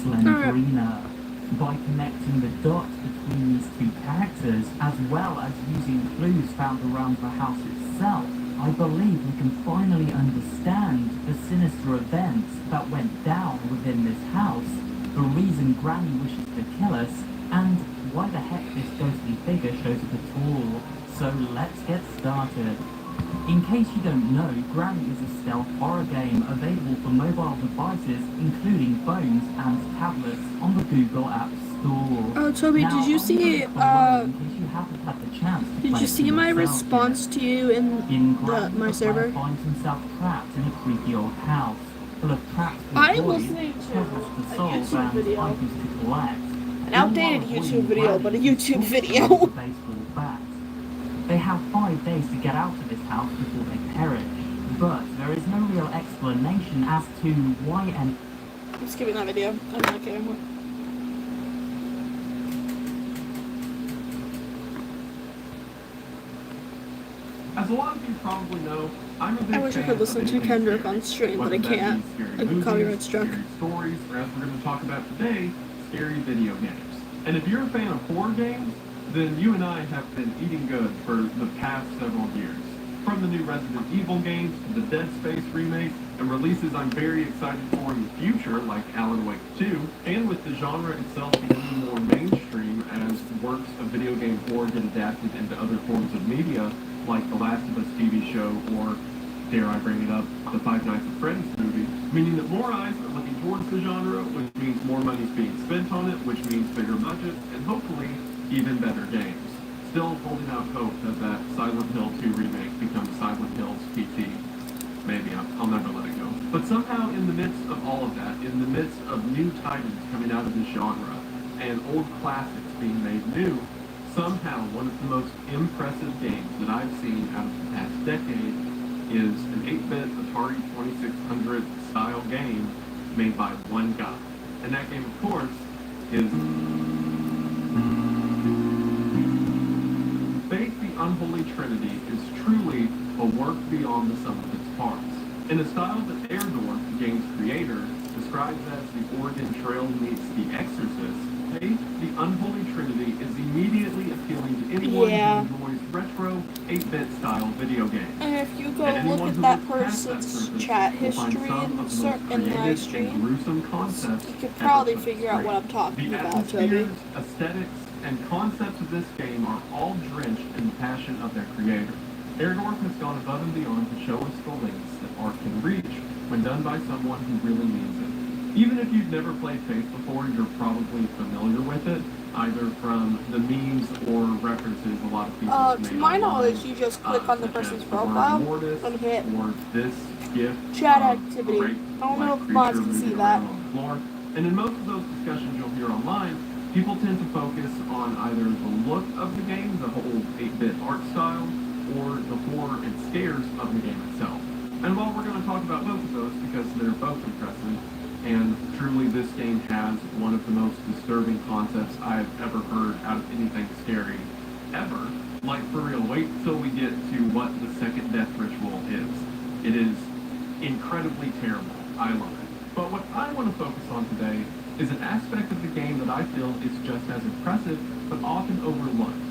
[SPEAKER 11] Slendrina. By connecting the dots between these two characters, as well as using clues found around the house itself, I believe we can finally understand the sinister events that went down within this house, the reason Granny wishes to kill us, and why the heck this ghostly figure shows up at all. So let's get started. In case you don't know, Granny is a stealth horror game available for mobile devices, including phones and tablets, on the Google App Store.
[SPEAKER 2] Oh, Toby,
[SPEAKER 11] Now,
[SPEAKER 2] did you see?
[SPEAKER 11] in case you haven't had the chance to
[SPEAKER 2] Did
[SPEAKER 11] play
[SPEAKER 2] you
[SPEAKER 11] it
[SPEAKER 2] see
[SPEAKER 11] for
[SPEAKER 2] my
[SPEAKER 11] yourself
[SPEAKER 2] response
[SPEAKER 11] yet,
[SPEAKER 2] to you
[SPEAKER 11] in Granny,
[SPEAKER 2] my
[SPEAKER 11] the
[SPEAKER 2] server?
[SPEAKER 11] player finds himself trapped in a creepy old house full of traps with
[SPEAKER 2] I'm
[SPEAKER 11] voids,
[SPEAKER 2] listening to
[SPEAKER 11] puzzles to
[SPEAKER 2] a
[SPEAKER 11] solve,
[SPEAKER 2] YouTube
[SPEAKER 11] and
[SPEAKER 2] video.
[SPEAKER 11] items to collect.
[SPEAKER 2] An outdated YouTube video, but a YouTube video.
[SPEAKER 11] Baseball bat. They have 5 days to get out of this house before they perish, but there is no real explanation as to why any...
[SPEAKER 2] I'm skipping that video. I don't like it anymore.
[SPEAKER 10] As a lot of you probably know, I'm a big
[SPEAKER 2] I wish I
[SPEAKER 10] fan
[SPEAKER 2] could
[SPEAKER 10] of
[SPEAKER 2] listen to
[SPEAKER 10] anything
[SPEAKER 2] Kendrick
[SPEAKER 10] scary,
[SPEAKER 2] on stream, but
[SPEAKER 10] whether
[SPEAKER 2] I
[SPEAKER 10] that be
[SPEAKER 2] can't.
[SPEAKER 10] scary
[SPEAKER 2] I get
[SPEAKER 10] movies,
[SPEAKER 2] copyright struck.
[SPEAKER 10] Scary stories, or as we're going to talk about today, scary video games. And if you're a fan of horror games, then you and I have been eating good for the past several years. From the new Resident Evil games to the Dead Space remake, and releases I'm very excited for in the future, like Alan Wake 2, and with the genre itself becoming more mainstream as works of video game horror get adapted into other forms of media, like the Last of Us TV show, or, dare I bring it up, the Five Nights at Freddy's movie, meaning that more eyes are looking towards the genre, which means more money's being spent on it, which means bigger budgets, and hopefully even better games. Still holding out hope that that Silent Hill 2 remake becomes Silent Hills PT. Maybe, I'll never let it go. But somehow in the midst of all of that, in the midst of new titans coming out of this genre, and old classics being made new, somehow one of the most impressive games that I've seen out of the past decade is an 8-bit Atari 2600 style game made by one guy. And that game, of course, is Faith the Unholy Trinity is truly a world work beyond the sum of its parts. In a style that Erdorf, the game's creator, describes as the Oregon Trail meets The Exorcist, Faith, the Unholy Trinity is immediately appealing to anyone
[SPEAKER 2] Yeah.
[SPEAKER 10] who enjoys retro, 8-bit style video games.
[SPEAKER 2] And if you go
[SPEAKER 10] And
[SPEAKER 2] look
[SPEAKER 10] anyone
[SPEAKER 2] at
[SPEAKER 10] who
[SPEAKER 2] that
[SPEAKER 10] looks past that
[SPEAKER 2] person's
[SPEAKER 10] surface
[SPEAKER 2] chat
[SPEAKER 10] will find
[SPEAKER 2] history
[SPEAKER 10] some
[SPEAKER 2] in
[SPEAKER 10] of the most
[SPEAKER 2] my
[SPEAKER 10] creative
[SPEAKER 2] stream,
[SPEAKER 10] and gruesome concepts
[SPEAKER 2] you could
[SPEAKER 10] ever
[SPEAKER 2] probably
[SPEAKER 10] put to
[SPEAKER 2] figure out what
[SPEAKER 10] screen.
[SPEAKER 2] I'm talking
[SPEAKER 10] The
[SPEAKER 2] about, Toby.
[SPEAKER 10] atmospheres, aesthetics, and concepts of this game are all drenched in the passion of their creator. Erdorf has gone above and beyond to show us the lengths that art can reach when done by someone who really means it. Even if you've never played Faith before, you're probably familiar with it, either from the memes or references a lot of people have made
[SPEAKER 2] To my
[SPEAKER 10] online,
[SPEAKER 2] knowledge, you just click on the
[SPEAKER 10] such
[SPEAKER 2] person's
[SPEAKER 10] as the word
[SPEAKER 2] profile
[SPEAKER 10] mortis,
[SPEAKER 2] and hit
[SPEAKER 10] or this gift
[SPEAKER 2] chat
[SPEAKER 10] of
[SPEAKER 2] activity.
[SPEAKER 10] great
[SPEAKER 2] I don't know
[SPEAKER 10] black
[SPEAKER 2] if mods
[SPEAKER 10] creature
[SPEAKER 2] can see
[SPEAKER 10] moving
[SPEAKER 2] that.
[SPEAKER 10] around on the floor. And in most of those discussions you'll hear online, people tend to focus on either the look of the game, the whole 8-bit art style, or the horror and scares of the game itself. And while we're going to talk about both of those because they're both impressive, and truly this game has one of the most disturbing concepts I've ever heard out of anything scary ever, like for real, wait till we get to what the second death ritual is. It is incredibly terrible. I love it. But what I want to focus on today is an aspect of the game that I feel is just as impressive, but often overlooked.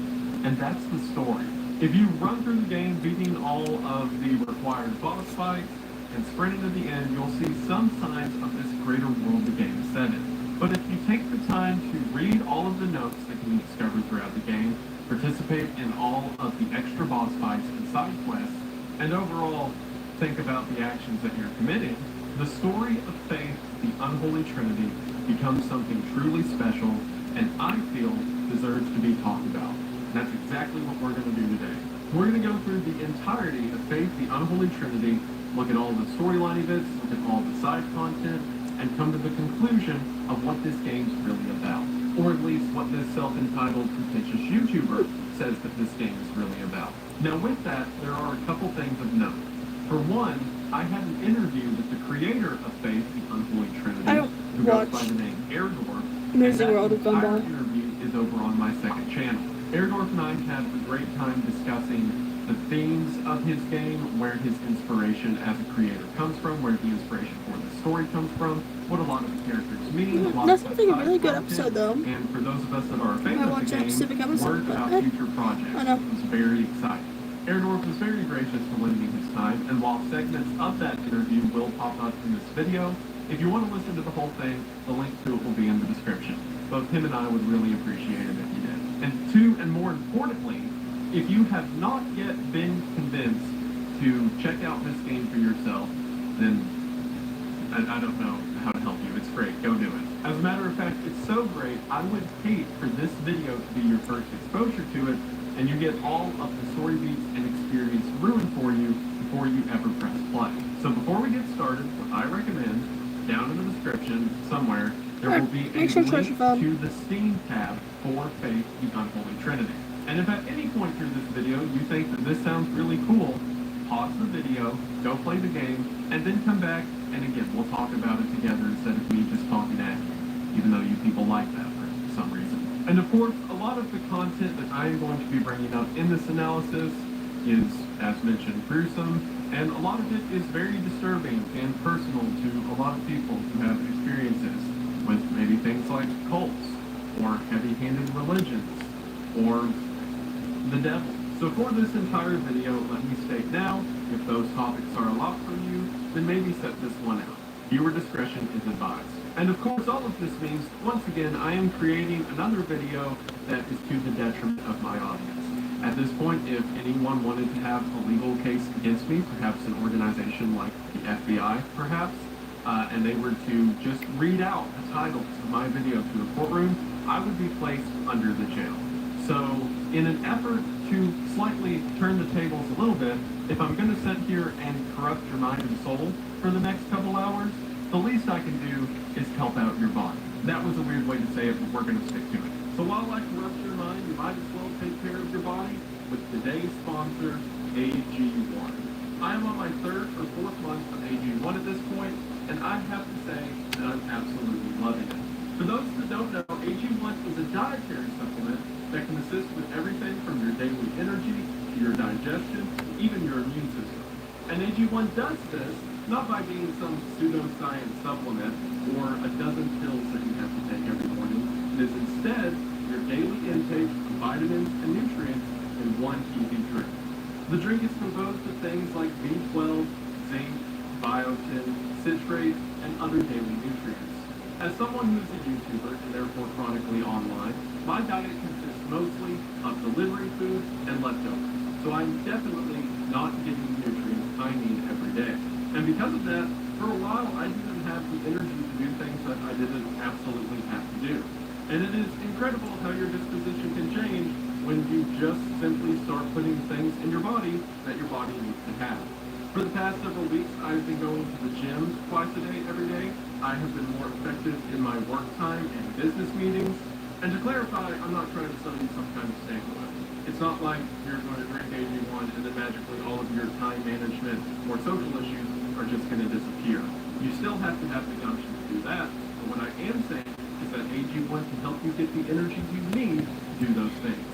[SPEAKER 10] And that's the story. If you run through the game beating all of the required boss fights and sprinting to the end, you'll see some signs of this greater world the game is set in. But if you take the time to read all of the notes that can be discovered throughout the game, participate in all of the extra boss fights and side quests, and overall think about the actions that you're committing, the story of Faith, the Unholy Trinity, becomes something truly special and I feel deserves to be talked about. And that's exactly what we're going to do today. We're going to go through the entirety of Faith, the Unholy Trinity, look at all the storyline bits, look at all the side content, and come to the conclusion of what this game's really about. Or at least what this self-entitled pretentious YouTuber says that this game is really about. Now with that, there are a couple things of note. For one, I had an interview with the creator of Faith, the Unholy Trinity, who goes by the name Erdorf, and that entire interview is over on my second channel. Erdorf and I had a great time discussing the themes of his game, where his inspiration as a creator comes from, where the inspiration for the story comes from, what a lot of the characters mean.
[SPEAKER 2] That sounds like a really good episode, though.
[SPEAKER 10] And for those of us that are fans of the game, word about future projects. It was very exciting. Erdorf was very gracious for lending his time, and while segments of that interview will pop up in this video, if you want to listen to the whole thing, the link to it will be in the description. Both him and I would really appreciate it if you did. And two, and more importantly, if you have not yet been convinced to check out this game for yourself, then I don't know how to help you. It's great. Go do it. As a matter of fact, it's so great, I would hate for this video to be your first exposure to it, and you get all of the story beats and experience ruined for you before you ever press play. So before we get started, what I recommend, down in the description somewhere, there will be a link to the Steam tab for Faith, the Unholy Trinity. And if at any point through this video you think that this sounds really cool, pause the video, go play the game, and then come back, and again, we'll talk about it together instead of me just talking at you, even though you people like that for some reason. And of course, a lot of the content that I am going to be bringing up in this analysis is, as mentioned, gruesome, and a lot of it is very disturbing and personal to a lot of people who have experiences with maybe things like cults, or heavy-handed religions, or the devil. So for this entire video, let me state now, if those topics are a lot for you, then maybe set this one out. Viewer discretion is advised. And of course, all of this means, once again, I am creating another video that is to the detriment of my audience. At this point, if anyone wanted to have a legal case against me, perhaps an organization like the FBI, perhaps, and they were to just read out the titles of my video to a courtroom, I would be placed under the jail. So, in an effort to slightly turn the tables a little bit, if I'm going to sit here and corrupt your mind and soul for the next couple hours, the least I can do is help out your body. That was a weird way to say it, but we're going to stick to it. So while I corrupt your mind, you might as well take care of your body with today's sponsor, AG1. I am on my third or fourth month of AG1 at this point, and I have to say that I'm absolutely loving it. For those that don't know, AG1 is a dietary supplement that can assist with everything from your daily energy to your digestion, even your immune system. And AG1 does this not by being some pseudoscience supplement or a dozen pills that you have to take every morning. It is instead your daily intake of vitamins and nutrients in one easy drink. The drink is composed of things like B12, zinc, biotin, citrate, and other daily nutrients. As someone who's a YouTuber and therefore chronically online, my diet consists mostly of delivery food and leftovers. So I'm definitely not getting the nutrients I need every day. And because of that, for a while I didn't have the energy to do things that I didn't absolutely have to do. And it is incredible how your disposition can change when you just simply start putting things in your body that your body needs to have. For the past several weeks, I've been going to the gym twice a day, every day. I have been more effective in my work time and business meetings. And to clarify, I'm not trying to sell you some kind of stimulant. It's not like you're going to drink AG1 and then magically all of your time management or social issues are just going to disappear. You still have to have the gumption to do that. But what I am saying is that AG1 can help you get the energy you need to do those things.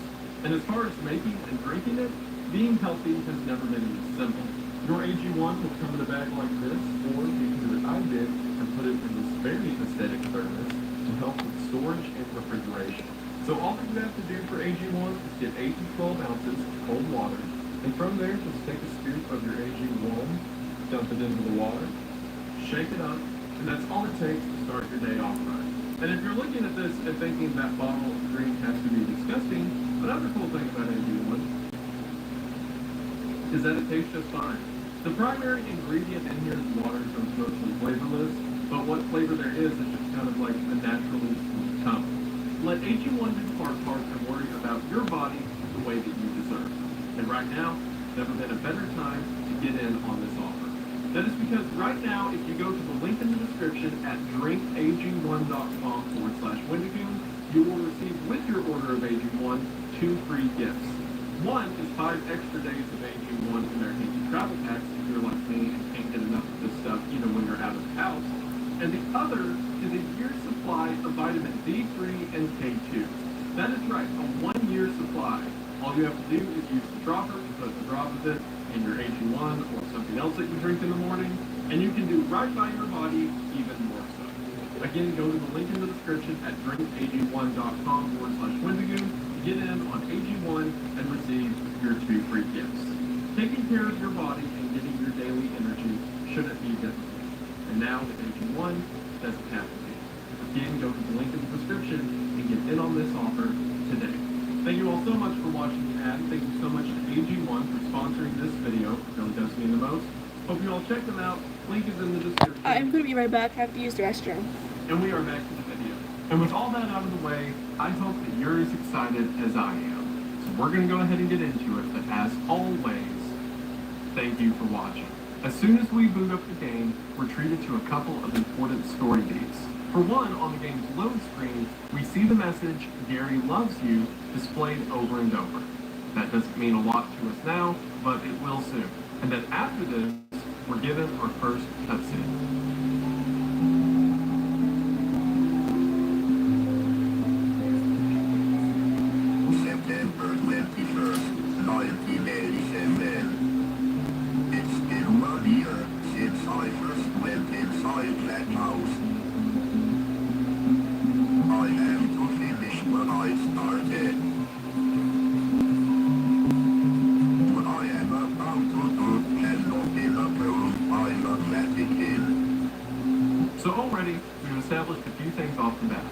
[SPEAKER 10] And as far as making and drinking it, being healthy has never been this simple. Your AG1 will come in a bag like this, or you can do what I did and put it in this very aesthetic thermos to help with storage and refrigeration. So all that you have to do for AG1 is get 8 to 12 ounces of cold water, and from there just take a scoop of your AG1, dump it into the water, shake it up, and that's all it takes to start your day off right. And if you're looking at this and thinking that bottle of drink has to be disgusting, another cool thing about AG1 is that it tastes just fine. The primary ingredient in here is water, so it's mostly flavorless, but what flavor there is just kind of like a naturally sweet tone. Let AG1 do the hard part and worry about your body the way that you deserve. And right now, never been a better time to get in on this offer. That is because right now, if you go to the link in the description at drinkag1.com/Wendigoon, you will receive with your order of AG1 2 free gifts. One is 5 extra days of AG1 in their handy travel packs if you're like me and can't get enough of this stuff even when you're out of the house. And the other is a year's supply of vitamin D3 and K2. That is right, a 1-year supply. All you have to do is use the dropper to put a drop of it in your AG1 or something else that you drink in the morning, and you can do right by your body even more so. Again, go to the link in the description at drinkag1.com/Wendigoon to get in on AG1 and receive your 2 free gifts. Taking care of your body and getting your daily energy shouldn't be difficult. And now with AG1, doesn't have to be. Again, go to the link in the description and get in on this offer today. Thank you all so much for watching the ad. Thank you so much to AG1 for sponsoring this video. It really does mean the most. Hope you all check them out. Link is in the description.
[SPEAKER 2] I'm going to be right back. I have to use the restroom.
[SPEAKER 10] And we are back to the video. And with all that out of the way, I hope that you're as excited as I am. So we're going to go ahead and get into it. But as always, thank you for watching. As soon as we boot up the game, we're treated to a couple of important story beats. For one, on the game's load screen, we see the message, "Gary loves you," displayed over and over. That doesn't mean a lot to us now, but it will soon. And then after this, we're given our first cutscene.
[SPEAKER 6] September 21st, 1987. It's been 1 year since I first went inside that house. I have to finish what I started. What I am about to do cannot be approved by the Vatican.
[SPEAKER 10] So already, we've established a few things off the bat.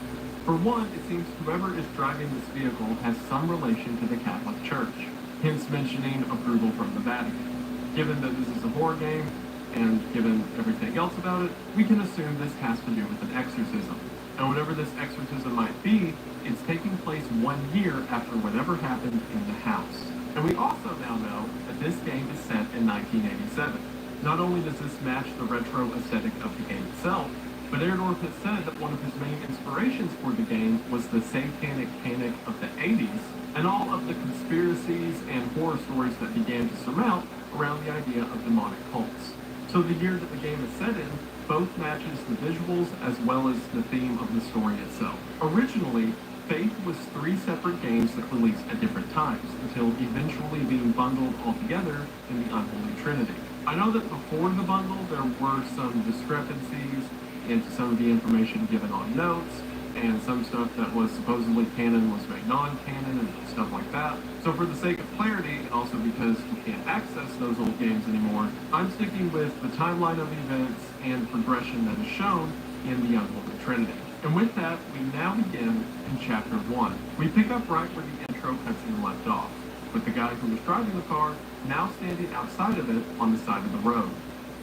[SPEAKER 10] For one, it seems whoever is driving this vehicle has some relation to the Catholic Church, hence mentioning approval from the Vatican. Given that this is a horror game, and given everything else about it, we can assume this has to do with an exorcism. And whatever this exorcism might be, it's taking place 1 year after whatever happened in the house. And we also now know that this game is set in 1987. Not only does this match the retro aesthetic of the game itself, but Aaron has said that one of his main inspirations for the game was the satanic panic of the 80s, and all of the conspiracies and horror stories that began to surmount around the idea of demonic cults. So the year that the game is set in both matches the visuals as well as the theme of the story itself. Originally, Faith was 3 separate games that released at different times, until eventually being bundled all together in the Unholy Trinity. I know that before the bundle there were some discrepancies into some of the information given on notes, and some stuff that was supposedly canon was made non-canon and stuff like that. So for the sake of clarity, and also because you can't access those old games anymore, I'm sticking with the timeline of events and progression that is shown in the Unholy Trinity. And with that, we now begin in Chapter 1. We pick up right where the intro cutscene left off, with the guy who was driving the car now standing outside of it on the side of the road.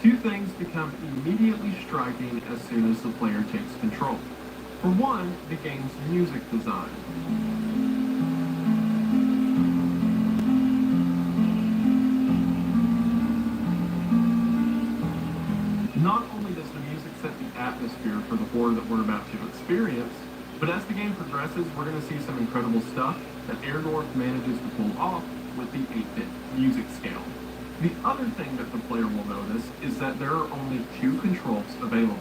[SPEAKER 10] Two things become immediately striking as soon as the player takes control. For one, the game's music design. Not only does the music set the atmosphere for the horror that we're about to experience, but as the game progresses, we're going to see some incredible stuff that Erdorf manages to pull off with the 8-bit music scale. The other thing that the player will notice is that there are only two controls available.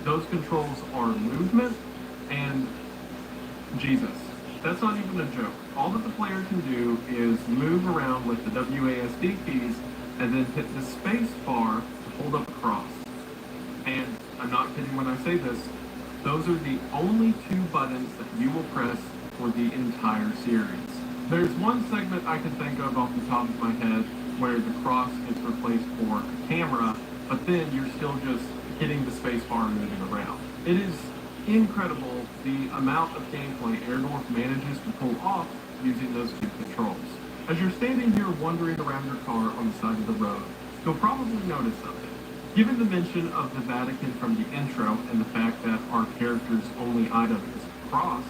[SPEAKER 10] Those controls are movement and Jesus. That's not even a joke. All that the player can do is move around with the WASD keys and then hit the space bar to hold up a cross. And I'm not kidding when I say this, those are the only two buttons that you will press for the entire series. There's one segment I can think of off the top of my head where the cross gets replaced for a camera, but then you're still just hitting the space bar and moving around. It is incredible the amount of gameplay Erdorf manages to pull off using those two controls. As you're standing here wandering around your car on the side of the road, you'll probably notice something. Given the mention of the Vatican from the intro and the fact that our character's only item is a cross,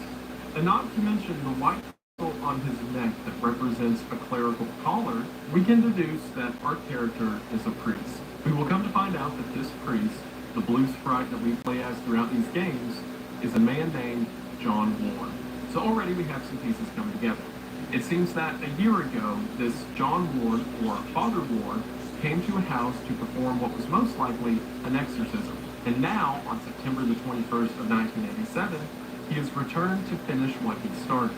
[SPEAKER 10] and not to mention the white circle on his neck that represents a clerical collar, we can deduce that our character is a priest. We will come to find out that this priest, the blue sprite that we play as throughout these games, is a man named John Ward. So already we have some pieces coming together. It seems that a year ago, this John Ward, or Father Ward, came to a house to perform what was most likely an exorcism. And now, on September the 21st of 1987, he has returned to finish what he started.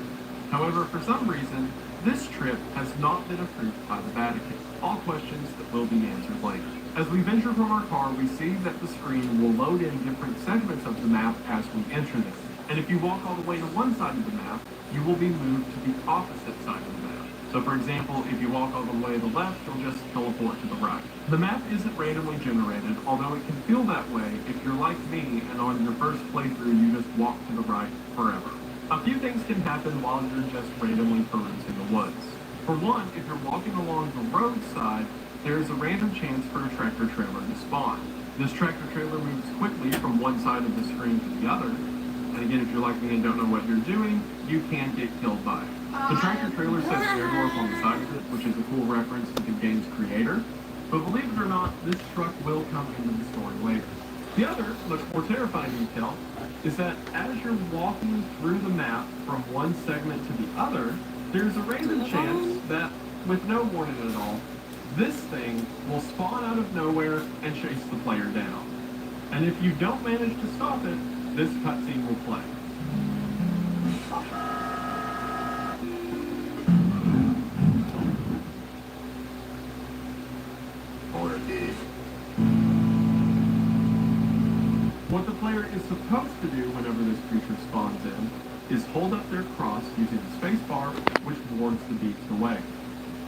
[SPEAKER 10] However, for some reason, this trip has not been approved by the Vatican. All questions that will be answered later. As we venture from our car, we see that the screen will load in different segments of the map as we enter them. And if you walk all the way to one side of the map, you will be moved to the opposite side of the map. So for example, if you walk all the way to the left, you'll just teleport to the right. The map isn't randomly generated, although it can feel that way if you're like me and on your first playthrough you just walk to the right forever. A few things can happen while you're just randomly perusing the woods. For one, if you're walking along the roadside, there is a random chance for a tractor trailer to spawn. This tractor trailer moves quickly from one side of the screen to the other, and again, if you're like me and don't know what you're doing, you can get killed by it. The tractor trailer says Erdorf on the side of it, which is a cool reference to the game's creator, but believe it or not, this truck will come into the story later. The other, much more terrifying detail, is that as you're walking through the map from one segment to the other, there's a random chance that, with no warning at all, this thing will spawn out of nowhere and chase the player down. And if you don't manage to stop it, this cutscene will play. What the player is supposed to do whenever this creature spawns in is hold up their cross using the space bar, which wards the beast away.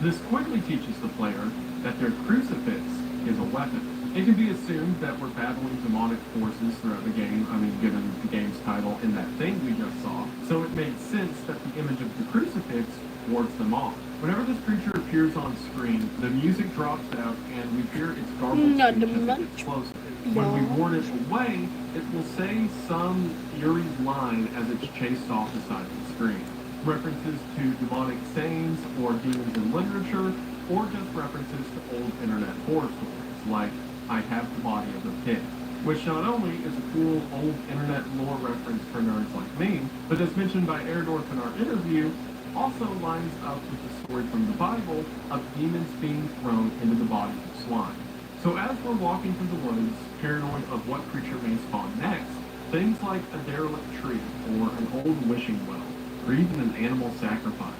[SPEAKER 10] This quickly teaches the player that their crucifix is a weapon. It can be assumed that we're battling demonic forces throughout the game, given the game's title in that thing we just saw, so it makes sense that the image of the crucifix wards them off. Whenever this creature appears on screen, the music drops out and we hear its garbled speech as it gets closer. When we ward it away, it will say some eerie line as it's chased off the side of the screen. References to demonic sayings or demons in literature, or just references to old internet horror stories, like I have the body of a pig, which not only is a cool old internet lore reference for nerds like me, but as mentioned by Erdorf in our interview, also lines up with the story from the Bible of demons being thrown into the body of swine. So as we're walking through the woods, paranoid of what creature may spawn next, things like a derelict tree or an old wishing well, or even an animal sacrifice.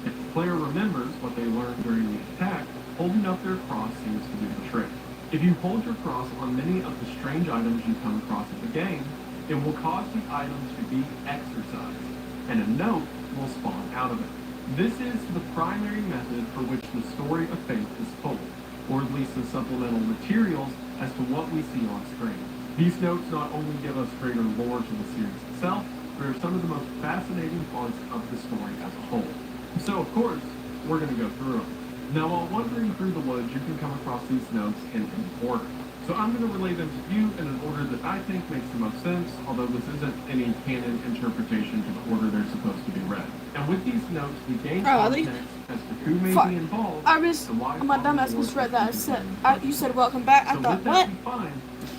[SPEAKER 10] If the player remembers what they learned during the attack, holding up their cross seems to do the trick. If you hold your cross on many of the strange items you come across in the game, it will cause the item to be exorcised, and a note will spawn out of it. This is the primary method for which the story of faith is told, or at least the supplemental materials as to what we see on screen. These notes not only give us greater lore to the series itself, but are some of the most fascinating parts of the story as a whole. So, of course, we're going to go through them. Now, while wandering through the woods, you can come across these notes in any order. So I'm going to relay them to you in an order that I think makes the most sense, although this isn't any canon interpretation to the order they're supposed to be read. And with these notes, we gain context as to who may be involved.
[SPEAKER 2] My dumbass misread that. You said welcome back. I thought, what?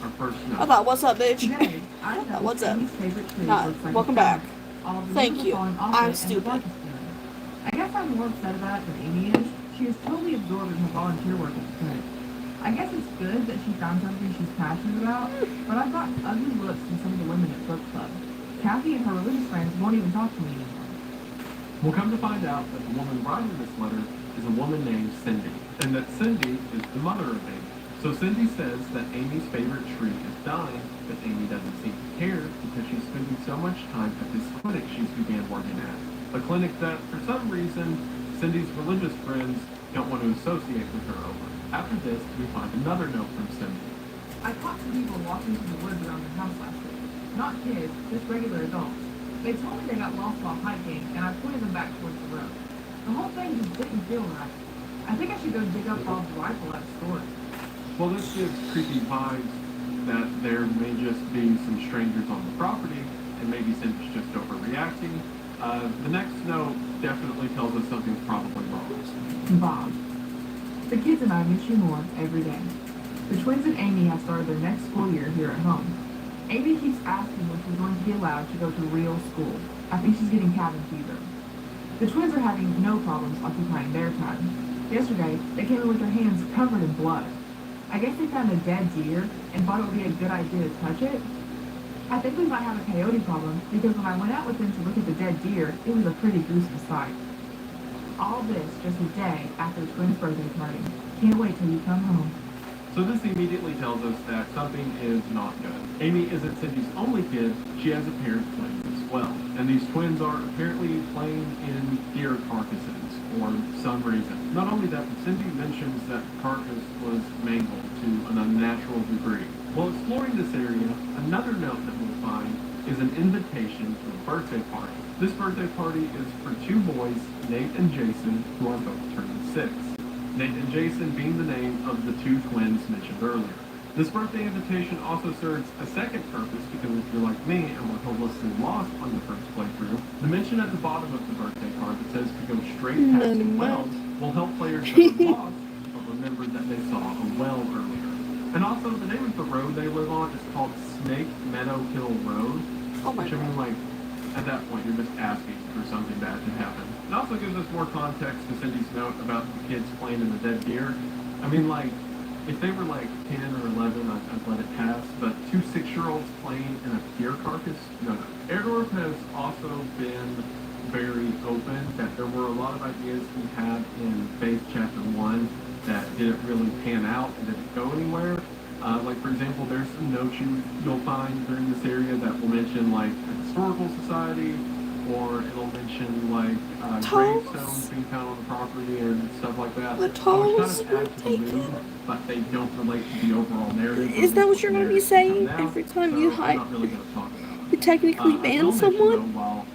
[SPEAKER 10] Our first note.
[SPEAKER 2] I thought, what's up, bitch?
[SPEAKER 12] Today, I know
[SPEAKER 2] What's up?
[SPEAKER 12] Amy's favorite tree
[SPEAKER 2] Nah,
[SPEAKER 12] looks like
[SPEAKER 2] welcome
[SPEAKER 12] a
[SPEAKER 2] back.
[SPEAKER 12] flower. All the
[SPEAKER 2] Thank
[SPEAKER 12] leaves
[SPEAKER 2] you.
[SPEAKER 12] are falling off
[SPEAKER 2] I'm
[SPEAKER 12] it and the
[SPEAKER 2] stupid.
[SPEAKER 12] bark is thinning. I guess I'm more upset about it than Amy is. She is totally absorbed in her volunteer work at the clinic. I guess it's good that she found something she's passionate about, but I've gotten ugly looks from some of the women at book club. Kathy and her religious friends won't even talk to me anymore.
[SPEAKER 10] We'll come to find out that the woman writing this letter is a woman named Cindy, and that Cindy is the mother of Amy. So Cindy says that Amy's favorite tree is dying, but Amy doesn't seem to care because she's spending so much time at this clinic she's began working at. A clinic that, for some reason, Cindy's religious friends don't want to associate with her over. After this, we find another note from Cindy.
[SPEAKER 12] I caught some people walking through the woods around the house last week. Not kids, just regular adults. They told me they got lost while hiking, and I pointed them back towards the road. The whole thing just didn't feel right. I think I should go dig up Bob's rifle at the store.
[SPEAKER 10] Well, this gives creepy vibes that there may just be some strangers on the property, and maybe Cindy's just overreacting. The next note definitely tells us something's probably wrong.
[SPEAKER 12] Bob. The kids and I miss you more every day. The twins and Amy have started their next school year here at home. Amy keeps asking when she's going to be allowed to go to real school. I think she's getting cabin fever. The twins are having no problems occupying their time. Yesterday, they came in with their hands covered in blood. I guess they found a dead deer and thought it would be a good idea to touch it. I think we might have a coyote problem because when I went out with them to look at the dead deer, it was a pretty gruesome sight. All this just a day after the twins' birthday party. Can't wait till you come home.
[SPEAKER 10] So this immediately tells us that something is not good. Amy isn't Cindy's only kid, she has a pair of twins as well. And these twins are apparently playing in deer carcasses for some reason. Not only that, but Cindy mentions that the carcass was mangled to an unnatural degree. While exploring this area, another note that we'll find is an invitation to a birthday party. This birthday party is for two boys, Nate and Jason, who are both turning 6. Nate and Jason being the name of the two twins mentioned earlier. This birthday invitation also serves a second purpose because if you're like me and were hopelessly lost on the first playthrough, the mention at the bottom of the birthday card that says to go straight past the wells will help players that are lost but remembered that they saw a well earlier. And also, the name of the road they live on is called Snake Meadow Hill Road, which I mean, like, at that point you're just asking for something bad to happen. It also gives us more context to Cindy's note about the kids playing in the dead deer. I mean, like, if they were like 10 or 11, I'd let it pass, but two 6-year-olds playing in a deer carcass, no. Erdorf has also been very open that there were a lot of ideas he had in Faith Chapter 1 that didn't really pan out and didn't go anywhere. Like, for example, there's some notes you'll find during this area that will mention, like, a historical society, or it'll mention, like, gravestones being found on the property and stuff like that.
[SPEAKER 2] The tolls
[SPEAKER 10] which kind of add to the mood, but they don't relate to the overall narrative.
[SPEAKER 2] Is that what you're going to be saying every time you hide?
[SPEAKER 10] I'm not really going to talk about it.
[SPEAKER 2] You technically ban someone?
[SPEAKER 10] While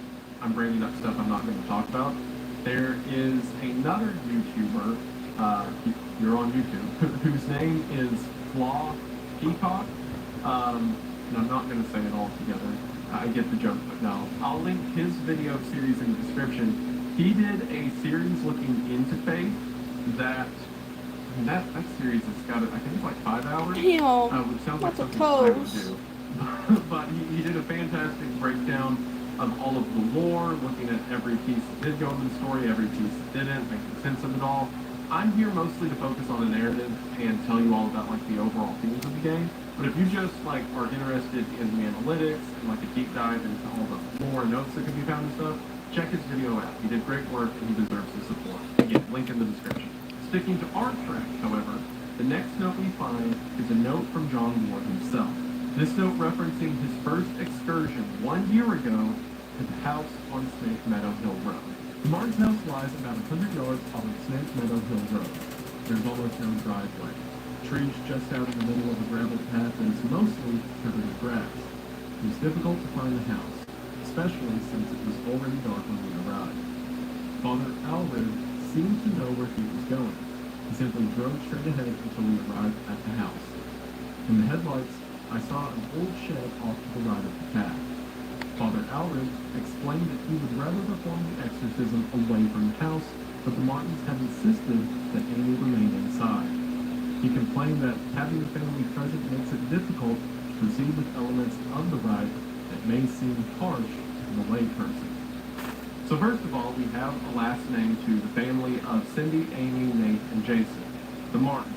[SPEAKER 10] I'm bringing up stuff I'm not going to talk about, there is another YouTuber, you're on YouTube, whose name is Flaw Peacock. And I'm not going to say it all together. I get the joke, but no. I'll link his video series in the description. He did a series looking into faith that series has got, I think it's like 5 hours.
[SPEAKER 2] Damn.
[SPEAKER 10] Which sounds like something I would do. But he did a fantastic breakdown of all of the lore, looking at every piece that did go in the story, every piece that didn't, making sense of it all. I'm here mostly to focus on the narrative and tell you all about like the overall themes of the game. But if you just like are interested in the analytics and like a deep dive into all the lore notes that can be found and stuff, check his video out. He did great work and he deserves the support. Again, link in the description. Sticking to our track, however, the next note we find is a note from John Ward himself. This note referencing his first excursion 1 year ago to the house on Snake Meadow Hill Road. The Martin's house lies about 100 yards off of Snake Meadow Hill Road. There's almost no driveway. Trees just out in the middle of a gravel path that is mostly covered with grass. It was difficult to find the house, especially since it was already dark when we arrived. Father Alred seemed to know where he was going. He simply drove straight ahead until we arrived at the house. In the headlights, I saw an old shed off to the right of the path. Father Alred explained that he would rather perform the exorcism away from the house, but the Martins had insisted that Amy remain inside. He complained that having the family present makes it difficult to proceed with elements of the rite that may seem harsh to the layperson. So first of all, we have a last name to the family of Cindy, Amy, Nate, and Jason, the Martins.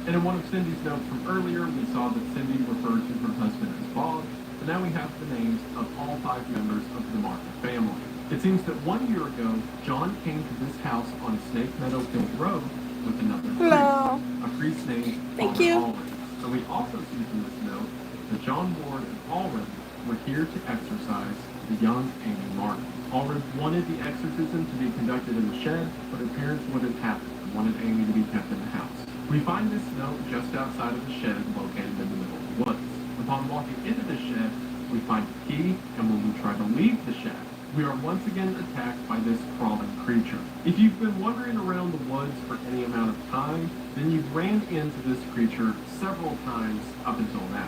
[SPEAKER 10] And in one of Cindy's notes from earlier, we saw that Cindy referred to her husband as Bob, but now we have the names of all 5 members of the Martin family. It seems that 1 year ago, John came to this house on Snake Meadow Hill Road with another priest, a priest named Father Allred. And we also see from this note that John Ward and Allred were here to exorcise the young Amy Martin. Allred wanted the exorcism to be conducted in the shed, but her parents wouldn't have it and wanted Amy to be kept in the house. We find this note just outside of the shed located in the middle of the woods. Upon walking into the shed, we find a key, and when we try to leave the shed, we are once again attacked by this crawling creature. If you've been wandering around the woods for any amount of time, then you've ran into this creature several times up until now.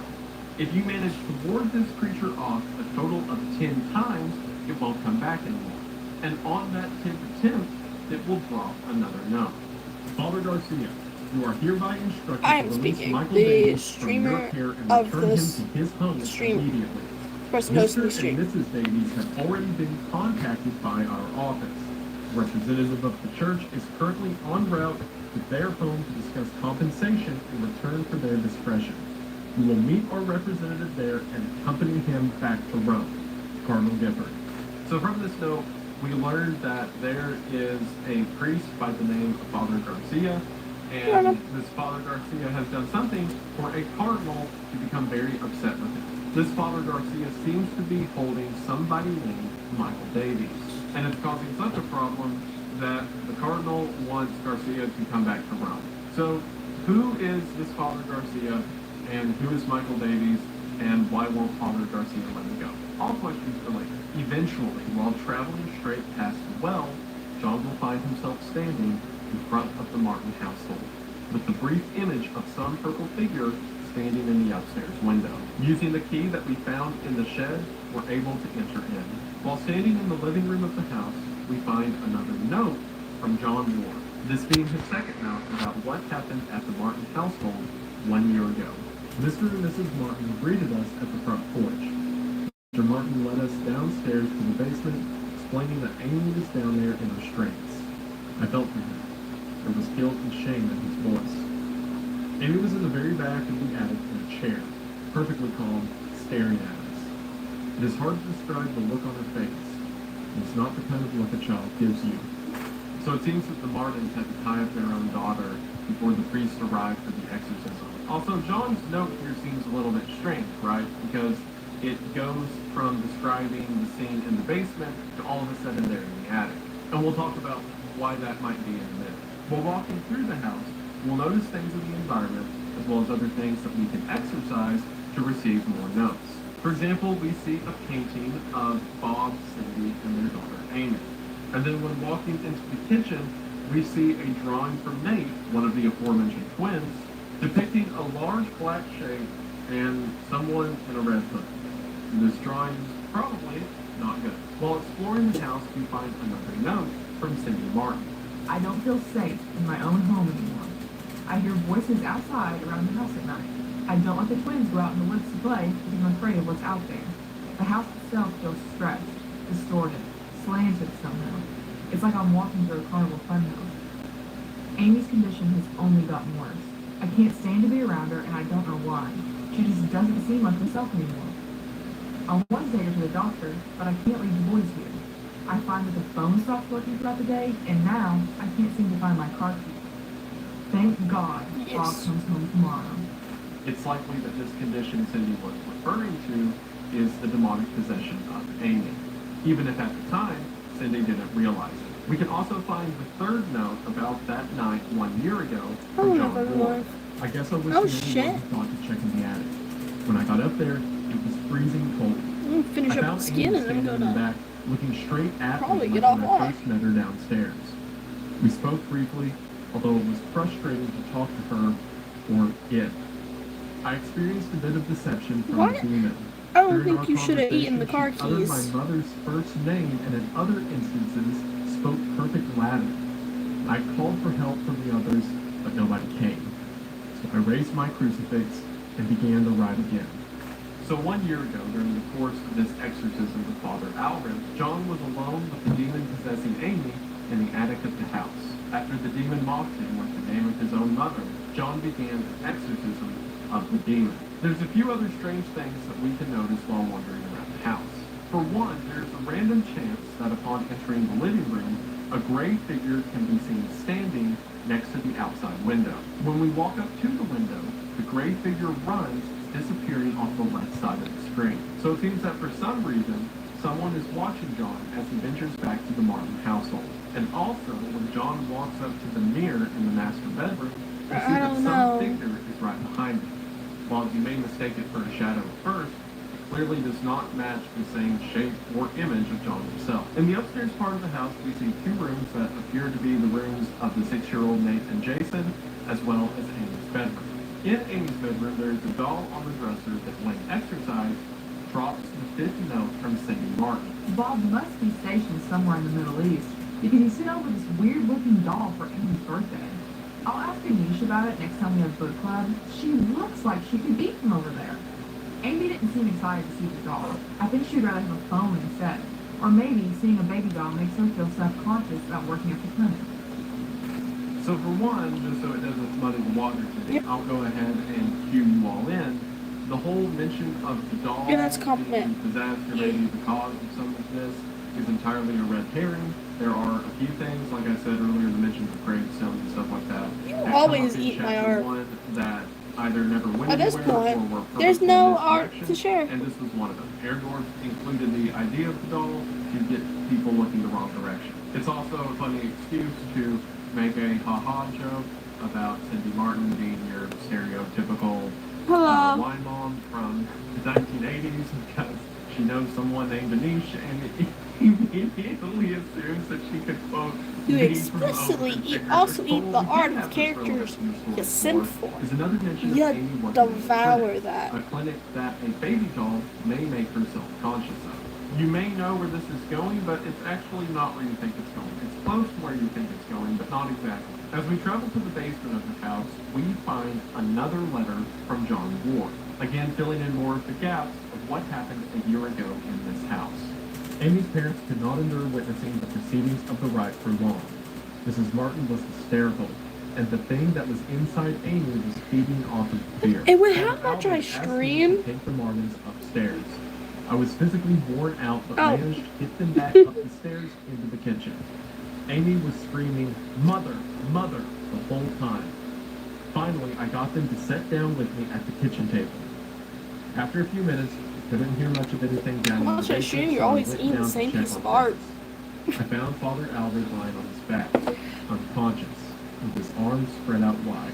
[SPEAKER 10] If you manage to ward this creature off a total of 10 times, it won't come back anymore. And on that 10th attempt, it will drop another note. Father Garcia, you are hereby instructed
[SPEAKER 2] I am
[SPEAKER 10] to release
[SPEAKER 2] speaking.
[SPEAKER 10] Michael
[SPEAKER 2] The
[SPEAKER 10] Davies from your
[SPEAKER 2] streamer
[SPEAKER 10] care and
[SPEAKER 2] of
[SPEAKER 10] return him
[SPEAKER 2] this
[SPEAKER 10] to his home
[SPEAKER 2] stream.
[SPEAKER 10] immediately.
[SPEAKER 2] Person hosting the
[SPEAKER 10] Mr.
[SPEAKER 2] stream.
[SPEAKER 10] and Mrs. Davies have already been contacted by our office. A representative of the church is currently en route to their home to discuss compensation in return for their discretion. We will meet our representative there and accompany him back to Rome. Cardinal Gifford. So from this note, we learned that there is a priest by the name of Father Garcia, and this Father Garcia has done something for a cardinal to become very upset with him. This Father Garcia seems to be holding somebody named Michael Davies, and it's causing such a problem that the cardinal wants Garcia to come back to Rome. So who is this Father Garcia, and who is Michael Davies, and why won't Father Garcia let him go? All questions for later. Eventually, while traveling straight past the well, John will find himself standing in front of the Martin household, with the brief image of some purple figure standing in the upstairs window. Using the key that we found in the shed, we're able to enter in. While standing in the living room of the house, we find another note from John Ward, this being his second note about what happened at the Martin household 1 year ago. Mr. and Mrs. Martin greeted us at the front porch. Mr. Martin led us downstairs to the basement, explaining that Amy was down there in restraints. I felt for him. There was guilt and shame in his voice. Amy was in the very back of the attic in a chair, perfectly calm, staring at us. It is hard to describe the look on her face. It's not the kind of look a child gives you. So it seems that the Martins had to tie up their own daughter before the priest arrived for the exorcism. Also, John's note here seems a little bit strange, right? Because it goes from describing the scene in the basement to all of a sudden they're in the attic. And we'll talk about why that might be in a minute. While walking through the house, we'll notice things in the environment, as well as other things that we can exercise to receive more notes. For example, we see a painting of Bob, Cindy, and their daughter Amy. And then when walking into the kitchen, we see a drawing from Nate, one of the aforementioned twins, depicting a large black shape and someone in a red hood. This drawing is probably not good. While exploring the house, we find another note from Cindy Martin.
[SPEAKER 12] I don't feel safe in my own home anymore. I hear voices outside around the house at night. I don't let the twins go out in the woods to play because I'm afraid of what's out there. The house itself feels stressed, distorted, slanted somehow. It's like I'm walking through a carnival funhouse. Amy's condition has only gotten worse. I can't stand to be around her, and I don't know why. She just doesn't seem like herself anymore. I want to take her to the doctor, but I can't leave the boys here. I find that the phone stops working throughout the day, and now I can't seem to find my car keys. Thank God Bob
[SPEAKER 2] Yes.
[SPEAKER 12] comes home tomorrow.
[SPEAKER 10] It's likely that this condition Cindy was referring to is the demonic possession of Amy, even if at the time Cindy didn't realize it. We can also find the third note about that night 1 year ago from
[SPEAKER 2] Oh,
[SPEAKER 10] John
[SPEAKER 2] never
[SPEAKER 10] Ward.
[SPEAKER 2] mind.
[SPEAKER 10] I guess I was
[SPEAKER 2] Oh,
[SPEAKER 10] the only
[SPEAKER 2] shit.
[SPEAKER 10] one who thought to check in the attic. When I got up there, it was freezing cold.
[SPEAKER 2] I'm gonna finish
[SPEAKER 10] I
[SPEAKER 2] up
[SPEAKER 10] found
[SPEAKER 2] the
[SPEAKER 10] Amy
[SPEAKER 2] skin and
[SPEAKER 10] standing
[SPEAKER 2] I'm
[SPEAKER 10] in the
[SPEAKER 2] gonna
[SPEAKER 10] back, looking straight at
[SPEAKER 2] probably
[SPEAKER 10] me
[SPEAKER 2] get
[SPEAKER 10] like
[SPEAKER 2] off
[SPEAKER 10] when I
[SPEAKER 2] live.
[SPEAKER 10] first met her downstairs. We spoke briefly, although it was frustrating to talk to her or it. I experienced a bit of deception from
[SPEAKER 2] What?
[SPEAKER 10] the demon.
[SPEAKER 2] I don't
[SPEAKER 10] During
[SPEAKER 2] think
[SPEAKER 10] our
[SPEAKER 2] you should have eaten the car
[SPEAKER 10] conversation, she uttered
[SPEAKER 2] keys.
[SPEAKER 10] my mother's first name and in other instances spoke perfect Latin. I called for help from the others, but nobody came. So I raised my crucifix and began to write again. So 1 year ago, during the course of this exorcism with Father Alred, John was alone with the demon possessing Amy in the attic of the house. After the demon mocked him with the name of his own mother, John began an exorcism of the demon. There's a few other strange things that we can notice while wandering around the house. For one, there's a random chance that upon entering the living room, a gray figure can be seen standing next to the outside window. When we walk up to the window, the gray figure runs, disappearing off the left side of the screen. So it seems that for some reason, someone is watching John as he ventures back to the Martin household. And also, when John walks up to the mirror in the master bedroom, we see that some figure is right behind him. While you may mistake it for a shadow at first, it clearly does not match the same shape or image of John himself. In the upstairs part of the house, we see two rooms that appear to be the rooms of the 6-year-old Nathan Jason, as well as Amy's bedroom. In Amy's bedroom, there is a doll on the dresser that, when exercised, drops the fifth note from Cindy Martin.
[SPEAKER 12] Bob must be stationed somewhere in the Middle East because he sent over this weird-looking doll for Amy's birthday. I'll ask Anisha about it next time we have book club. She looks like she could be from over there. Amy didn't seem excited to see the doll. I think she'd rather have a phone instead. Or maybe seeing a baby doll makes her feel self-conscious about working at the clinic.
[SPEAKER 10] So for one, just so it doesn't muddy the water today, I'll go ahead and cue you all in. The whole mention of the doll
[SPEAKER 2] Yeah, that's a compliment.
[SPEAKER 10] being possessed or maybe the cause of some of this is entirely a red herring. There are a few things, like I said earlier, the mention of gravestones and stuff like that.
[SPEAKER 2] You
[SPEAKER 10] that
[SPEAKER 2] always
[SPEAKER 10] come up in
[SPEAKER 2] eat my
[SPEAKER 10] chapter
[SPEAKER 2] art.
[SPEAKER 10] 1 that either never went
[SPEAKER 2] At this
[SPEAKER 10] anywhere
[SPEAKER 2] point,
[SPEAKER 10] or were
[SPEAKER 2] there's
[SPEAKER 10] purposeful
[SPEAKER 2] no art
[SPEAKER 10] misdirection,
[SPEAKER 2] to share.
[SPEAKER 10] and this was one of them. Erdorf included the idea of the doll to get people looking the wrong direction. It's also a funny excuse to make a ha-ha joke about Cindy Martin being your stereotypical wine mom from the 1980s because she knows someone named Anish and immediately assumes that she could quote
[SPEAKER 2] You
[SPEAKER 10] be from
[SPEAKER 2] explicitly
[SPEAKER 10] Open Figure,
[SPEAKER 2] also
[SPEAKER 10] which
[SPEAKER 2] eat the
[SPEAKER 10] totally
[SPEAKER 2] art
[SPEAKER 10] did
[SPEAKER 2] of
[SPEAKER 10] have this
[SPEAKER 2] characters
[SPEAKER 10] relevance in the
[SPEAKER 2] you
[SPEAKER 10] story
[SPEAKER 2] sent
[SPEAKER 10] before,
[SPEAKER 2] for.
[SPEAKER 10] is another mention of
[SPEAKER 2] You
[SPEAKER 10] Amy working in a
[SPEAKER 2] devour
[SPEAKER 10] clinic,
[SPEAKER 2] that.
[SPEAKER 10] a clinic that a baby doll may make herself conscious of. You may know where this is going, but it's actually not where you think it's going. It's close to where you think it's going, but not exactly. As we travel to the basement of the house, we find another letter from John Ward, again filling in more of the gaps of what happened a year ago in this house. Amy's parents could not endure witnessing the proceedings of the rite for long. Mrs. Martin was hysterical, and the thing that was inside Amy was feeding off of fear.
[SPEAKER 2] And with how
[SPEAKER 10] Father
[SPEAKER 2] much I
[SPEAKER 10] Albert asked me to
[SPEAKER 2] scream,
[SPEAKER 10] take the Martins upstairs. I was physically worn out, but
[SPEAKER 2] Oh.
[SPEAKER 10] managed to get them back up the stairs into the kitchen. Amy was screaming, "Mother, Mother," the whole time. Finally, I got them to sit down with me at the kitchen table. After a few minutes, I couldn't hear much of anything down in the
[SPEAKER 2] how much I
[SPEAKER 10] basement,
[SPEAKER 2] assume you're
[SPEAKER 10] so I
[SPEAKER 2] always
[SPEAKER 10] went
[SPEAKER 2] eating the
[SPEAKER 10] down to
[SPEAKER 2] same
[SPEAKER 10] check
[SPEAKER 2] piece
[SPEAKER 10] on
[SPEAKER 2] of art.
[SPEAKER 10] things. I found Father Albert lying on his back, unconscious, with his arms spread out wide.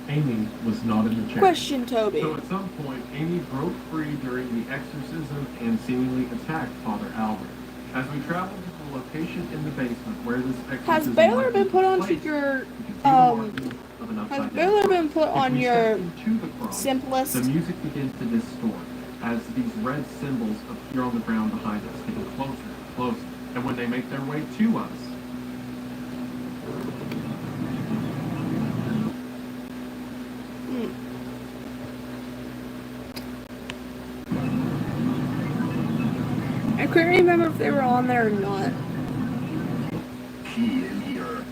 [SPEAKER 10] Amy was not in the chair.
[SPEAKER 2] Question, Toby.
[SPEAKER 10] So at some point, Amy broke free during the exorcism and seemingly attacked Father Albert. As we traveled to the location in the basement where this exorcism
[SPEAKER 2] Has Baylor
[SPEAKER 10] likely
[SPEAKER 2] been
[SPEAKER 10] took
[SPEAKER 2] put onto
[SPEAKER 10] place,
[SPEAKER 2] your
[SPEAKER 10] you can see the markings of an
[SPEAKER 2] has
[SPEAKER 10] upside-down
[SPEAKER 2] Baylor
[SPEAKER 10] cross.
[SPEAKER 2] been put
[SPEAKER 10] If
[SPEAKER 2] on
[SPEAKER 10] we
[SPEAKER 2] your
[SPEAKER 10] step into the cross,
[SPEAKER 2] simplest?
[SPEAKER 10] the music begins to distort as these red symbols appear on the ground behind us, getting closer and closer. And when they make their way to us,
[SPEAKER 2] I couldn't remember if they were on there or not.
[SPEAKER 6] Key in here.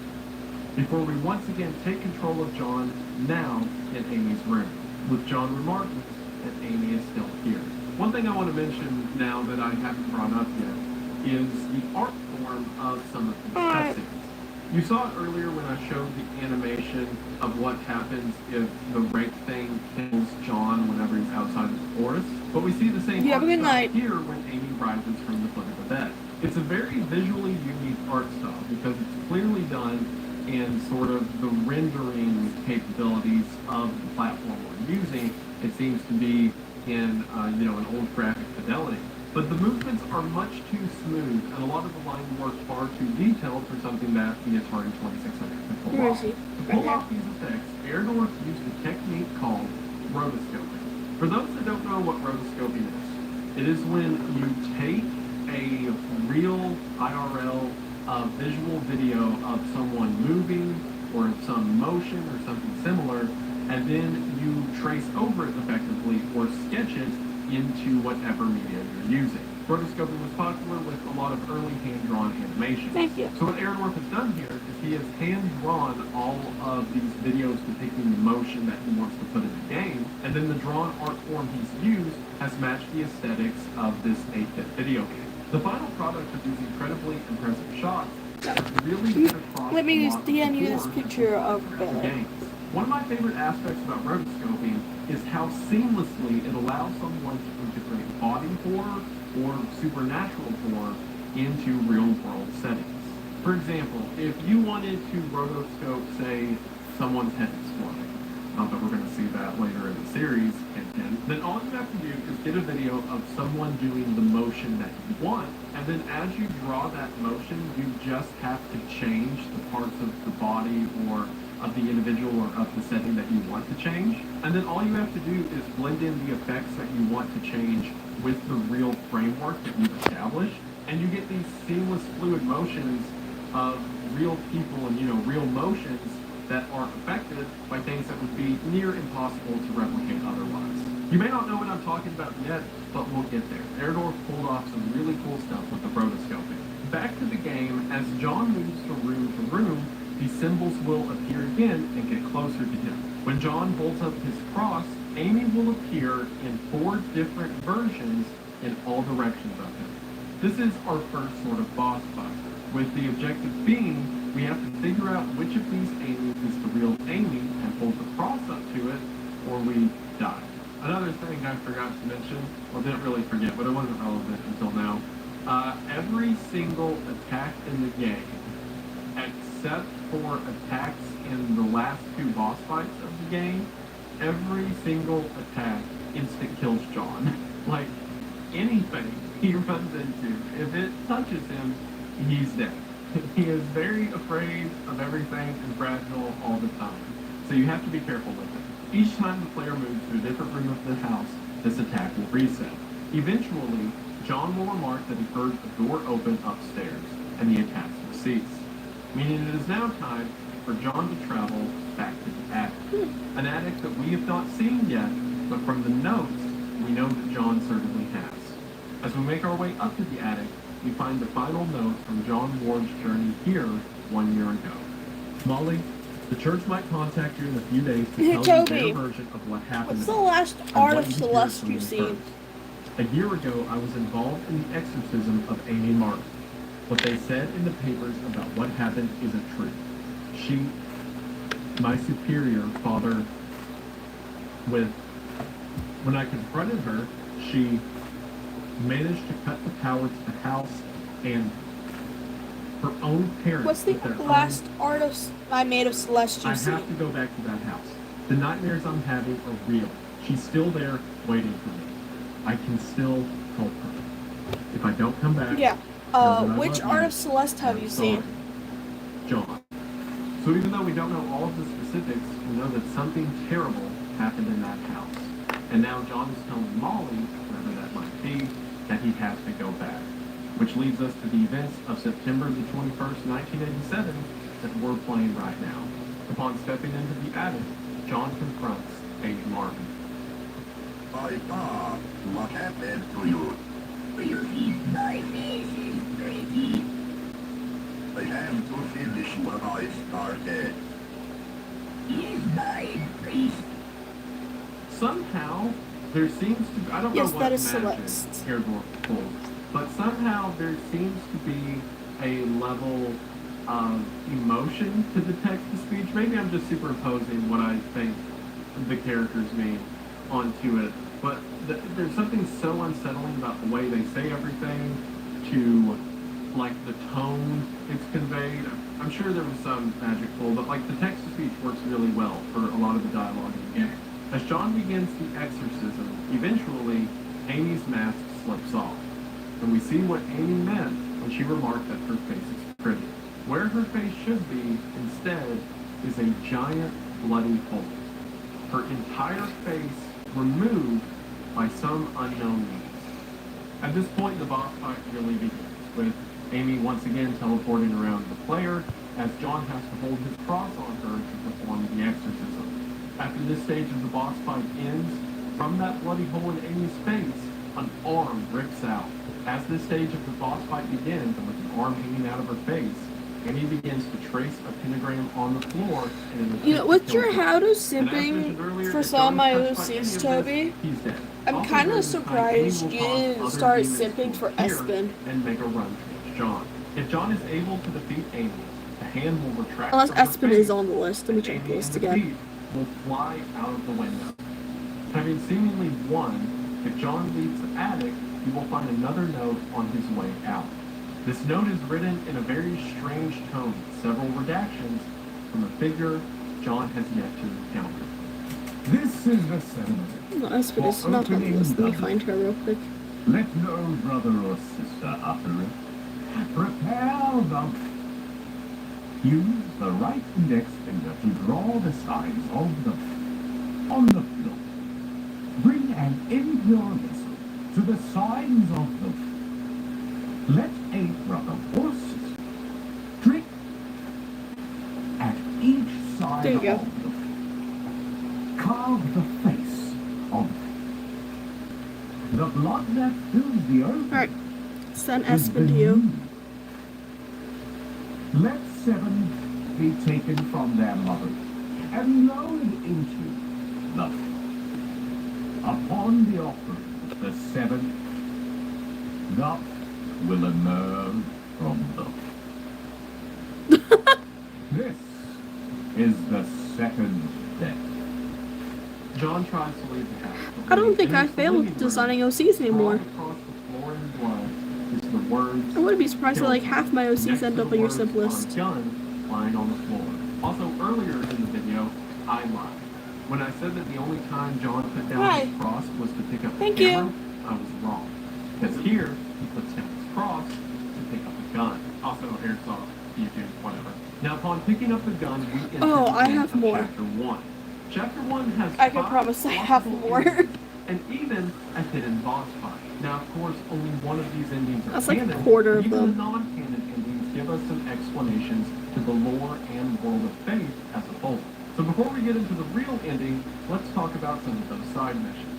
[SPEAKER 10] before we once again take control of John, now in Amy's room, with John remarking that Amy is still here. One thing I want to mention now that I haven't brought up yet is the art form of some of these cutscenes. You saw it earlier when I showed the animation of what happens if the rake thing kills John whenever he's outside of the forest. But we see the same
[SPEAKER 2] You have a
[SPEAKER 10] art
[SPEAKER 2] good
[SPEAKER 10] style
[SPEAKER 2] night.
[SPEAKER 10] here when Amy rises from the foot of the bed. It's a very visually unique art style because it's clearly done in sort of the rendering capabilities of the platform we're using. It seems to be in an old graphic fidelity. But the movements are much too smooth, and a lot of the line work far too detailed for something that the Atari 2600 could pull
[SPEAKER 2] Where
[SPEAKER 10] off.
[SPEAKER 2] is he?
[SPEAKER 10] To pull off these effects, Erdorf used a technique called rotoscoping. For those that don't know what rotoscoping is, it is when you take a real IRL visual video of someone moving or of some motion or something similar, and then you trace over it effectively or sketch it into whatever media you're using. Rotoscoping was popular with a lot of early hand-drawn animations.
[SPEAKER 2] Thank you.
[SPEAKER 10] So what Erdorf has done here is he has hand-drawn all of these videos depicting the motion that he wants to put in the game, and then the drawn art form he's used has matched the aesthetics of this 8-bit video game. The final product of these incredibly impressive shots really get across
[SPEAKER 2] Let me
[SPEAKER 10] a lot of the
[SPEAKER 2] DM you this
[SPEAKER 10] core
[SPEAKER 2] picture of
[SPEAKER 10] the
[SPEAKER 2] Bella.
[SPEAKER 10] games. One of my favorite aspects about rotoscoping is how seamlessly it allows someone to integrate body horror or supernatural horror into real-world settings. For example, if you wanted to rotoscope, say, someone's head exploding, not that we're going to see that later in the series, then all you have to do is get a video of someone doing the motion that you want, and then as you draw that motion, you just have to change the parts of the body or of the individual or of the setting that you want to change. And then all you have to do is blend in the effects that you want to change with the real framework that you've established, and you get these seamless, fluid motions of real people and, real motions that are affected by things that would be near impossible to replicate otherwise. You may not know what I'm talking about yet, but we'll get there. Erdorf pulled off some really cool stuff with the rotoscoping. Back to the game, as John moves from room to room, these symbols will appear again and get closer to him. When John holds up his cross, Amy will appear in 4 different versions in all directions of him. This is our first sort of boss fight, with the objective being we have to figure out which of these Amy's is the real Amy and hold the cross up to it, or we die. Another thing I forgot to mention, well, didn't really forget, but it wasn't relevant until now. Every single attack in the game, except for attacks in the last 2 boss fights of the game, every single attack instant kills John. Like, anything he runs into, if it touches him, he's dead. He is very afraid of everything and fragile all the time. So you have to be careful with it. Each time the player moves to a different room of the house, this attack will reset. Eventually, John will remark that he heard a door open upstairs, and the attacks will cease. Meaning it is now time for John to travel back to the attic. An attic that we have not seen yet, but from the notes, we know that John certainly has. As we make our way up to the attic, we find the final note from John Ward's journey here 1 year ago. Molly, the church might contact you in a few days to tell you
[SPEAKER 2] Toby,
[SPEAKER 10] their version of what happened.
[SPEAKER 2] what's the last art of Celeste you've seen?
[SPEAKER 10] A year ago, I was involved in the exorcism of Amy Martin. What they said in the papers about what happened isn't true. She, my superior, father, when I confronted her, she managed to cut the power to the house and her own parents.
[SPEAKER 2] What's the last art I made of Celeste you've seen?
[SPEAKER 10] I have to go back to that house. The nightmares I'm having are real. She's still there waiting for me. I can still help her. If I don't come back...
[SPEAKER 2] Yeah. Which art of Celeste have you seen?
[SPEAKER 10] John. So even though we don't know all of the specifics, we know that something terrible happened in that house. And now John is telling Molly, whoever that might be, that he has to go back. Which leads us to the events of September the 21st, 1987 that we're playing right now. Upon stepping into the attic, John confronts Amy Martin.
[SPEAKER 6] I saw what happened to you.
[SPEAKER 9] You see, my face is pretty.
[SPEAKER 6] I have to finish what I started.
[SPEAKER 9] Is my priest?
[SPEAKER 10] Somehow, there seems to... I don't know
[SPEAKER 2] Yes,
[SPEAKER 10] what
[SPEAKER 2] that is
[SPEAKER 10] magic
[SPEAKER 2] Celeste.
[SPEAKER 10] Erdorf pulled, but somehow there seems to be a level of emotion to the text-to-speech. Maybe I'm just superimposing what I think the characters mean onto it, but there's something so unsettling about the way they say everything, to like the tone it's conveyed. I'm sure there was some magic pull, but like the text-to-speech works really well for a lot of the dialogue in the game. As John begins the exorcism, eventually Amy's mask slips off, and we see what Amy meant when she remarked that her face is pretty. Where her face should be, instead, is a giant bloody hole. Her entire face removed by some unknown means. At this point, the boss fight really begins, with Amy once again teleporting around the player, as John has to hold his cross on her to perform the exorcism. After this stage of the boss fight ends, from that bloody hole in Amy's face, an arm rips out. As this stage of the boss fight begins, and with an arm hanging out of her face, Amy begins to trace a pentagram on the floor.
[SPEAKER 2] You know, with your how to simping for some of my OCs, Toby, I'm kind of surprised you didn't start simping for Espen.
[SPEAKER 10] And make a run towards John. If John is able to defeat Amy, the hand will retract.
[SPEAKER 2] Unless
[SPEAKER 10] from her
[SPEAKER 2] Espen
[SPEAKER 10] face,
[SPEAKER 2] is on the list. Let me check the list again.
[SPEAKER 10] Will fly out of the window. Having seemingly won, if John leaves the attic, he will find another note on his way out. This note is written in a very strange tone, with several redactions from a figure John has yet to encounter.
[SPEAKER 13] This is the ceremony.
[SPEAKER 2] No, Espen is not on the list. Let me find her real quick.
[SPEAKER 13] Let no brother or sister utter it. Prepare the... Use the right index finger to draw the signs of the... on the floor. Bring an impure vessel to the signs of the... Let a brother or sister drink at each side
[SPEAKER 2] There you
[SPEAKER 13] of
[SPEAKER 2] go.
[SPEAKER 13] the... Carve the face of the blood that fills the earth.
[SPEAKER 2] Alright, send Espen to you.
[SPEAKER 13] Let 7 be taken from their mother and lowered into the... Upon the offering of the 7th, the will emerge from the... This is the second death.
[SPEAKER 10] John tries to leave the house.
[SPEAKER 2] I don't think I failed designing OCs anymore.
[SPEAKER 10] Across the floor in blood is the words.
[SPEAKER 2] I wouldn't be surprised if like half my OCs end up on your simplest.
[SPEAKER 10] Gun lying on the floor. Also, earlier in the video, I lied. When I said that the only time John put down his cross was to pick up the camera, I was wrong. Because here, he puts down his cross to pick up the gun. Also, airsoft, YouTube, whatever. Now, upon picking up the gun, we enter
[SPEAKER 2] I have more.
[SPEAKER 10] Chapter 1. Chapter 1 has
[SPEAKER 2] I can promise I have more.
[SPEAKER 10] and even a hidden boss fight. Now, of course, only one of these endings are
[SPEAKER 2] That's like
[SPEAKER 10] canon.
[SPEAKER 2] a quarter of
[SPEAKER 10] Even
[SPEAKER 2] them.
[SPEAKER 10] the non-canon endings give us some explanations to the lore and world of faith as a whole. So before we get into the real ending, let's talk about some of those side missions.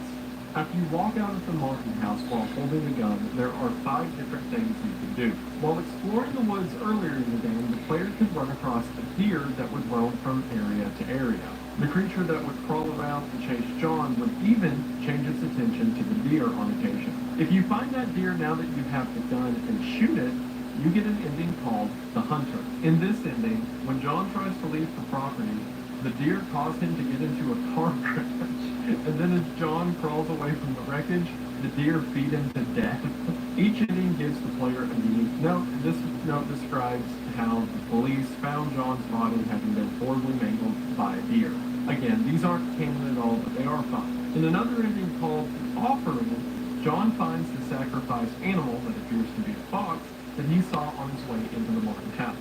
[SPEAKER 10] After you walk out of the Martin house while holding the gun, there are 5 different things you can do. While exploring the woods earlier in the game, the player could run across a deer that would roam from area to area. The creature that would crawl around and chase John would even change its attention to the deer on occasion. If you find that deer now that you have the gun and shoot it, you get an ending called The Hunter. In this ending, when John tries to leave the property, the deer cause him to get into a car crash, and then as John crawls away from the wreckage, the deer feed him to death. Each ending gives the player a unique note. This note describes how the police found John's body having been horribly mangled by a deer. Again, these aren't canon at all, but they are fun. In another ending called The Offering, John finds the sacrificed animal that appears to be a fox that he saw on his way into the Martin house.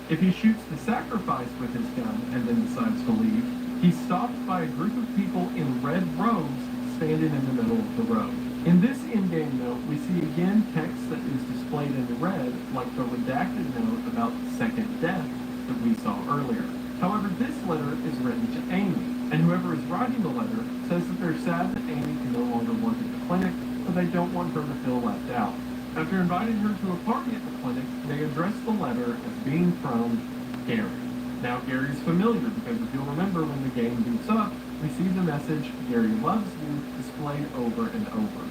[SPEAKER 10] If he shoots the sacrifice with his gun and then decides to leave, he's stopped by a group of people in red robes standing in the middle of the road. In this in-game note, we see again text that is displayed in red, like the redacted note about the second death that we saw earlier. However, this letter is written to Amy, and whoever is writing the letter says that they're sad that Amy can no longer work at the clinic, but they don't want her to feel left out. After inviting her to a party at the clinic, they address the letter as being from Gary. Now, Gary's familiar because if you'll remember when the game boots up, we see the message, Gary loves you, displayed over and over.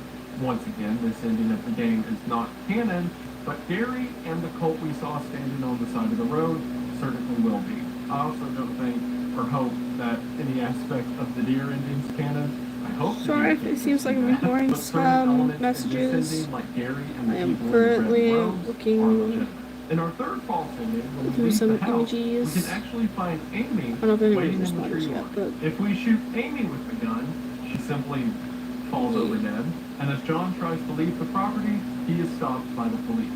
[SPEAKER 10] Once again, this ending of the game is not canon, but Gary and the colt we saw standing on the side of the road certainly will be. I also don't think or hope that any aspect of the deer endings canon. I hope.
[SPEAKER 2] Sorry if it seems like I'm ignoring some messages.
[SPEAKER 10] Like Gary and the
[SPEAKER 2] I am
[SPEAKER 10] people in
[SPEAKER 2] currently
[SPEAKER 10] red robes are
[SPEAKER 2] looking
[SPEAKER 10] legitimate. In our third false ending, when we
[SPEAKER 2] through
[SPEAKER 10] leave
[SPEAKER 2] some
[SPEAKER 10] the house, we
[SPEAKER 2] images.
[SPEAKER 10] can actually find Amy
[SPEAKER 2] I don't know if anyone
[SPEAKER 10] waiting in the
[SPEAKER 2] responded
[SPEAKER 10] tree
[SPEAKER 2] yet,
[SPEAKER 10] line.
[SPEAKER 2] but
[SPEAKER 10] If we shoot Amy with the gun, she simply falls over dead. And as John tries to leave the property, he is stopped by the police.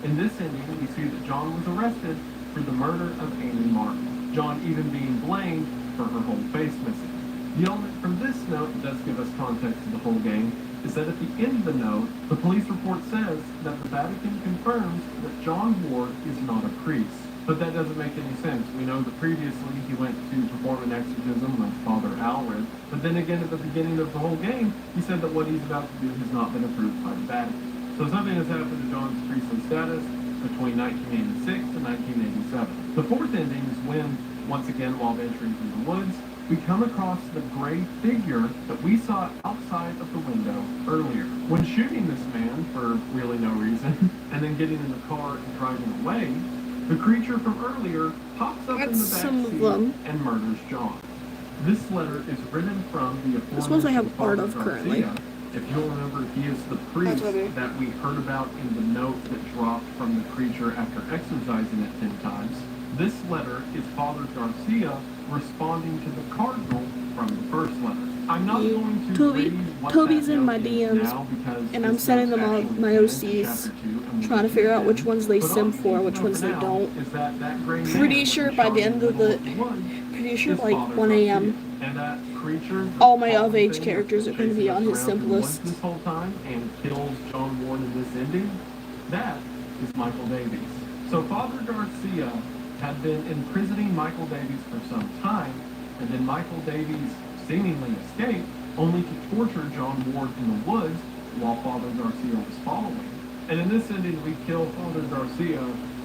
[SPEAKER 10] In this ending, we see that John was arrested for the murder of Amy Martin. John even being blamed for her whole face missing. The element from this note that does give us context to the whole game is that at the end of the note, the police report says that the Vatican confirms that John Ward is not a priest. But that doesn't make any sense. We know that previously he went to perform an exorcism with Father Alred, but then again at the beginning of the whole game, he said that what he's about to do has not been approved by the Vatican. So something has happened to John's priestly status between 1986 and 1987. The fourth ending is when, once again while venturing through the woods, we come across the gray figure that we saw outside of the window earlier. When shooting this man for really no reason, and then getting in the car and driving away, the creature from earlier pops up in the backseat and murders John. This letter is written from the
[SPEAKER 2] suppose I have
[SPEAKER 10] aforementioned
[SPEAKER 2] art
[SPEAKER 10] Father
[SPEAKER 2] of currently.
[SPEAKER 10] Garcia. If you'll remember, he is the priest that we heard about in the note that dropped from the creature after exorcising it 10 times. This letter is Father Garcia responding to the cardinal from the first letter. I'm not going to read what
[SPEAKER 2] Toby's
[SPEAKER 10] that
[SPEAKER 2] in my
[SPEAKER 10] note is
[SPEAKER 2] DMs,
[SPEAKER 10] now because
[SPEAKER 2] and I'm
[SPEAKER 10] this
[SPEAKER 2] sending
[SPEAKER 10] note's
[SPEAKER 2] them all
[SPEAKER 10] actually
[SPEAKER 2] my
[SPEAKER 10] in
[SPEAKER 2] OCs,
[SPEAKER 10] chapter 2, and we
[SPEAKER 2] trying to
[SPEAKER 10] will
[SPEAKER 2] figure out
[SPEAKER 10] get
[SPEAKER 2] which
[SPEAKER 10] in.
[SPEAKER 2] ones they
[SPEAKER 10] But all
[SPEAKER 2] sim
[SPEAKER 10] you
[SPEAKER 2] for,
[SPEAKER 10] need
[SPEAKER 2] which
[SPEAKER 10] to
[SPEAKER 2] ones
[SPEAKER 10] know
[SPEAKER 2] they
[SPEAKER 10] for
[SPEAKER 2] don't.
[SPEAKER 10] now is that gray man
[SPEAKER 2] Pretty
[SPEAKER 10] that
[SPEAKER 2] sure
[SPEAKER 10] we
[SPEAKER 2] by
[SPEAKER 10] shot
[SPEAKER 2] the
[SPEAKER 10] in
[SPEAKER 2] end of
[SPEAKER 10] middle
[SPEAKER 2] the,
[SPEAKER 10] woods
[SPEAKER 2] pretty sure
[SPEAKER 10] is
[SPEAKER 2] by like
[SPEAKER 10] Father
[SPEAKER 2] 1
[SPEAKER 10] Garcia.
[SPEAKER 2] a.m.
[SPEAKER 10] And that creature,
[SPEAKER 2] all my
[SPEAKER 10] the
[SPEAKER 2] of-age
[SPEAKER 10] thing
[SPEAKER 2] characters
[SPEAKER 10] that's
[SPEAKER 2] are going to be
[SPEAKER 10] chasing
[SPEAKER 2] on
[SPEAKER 10] us
[SPEAKER 2] his
[SPEAKER 10] around through the woods
[SPEAKER 2] simplest.
[SPEAKER 10] this whole time and kills John Ward in this ending, that is Michael Davies. So Father Garcia had been imprisoning Michael Davies for some time, and then Michael Davies seemingly escaped, only to torture John Ward in the woods while Father Garcia was following. And in this ending, we kill Father Garcia,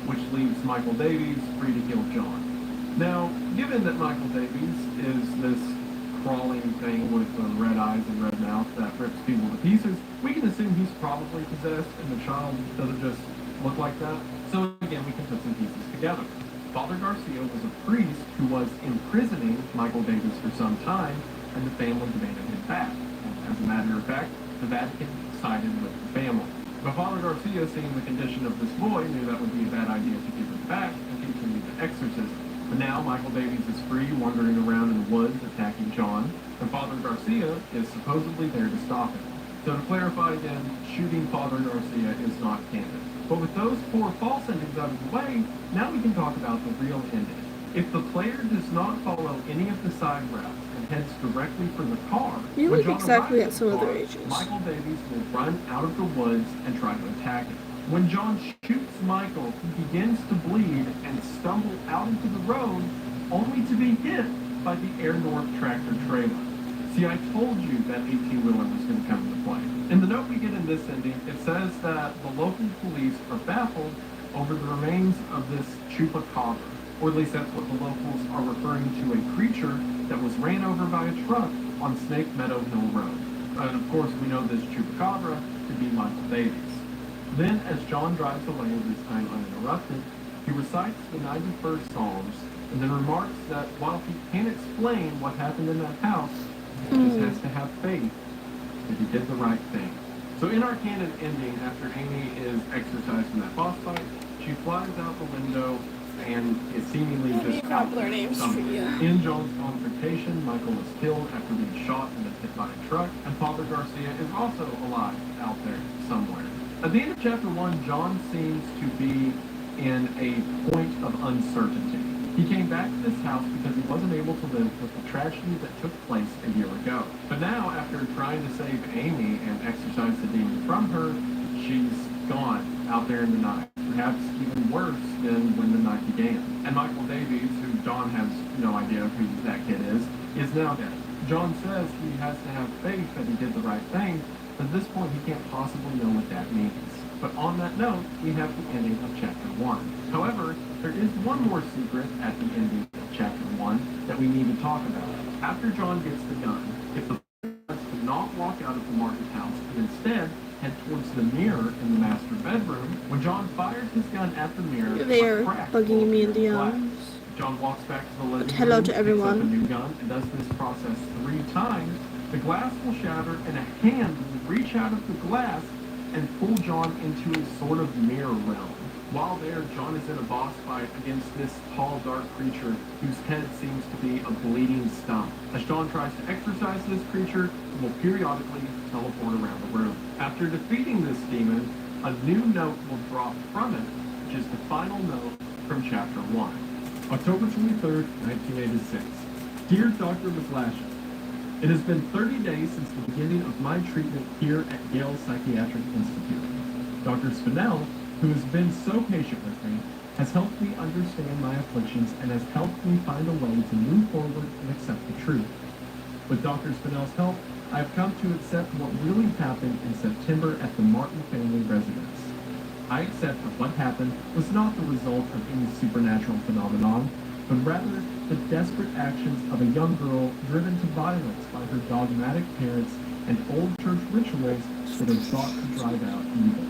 [SPEAKER 10] which leaves Michael Davies free to kill John. Now, given that Michael Davies is this crawling thing with red eyes and red mouth that rips people to pieces, we can assume he's probably possessed, and the child doesn't just look like that. So again, we can put some pieces together. Father Garcia was a priest who was imprisoning Michael Davies for some time, and the family demanded him back. And as a matter of fact, the Vatican sided with the family. But Father Garcia, seeing the condition of this boy, knew that would be a bad idea to give him back and continue the exorcism. But now Michael Davies is free, wandering around in the woods, attacking John, and Father Garcia is supposedly there to stop him. So to clarify again, shooting Father Garcia is not canon. But with those 4 false endings out of the way, now we can talk about the real ending. If the player does not follow any of the side routes and heads directly for the car,
[SPEAKER 2] You
[SPEAKER 10] when
[SPEAKER 2] look
[SPEAKER 10] John
[SPEAKER 2] exactly
[SPEAKER 10] arrives
[SPEAKER 2] at some
[SPEAKER 10] the
[SPEAKER 2] of their
[SPEAKER 10] car,
[SPEAKER 2] ages.
[SPEAKER 10] Michael Davies will run out of the woods and try to attack him. When John shoots Michael, he begins to bleed and stumble out into the road, only to be hit by the Air North tractor trailer. See, I told you that 18-wheeler was going to come into play. In the note we get in this ending, it says that the local police are baffled over the remains of this chupacabra, or at least that's what the locals are referring to a creature that was ran over by a truck on Snake Meadow Hill Road. And of course, we know this chupacabra to be Michael Davies. Then, as John drives away, this time uninterrupted, he recites the 91st Psalms, and then remarks that while he can't explain what happened in that house, he just has to have faith that he did the right thing. So in our canon ending, after Amy is exorcised in that boss fight, she flies out the window and is seemingly just out there somewhere. In John's confrontation, Michael is killed after being shot and then hit by a truck, and Father Garcia is also alive out there somewhere. At the end of chapter 1, John seems to be in a point of uncertainty. He came back to this house because he wasn't able to live with the tragedy that took place a year ago. But now, after trying to save Amy and exorcise the demon from her, she's gone out there in the night. Perhaps even worse than when the night began. And Michael Davies, who John has no idea who that kid is now dead. John says he has to have faith that he did the right thing, but at this point he can't possibly know what that means. But on that note, we have the ending of chapter 1. However, there is one more secret at the ending of chapter 1 that we need to talk about. After John gets the gun, if the player wants to not walk out of the Martin house and instead head towards the mirror in the master bedroom when John fires his gun at the mirror.
[SPEAKER 2] They're
[SPEAKER 10] a crack
[SPEAKER 2] bugging me in the
[SPEAKER 10] glass.
[SPEAKER 2] arms.
[SPEAKER 10] John walks back to the living
[SPEAKER 2] Hello
[SPEAKER 10] room,
[SPEAKER 2] to
[SPEAKER 10] picks
[SPEAKER 2] everyone.
[SPEAKER 10] up a new gun, and does this process 3 times. The glass will shatter, and a hand will reach out of the glass and pull John into a sort of mirror realm. While there, John is in a boss fight against this tall, dark creature whose head seems to be a bleeding stump. As John tries to exorcise this creature, it will periodically teleport around the room. After defeating this demon, a new note will drop from it, which is the final note from Chapter 1. October 23rd, 1986. Dear Dr. McLashon, it has been 30 days since the beginning of my treatment here at Yale Psychiatric Institute. Dr. Spinell, who has been so patient with me, has helped me understand my afflictions and has helped me find a way to move forward and accept the truth. With Dr. Spinell's help, I have come to accept what really happened in September at the Martin family residence. I accept that what happened was not the result of any supernatural phenomenon, but rather the desperate actions of a young girl driven to violence by her dogmatic parents and old church rituals that are thought to drive out evil.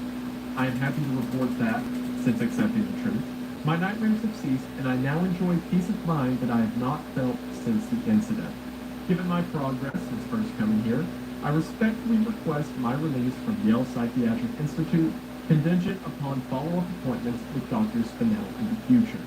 [SPEAKER 10] I am happy to report that, since accepting the truth, my nightmares have ceased and I now enjoy peace of mind that I have not felt since the incident. Given my progress since first coming here, I respectfully request my release from Yale Psychiatric Institute contingent upon follow-up appointments with Dr. Spinell in the future.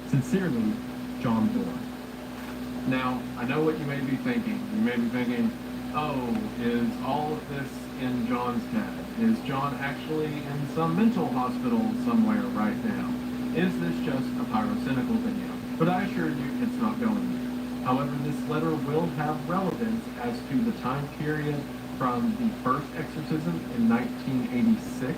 [SPEAKER 10] Sincerely, John Bohr. Now, I know what you may be thinking. You may be thinking, oh, is all of this in John's head? Is John actually in some mental hospital somewhere right now? Is this just a pyrocynical video? But I assure you, it's not going there. However, this letter will have relevance as to the time period from the first exorcism in 1986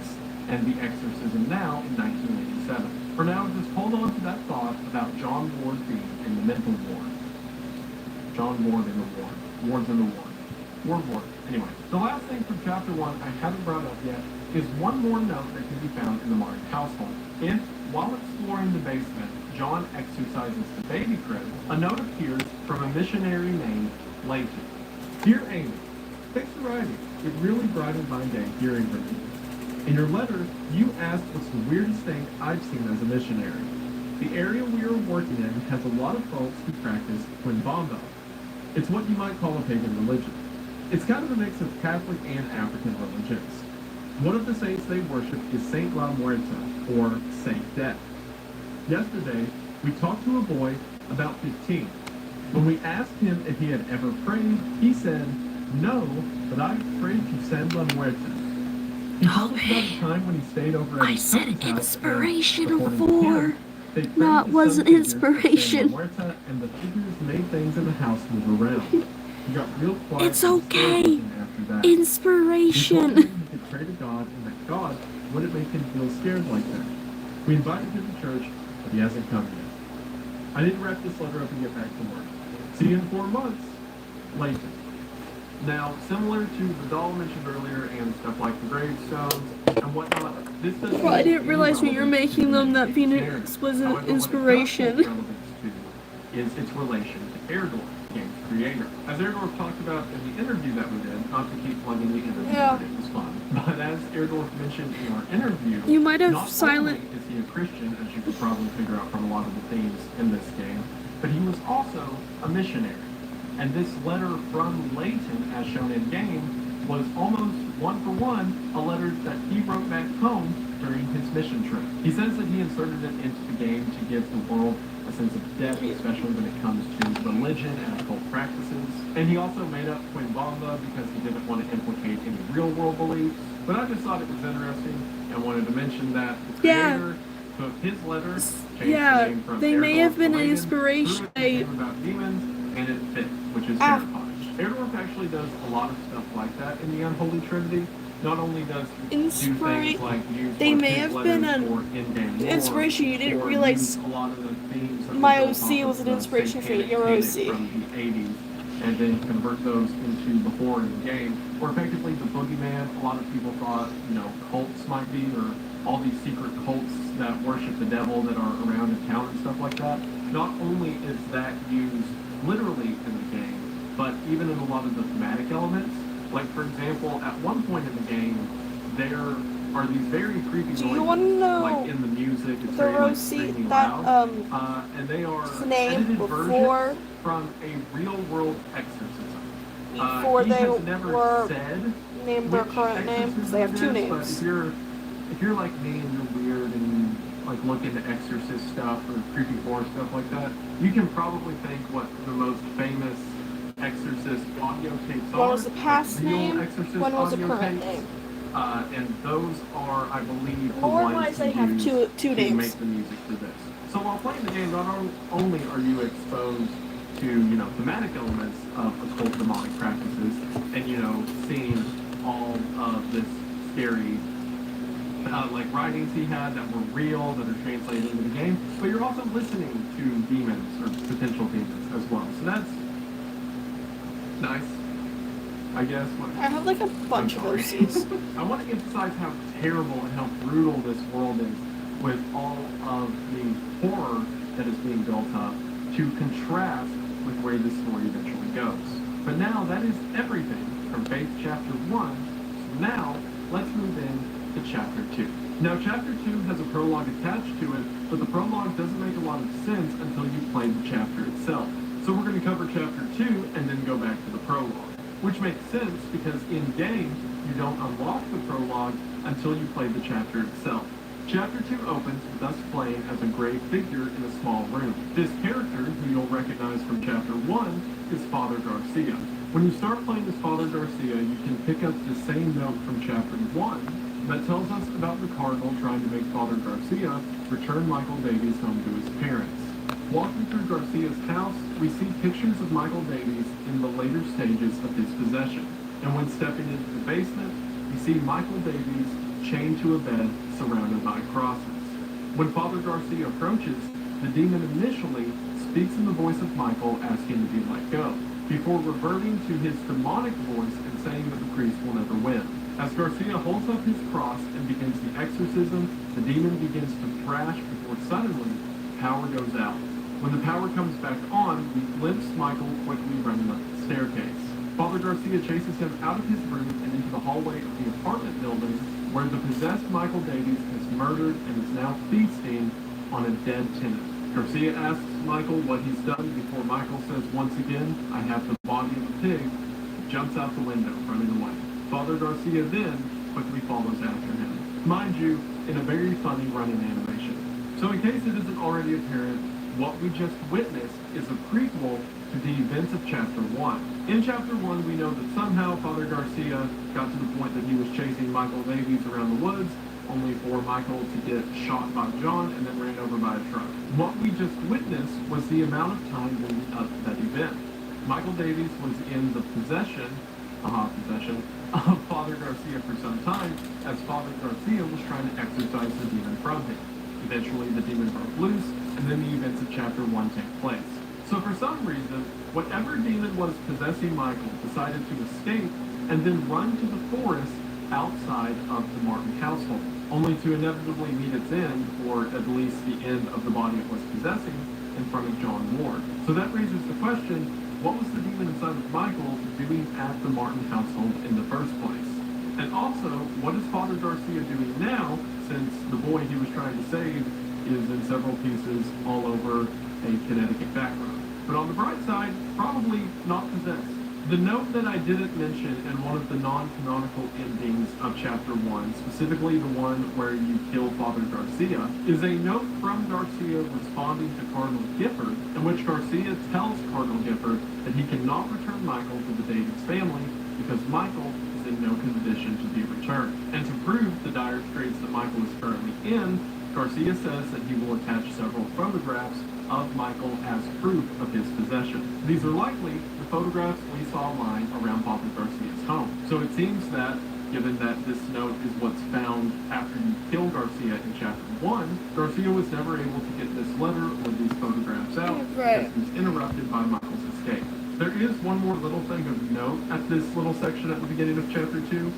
[SPEAKER 10] and the exorcism now in 1987. For now, just hold on to that thought about John Ward being in the mental ward. John Ward in the ward. Ward's in the ward. Ward. Anyway, the last thing from Chapter 1 I haven't brought up yet is one more note that can be found in the Martin household. If, while exploring the basement, John exercises the baby crib, a note appears from a missionary named Walton. Dear Amy, thanks for writing. It really brightened my day hearing from you. In your letter, you asked what's the weirdest thing I've seen as a missionary. The area we are working in has a lot of folks who practice Quimbombo. It's what you might call a pagan religion. It's kind of a mix of Catholic and African religions. One of the saints they worship is Saint La Muerta, or Saint Death. Yesterday, we talked to a boy about 15. When we asked him if he had ever prayed, he said, no, but I've prayed to San La Muerta. He told us about a time when he stayed over at
[SPEAKER 2] I
[SPEAKER 10] his
[SPEAKER 2] said
[SPEAKER 10] cousin's house
[SPEAKER 2] inspirational
[SPEAKER 10] where, according to
[SPEAKER 2] for.
[SPEAKER 10] him, they prayed
[SPEAKER 2] Not
[SPEAKER 10] to
[SPEAKER 2] was
[SPEAKER 10] some
[SPEAKER 2] an
[SPEAKER 10] figures of
[SPEAKER 2] inspiration.
[SPEAKER 10] San La Muerta, and the figures made things in the house move around. He got real quiet.
[SPEAKER 2] It's
[SPEAKER 10] and
[SPEAKER 2] okay.
[SPEAKER 10] scared after that.
[SPEAKER 2] Inspiration.
[SPEAKER 10] He told him he could pray to God, and that God wouldn't make him feel scared like that. We invited him to church, but he hasn't come yet. I need to wrap this letter up and get back to work. See you in 4 months. Walton. Now, similar to the doll mentioned earlier and stuff like the gravestones and whatnot, this doesn't.
[SPEAKER 2] Well, I didn't realize when you were making them that Phoenix was an inspiration.
[SPEAKER 10] Is its relation to Erdorf, the game's creator. As Erdorf talked about in the interview that we did, not to keep plugging the interview,
[SPEAKER 2] Yeah.
[SPEAKER 10] but it was fun. But as Erdorf mentioned in our interview,
[SPEAKER 2] You might have
[SPEAKER 10] not
[SPEAKER 2] silent.
[SPEAKER 10] only is he a Christian, as you could probably figure out from a lot of the themes in this game, but he was also a missionary. And this letter from Walton, as shown in game, was almost one-for-one a letter that he wrote back home during his mission trip. He says that he inserted it into the game to give the world a sense of depth, especially when it comes to religion and occult practices. And he also made up Quimbomba because he didn't want to implicate any real-world beliefs. But I just thought it was interesting and wanted to mention that the creator took his letter, changed the name from
[SPEAKER 2] they may
[SPEAKER 10] Erdorf
[SPEAKER 2] have been
[SPEAKER 10] to
[SPEAKER 2] an
[SPEAKER 10] Walton,
[SPEAKER 2] inspiration.
[SPEAKER 10] threw it to a game about demons, and it fit, which is terrifying. Erdorf actually does a lot of stuff like that in the Unholy Trinity. Not only does he do things like use
[SPEAKER 2] They
[SPEAKER 10] one of
[SPEAKER 2] may
[SPEAKER 10] his
[SPEAKER 2] have
[SPEAKER 10] letters
[SPEAKER 2] been an
[SPEAKER 10] for in-game lore,
[SPEAKER 2] inspiration. You didn't
[SPEAKER 10] or
[SPEAKER 2] realize
[SPEAKER 10] use a lot of the themes that
[SPEAKER 2] my
[SPEAKER 10] were built
[SPEAKER 2] OC
[SPEAKER 10] off
[SPEAKER 2] was
[SPEAKER 10] of
[SPEAKER 2] an
[SPEAKER 10] the
[SPEAKER 2] inspiration for
[SPEAKER 10] satanic
[SPEAKER 2] your
[SPEAKER 10] panic
[SPEAKER 2] OC.
[SPEAKER 10] from the 80s, and then convert those into before in the game. Or effectively the boogeyman. A lot of people thought, cults might be, or all these secret cults that worship the devil that are around in town and stuff like that. Not only is that used literally in the game, but even in a lot of the thematic elements, Like, for example, at one point in the game, there are these very creepy
[SPEAKER 2] Do you
[SPEAKER 10] noises,
[SPEAKER 2] want to know
[SPEAKER 10] like in the music, it's
[SPEAKER 2] the
[SPEAKER 10] very, like,
[SPEAKER 2] receipt
[SPEAKER 10] extremely
[SPEAKER 2] that
[SPEAKER 10] loud. And they are
[SPEAKER 2] name
[SPEAKER 10] edited
[SPEAKER 2] before
[SPEAKER 10] versions from a real-world exorcism.
[SPEAKER 2] before
[SPEAKER 10] He
[SPEAKER 2] they
[SPEAKER 10] has never
[SPEAKER 2] were
[SPEAKER 10] said
[SPEAKER 2] named their
[SPEAKER 10] which
[SPEAKER 2] current name, because they have two
[SPEAKER 10] exorcism it is, but
[SPEAKER 2] names.
[SPEAKER 10] if you're like me and you're weird and you like look into exorcist stuff or creepy horror stuff like that, you can probably think what the most famous exorcist audio tapes are.
[SPEAKER 2] One was the past
[SPEAKER 10] like real
[SPEAKER 2] name,
[SPEAKER 10] exorcist
[SPEAKER 2] one was the
[SPEAKER 10] audio
[SPEAKER 2] current
[SPEAKER 10] tapes.
[SPEAKER 2] name.
[SPEAKER 10] And those are, I believe, the
[SPEAKER 2] Lore
[SPEAKER 10] ones
[SPEAKER 2] wise,
[SPEAKER 10] he
[SPEAKER 2] they have
[SPEAKER 10] used
[SPEAKER 2] two
[SPEAKER 10] to
[SPEAKER 2] names.
[SPEAKER 10] make the music for this. So while playing the game, not only are you exposed to, you know, thematic elements of occult demonic practices and, you know, seeing all of this scary like writings he had that were real, that are translated into the game, but you're also listening to demons or potential demons as well. So that's nice, I guess.
[SPEAKER 2] I have like a bunch of OCs.
[SPEAKER 10] I want to emphasize how terrible and how brutal this world is with all of the horror that is being built up to contrast with where this story eventually goes. But now that is everything from Faith Chapter 1. So now let's move in to Chapter 2. Now Chapter 2 has a prologue attached to it, but the prologue doesn't make a lot of sense until you play the chapter itself. So we're going to cover Chapter 2 and then go back to the prologue, which makes sense because in-game you don't unlock the prologue until you play the chapter itself. Chapter 2 opens with us playing as a gray figure in a small room. This character, who you'll recognize from Chapter 1, is Father Garcia. When you start playing as Father Garcia, you can pick up the same note from Chapter 1 that tells us about the Cardinal trying to make Father Garcia return Michael Davies home to his parents. Walking through Garcia's house, we see pictures of Michael Davies in the later stages of his possession. And when stepping into the basement, we see Michael Davies chained to a bed surrounded by crosses. When Father Garcia approaches, the demon initially speaks in the voice of Michael asking to be let go, before reverting to his demonic voice and saying that the priest will never win. As Garcia holds up his cross and begins the exorcism, the demon begins to thrash before suddenly power goes out. When the power comes back on, we glimpse Michael quickly running up the staircase. Father Garcia chases him out of his room and into the hallway of the apartment building where the possessed Michael Davies is murdered and is now feasting on a dead tenant. Garcia asks Michael what he's done before Michael says once again, "I have the body of a pig," and jumps out the window, running away. Father Garcia then quickly follows after him. Mind you, in a very funny running animation. So in case it isn't already apparent, what we just witnessed is a prequel to the events of Chapter 1. In Chapter 1, we know that somehow Father Garcia got to the point that he was chasing Michael Davies around the woods, only for Michael to get shot by John and then ran over by a truck. What we just witnessed was the amount of time leading up to that event. Michael Davies was in the possession of Father Garcia for some time, as Father Garcia was trying to exorcise the demon from him. Eventually, the demon broke loose, and then the events of Chapter 1 take place. So for some reason, whatever demon was possessing Michael decided to escape and then run to the forest outside of the Martin household, only to inevitably meet its end, or at least the end of the body it was possessing, in front of John Ward. So that raises the question, what was the demon inside of Michael doing at the Martin household in the first place? And also, what is Father Garcia doing now, since the boy he was trying to save is in several pieces all over a Connecticut background? But on the bright side, probably not possessed. The note that I didn't mention in one of the non-canonical endings of Chapter 1, specifically the one where you kill Father Garcia, is a note from Garcia responding to Cardinal Gifford, in which Garcia tells Cardinal Gifford that he cannot return Michael to the Davies family because Michael is in no condition to be returned. And to prove the dire straits that Michael is currently in, Garcia says that he will attach several photographs of Michael as proof of his possession. These are likely the photographs we saw lying around Father Garcia's home. So it seems that, given that this note is what's found after you kill Garcia in Chapter 1, Garcia was never able to get this letter or these photographs out because he was interrupted by Michael's escape. There is one more little thing of note at this little section at the beginning of Chapter 2.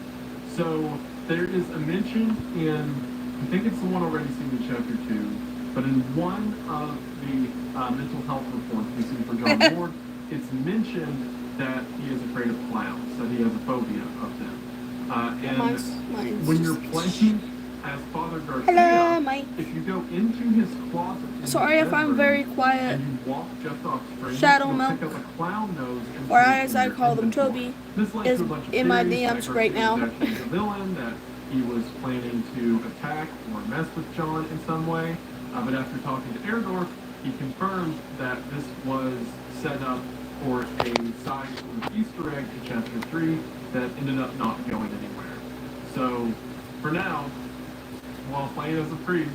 [SPEAKER 10] So there is a mention in, I think it's the one already seen in Chapter 2, but in one of the mental health reports we see for John Ward, it's mentioned that he is afraid of clowns, that he has a phobia of them. And
[SPEAKER 2] mine's
[SPEAKER 10] when you're
[SPEAKER 2] just-
[SPEAKER 10] playing as Father Garcia,
[SPEAKER 2] Hello, Mike.
[SPEAKER 10] if you go into his closet, in
[SPEAKER 2] Sorry
[SPEAKER 10] his
[SPEAKER 2] if I'm
[SPEAKER 10] bedroom,
[SPEAKER 2] very quiet.
[SPEAKER 10] and you walk just off screen,
[SPEAKER 2] Shadow
[SPEAKER 10] you'll
[SPEAKER 2] Milk,
[SPEAKER 10] pick up a clown nose and
[SPEAKER 2] or
[SPEAKER 10] stick it
[SPEAKER 2] as
[SPEAKER 10] in
[SPEAKER 2] I
[SPEAKER 10] your
[SPEAKER 2] call them,
[SPEAKER 10] inventory.
[SPEAKER 2] Toby,
[SPEAKER 10] This led
[SPEAKER 2] is
[SPEAKER 10] to a bunch of
[SPEAKER 2] in my
[SPEAKER 10] theories that
[SPEAKER 2] DMs right
[SPEAKER 10] Garcia
[SPEAKER 2] now.
[SPEAKER 10] was actually the villain, that he was planning to attack or mess with John in some way. But after talking to Erdorf, he confirmed that this was set up for a side sort of Easter egg in Chapter 3 that ended up not going anywhere. So, for now, while playing as a priest,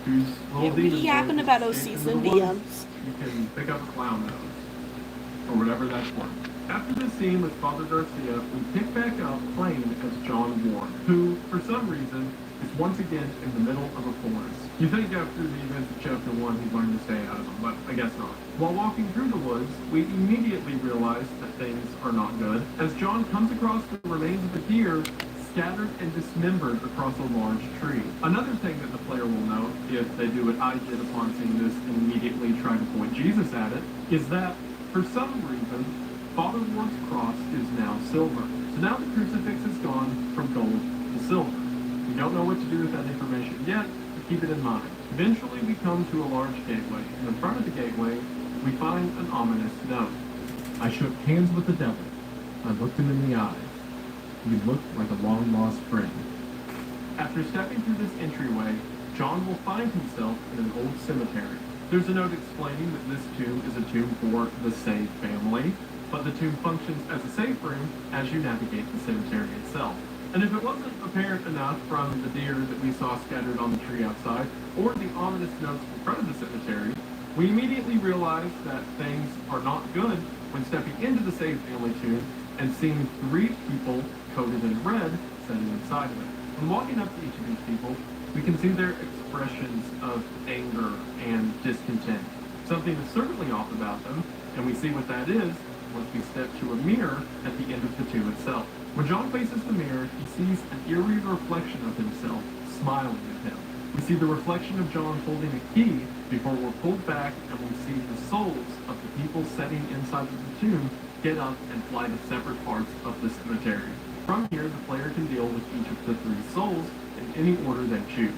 [SPEAKER 10] who's little
[SPEAKER 2] We
[SPEAKER 10] demon
[SPEAKER 2] yapping
[SPEAKER 10] boy
[SPEAKER 2] about those
[SPEAKER 10] escapes
[SPEAKER 2] season
[SPEAKER 10] into the woods,
[SPEAKER 2] DMs.
[SPEAKER 10] you can pick up a clown nose, or whatever that's worth. After this scene with Father Garcia, we pick back up playing as John Ward, who, for some reason, is once again in the middle of a forest. You think after the events of Chapter 1 he'd learn to stay out of them, but I guess not. While walking through the woods, we immediately realize that things are not good, as John comes across the remains of a deer scattered and dismembered across a large tree. Another thing that the player will note, if they do what I did upon seeing this and immediately try to point Jesus at it, is that, for some reason, Father Ward's cross is now silver. So now the crucifix has gone from gold to silver. We don't know what to do with that information yet, but keep it in mind. Eventually we come to a large gateway, and in front of the gateway, we find an ominous note. I shook hands with the devil. I looked him in the eye. He looked like a long-lost friend. After stepping through this entryway, John will find himself in an old cemetery. There's a note explaining that this tomb is a tomb for the Save family, but the tomb functions as a safe room as you navigate the cemetery itself. And if it wasn't apparent enough from the deer that we saw scattered on the tree outside, or the ominous notes in front of the cemetery, we immediately realized that things are not good when stepping into the Save family tomb and seeing 3 people coated in red sitting inside of it. When walking up to each of these people, we can see their expressions of anger and discontent. Something is certainly off about them, and we see what that is once we step to a mirror at the end of the tomb itself. When John faces the mirror, he sees an eerie reflection of himself smiling at him. We see the reflection of John holding a key before we're pulled back, and we see the souls of the people sitting inside of the tomb get up and fly to separate parts of the cemetery. From here, the player can deal with each of the 3 souls in any order they choose.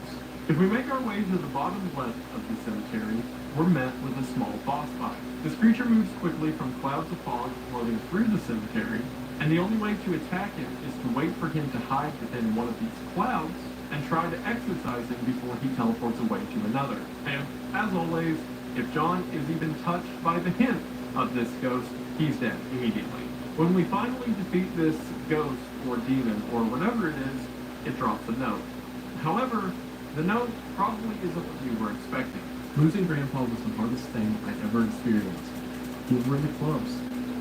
[SPEAKER 10] If we make our way to the bottom left of the cemetery, we're met with a small boss fight. This creature moves quickly from clouds of fog floating through the cemetery, and the only way to attack him is to wait for him to hide within one of these clouds and try to exorcise him before he teleports away to another. And, as always, if John is even touched by the hint of this ghost, he's dead immediately. When we finally defeat this ghost or demon or whatever it is, it drops a note. However, the note probably isn't what we were expecting. Losing Grandpa was the hardest thing I'd ever experienced. He was really close.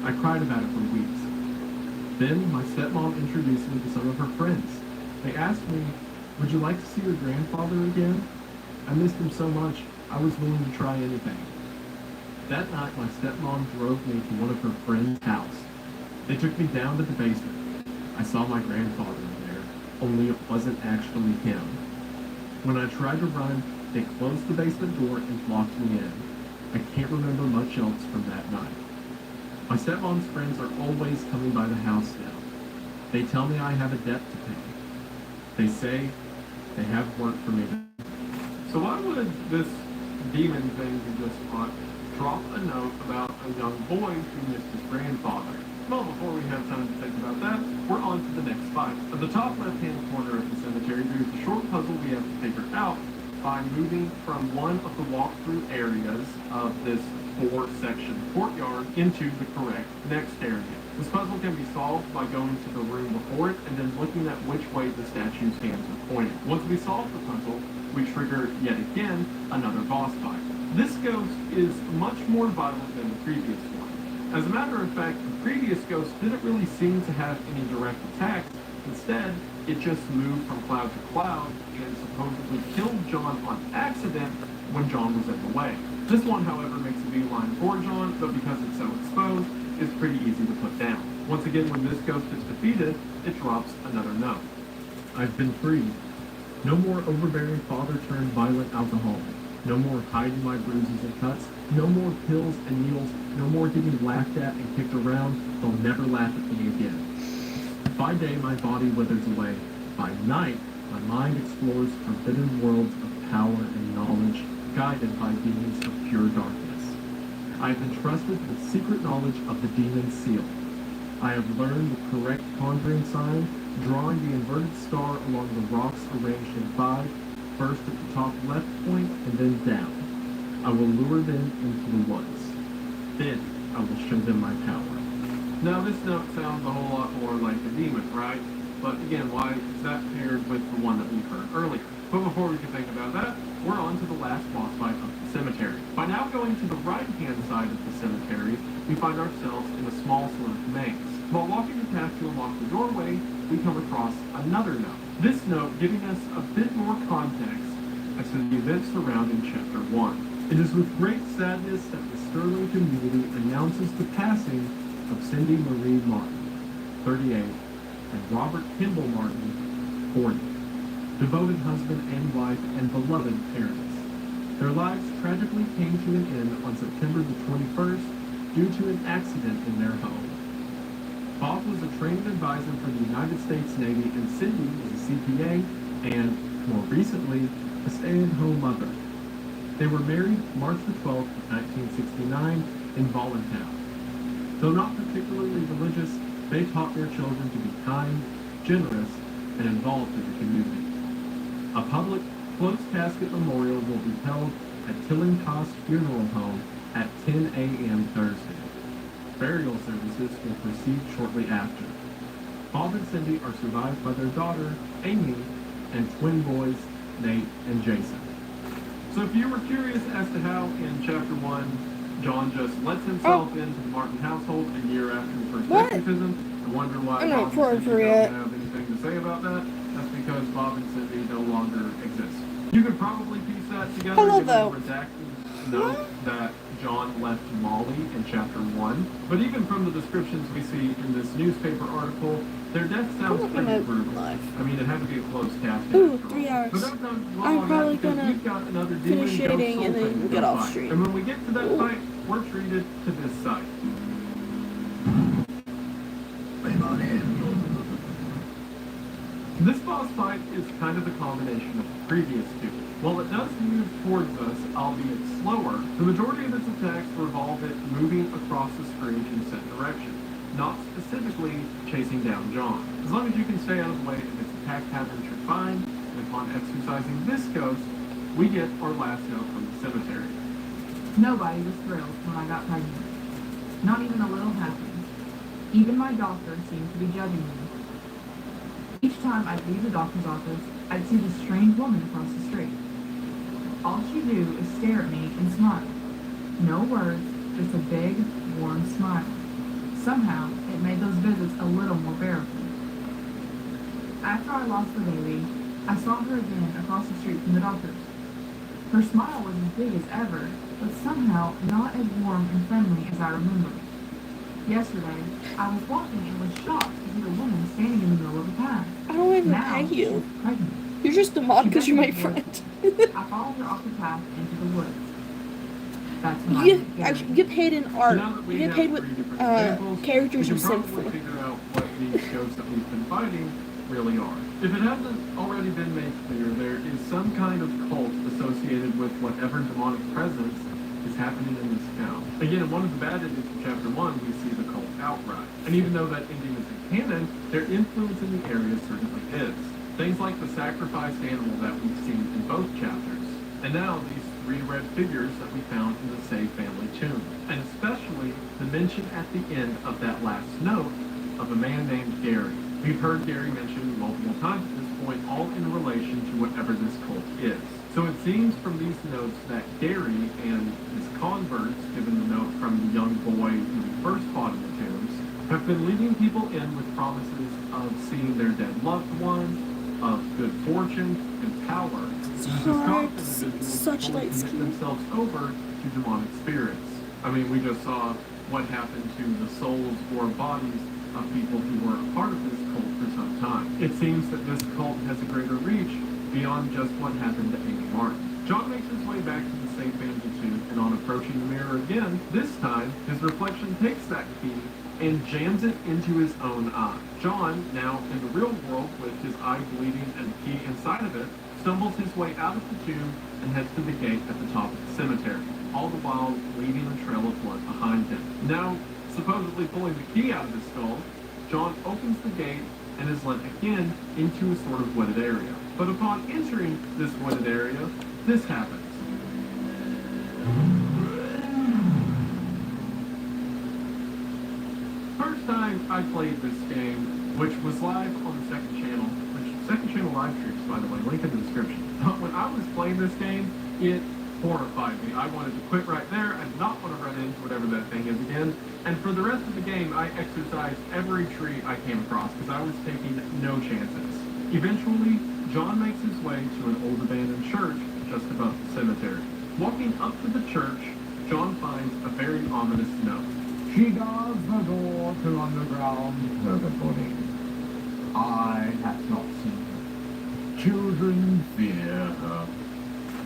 [SPEAKER 10] I cried about it for weeks. Then my stepmom introduced me to some of her friends. They asked me, would you like to see your grandfather again? I missed him so much, I was willing to try anything. That night, my stepmom drove me to one of her friends' house. They took me down to the basement. I saw my grandfather in there, only it wasn't actually him. When I tried to run, they closed the basement door and locked me in. I can't remember much else from that night. My stepmom's friends are always coming by the house now. They tell me I have a debt to pay. They say they have work for me. So why would this demon thing we just fought drop a note about a young boy who missed his grandfather? Well, before we have time to think about that, we're on to the next fight. At the top left-hand corner of the cemetery, there's a short puzzle we have to figure out by moving from one of the walkthrough areas of this 4-section courtyard into the correct next area. This puzzle can be solved by going to the room before it and then looking at which way the statue's hands are pointing. Once we solve the puzzle, we trigger yet again another boss fight. This ghost is much more violent than the previous one. As a matter of fact, the previous ghost didn't really seem to have any direct attacks. Instead, it just moved from cloud to cloud and supposedly killed John on accident when John was in the way. This one, however, makes a beeline for John, but because it's so exposed, it's pretty easy to put down. Once again, when this ghost is defeated, it drops another note. I've been freed. No more overbearing father-turned-violent alcoholic. No more hiding my bruises and cuts. No more pills and needles, no more getting laughed at and kicked around. They'll never laugh at me again. By day, my body withers away. By night, my mind explores forbidden worlds of power and knowledge, guided by beings of pure darkness. I have been trusted with secret knowledge of the demon's seal. I have learned the correct conjuring sign, drawing the inverted star along the rocks arranged in 5, first at the top left point and then down. I will lure them into the woods. Then I will show them my power. Now this note sounds a whole lot more like a demon, right? But again, why is that paired with the one that we heard earlier? But before we can think about that, we're on to the last boss fight of the cemetery. By now going to the right-hand side of the cemetery, we find ourselves in a small sort of maze. While walking the path to unlock the doorway, we come across another note. This note giving us a bit more context as to the events surrounding Chapter 1. It is with great sadness that the Sterling community announces the passing of Cindy Marie Martin, 38, and Robert Kimball Martin, 40, devoted husband and wife and beloved parents. Their lives tragically came to an end on September the 21st due to an accident in their home. Bob was a trained advisor for the United States Navy, and Cindy was a CPA and, more recently, a stay-at-home mother. They were married March the 12th, 1969, in Walton. Though not particularly religious, they taught their children to be kind, generous, and involved in the community. A public, closed-casket memorial will be held at Tillinghast Funeral Home at 10 a.m. Thursday. Burial services will proceed shortly after. Bob and Cindy are survived by their daughter, Amy, and twin boys, Nate and Jason. So if you were curious as to how in Chapter 1 John just lets himself into the Martin household a year after the first exorcism, and wonder why Bob and Cindy don't have anything to say about that, that's because Bob and Cindy no longer exist. You could probably piece that together given the redacted note that John left Molly in Chapter 1. But even from the descriptions we see in this newspaper article, their death sounds pretty brutal. I mean, it had to be a closed casket.
[SPEAKER 2] Ooh, 3 hours.
[SPEAKER 10] But that sounds
[SPEAKER 2] I'm probably gonna
[SPEAKER 10] finish
[SPEAKER 2] shading and then get off stream.
[SPEAKER 10] And when we get to that fight, we're treated to this site. This boss fight is kind of a combination of the previous two. While it does move towards us, albeit slower, the majority of its attacks revolve it moving across the screen in set direction, not specifically chasing down John. As long as you can stay out of the way of its attack patterns, you're fine, and upon exercising this ghost, we get our last note from the cemetery.
[SPEAKER 12] Nobody was thrilled when I got pregnant. Not even a little happy. Even my doctor seemed to be judging me. Each time I'd leave the doctor's office, I'd see this strange woman across the street. All she'd do is stare at me and smile. No words, just a big, warm smile. Somehow, it made those visits a little more bearable. After I lost the baby, I saw her again across the street from the doctor's. Her smile was as big as ever, but somehow not as warm and friendly as I remembered. Yesterday, I was walking and was shocked to see a woman standing in the middle of the path.
[SPEAKER 2] I don't even pay you. You're just a mod because you're my friend.
[SPEAKER 12] I followed her off the path into the woods. That's when
[SPEAKER 2] You get paid in art. You get paid with characters you send for.
[SPEAKER 10] Figure out what these ghosts that we've been fighting really are. If it hasn't already been made clear, there is some kind of cult associated with whatever demonic presence is happening in this town. Again, one of the bad endings of Chapter 1, we see the cult outright. And even though that ending isn't canon, their influence in the area certainly is. Things like the sacrificed animal that we've seen in both chapters. And now these 3 red figures that we found in the Say family tomb. And especially the mention at the end of that last note of a man named Gary. We've heard Gary mentioned multiple times at this point, all in relation to whatever this cult is. So it seems from these notes that Gary and his converts, given the note from the young boy who we first fought in the tombs, have been leading people in with promises of seeing their dead loved ones, of good fortune and power.
[SPEAKER 2] It's hard. Such light skin.
[SPEAKER 10] Themselves over to demonic spirits. I mean, we just saw what happened to the souls or bodies of people who were a part of this cult for some time. It seems that this cult has a greater reach beyond just what happened to Amy Martin. John makes his way back to the St. Banjo and on approaching the mirror again, this time, his reflection takes that key and jams it into his own eye. John, now in the real world with his eye bleeding and the key inside of it, stumbles his way out of the tomb and heads to the gate at the top of the cemetery, all the while leaving a trail of blood behind him. Now, supposedly pulling the key out of his skull, John opens the gate and is led again into a sort of wooded area. But upon entering this wooded area, this happens. First time I played this game, which was live on the second channel live streams, by the way, link in the description. But when I was playing this game, it horrified me. I wanted to quit right there. I did not want to run into whatever that thing is again. And for the rest of the game, I exercised every tree I came across because I was taking no chances. Eventually, John makes his way to an old abandoned church just above the cemetery. Walking up to the church, John finds a very ominous note.
[SPEAKER 13] She guards the door to underground purgatory. I have not seen her. Children fear her.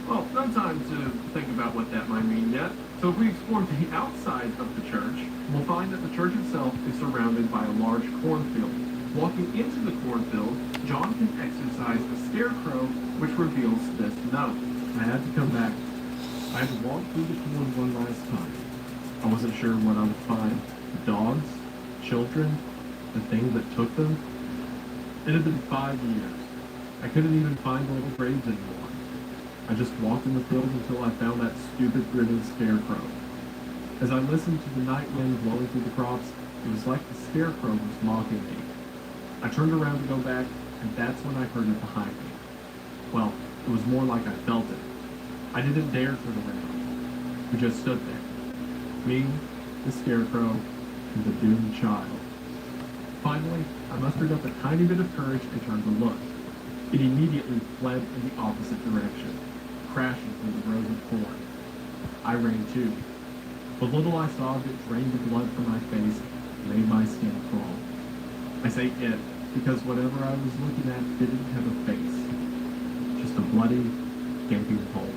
[SPEAKER 10] Well, no time to think about what that might mean yet. So if we explore the outside of the church, we'll find that the church itself is surrounded by a large cornfield. Walking into the cornfield, John can exercise a scarecrow, which reveals this note. I had to come back. I had to walk through the corn one last time. I wasn't sure what I would find. Dogs? Children? The thing that took them? It had been 5 years. I couldn't even find the little graves anymore. I just walked in the field until I found that stupid grinning scarecrow. As I listened to the night wind blowing through the crops, it was like the scarecrow was mocking me. I turned around to go back, and that's when I heard it behind me. Well, it was more like I felt it. I didn't dare turn around. We just stood there. Me, the scarecrow, and the doomed child. Finally, I mustered up a tiny bit of courage and turned to look. It immediately fled in the opposite direction, crashing through the rows of corn. I ran too. The little I saw of it drained the blood from my face and made my skin crawl. I say it because whatever I was looking at didn't have a face. Just a bloody, gaping hole.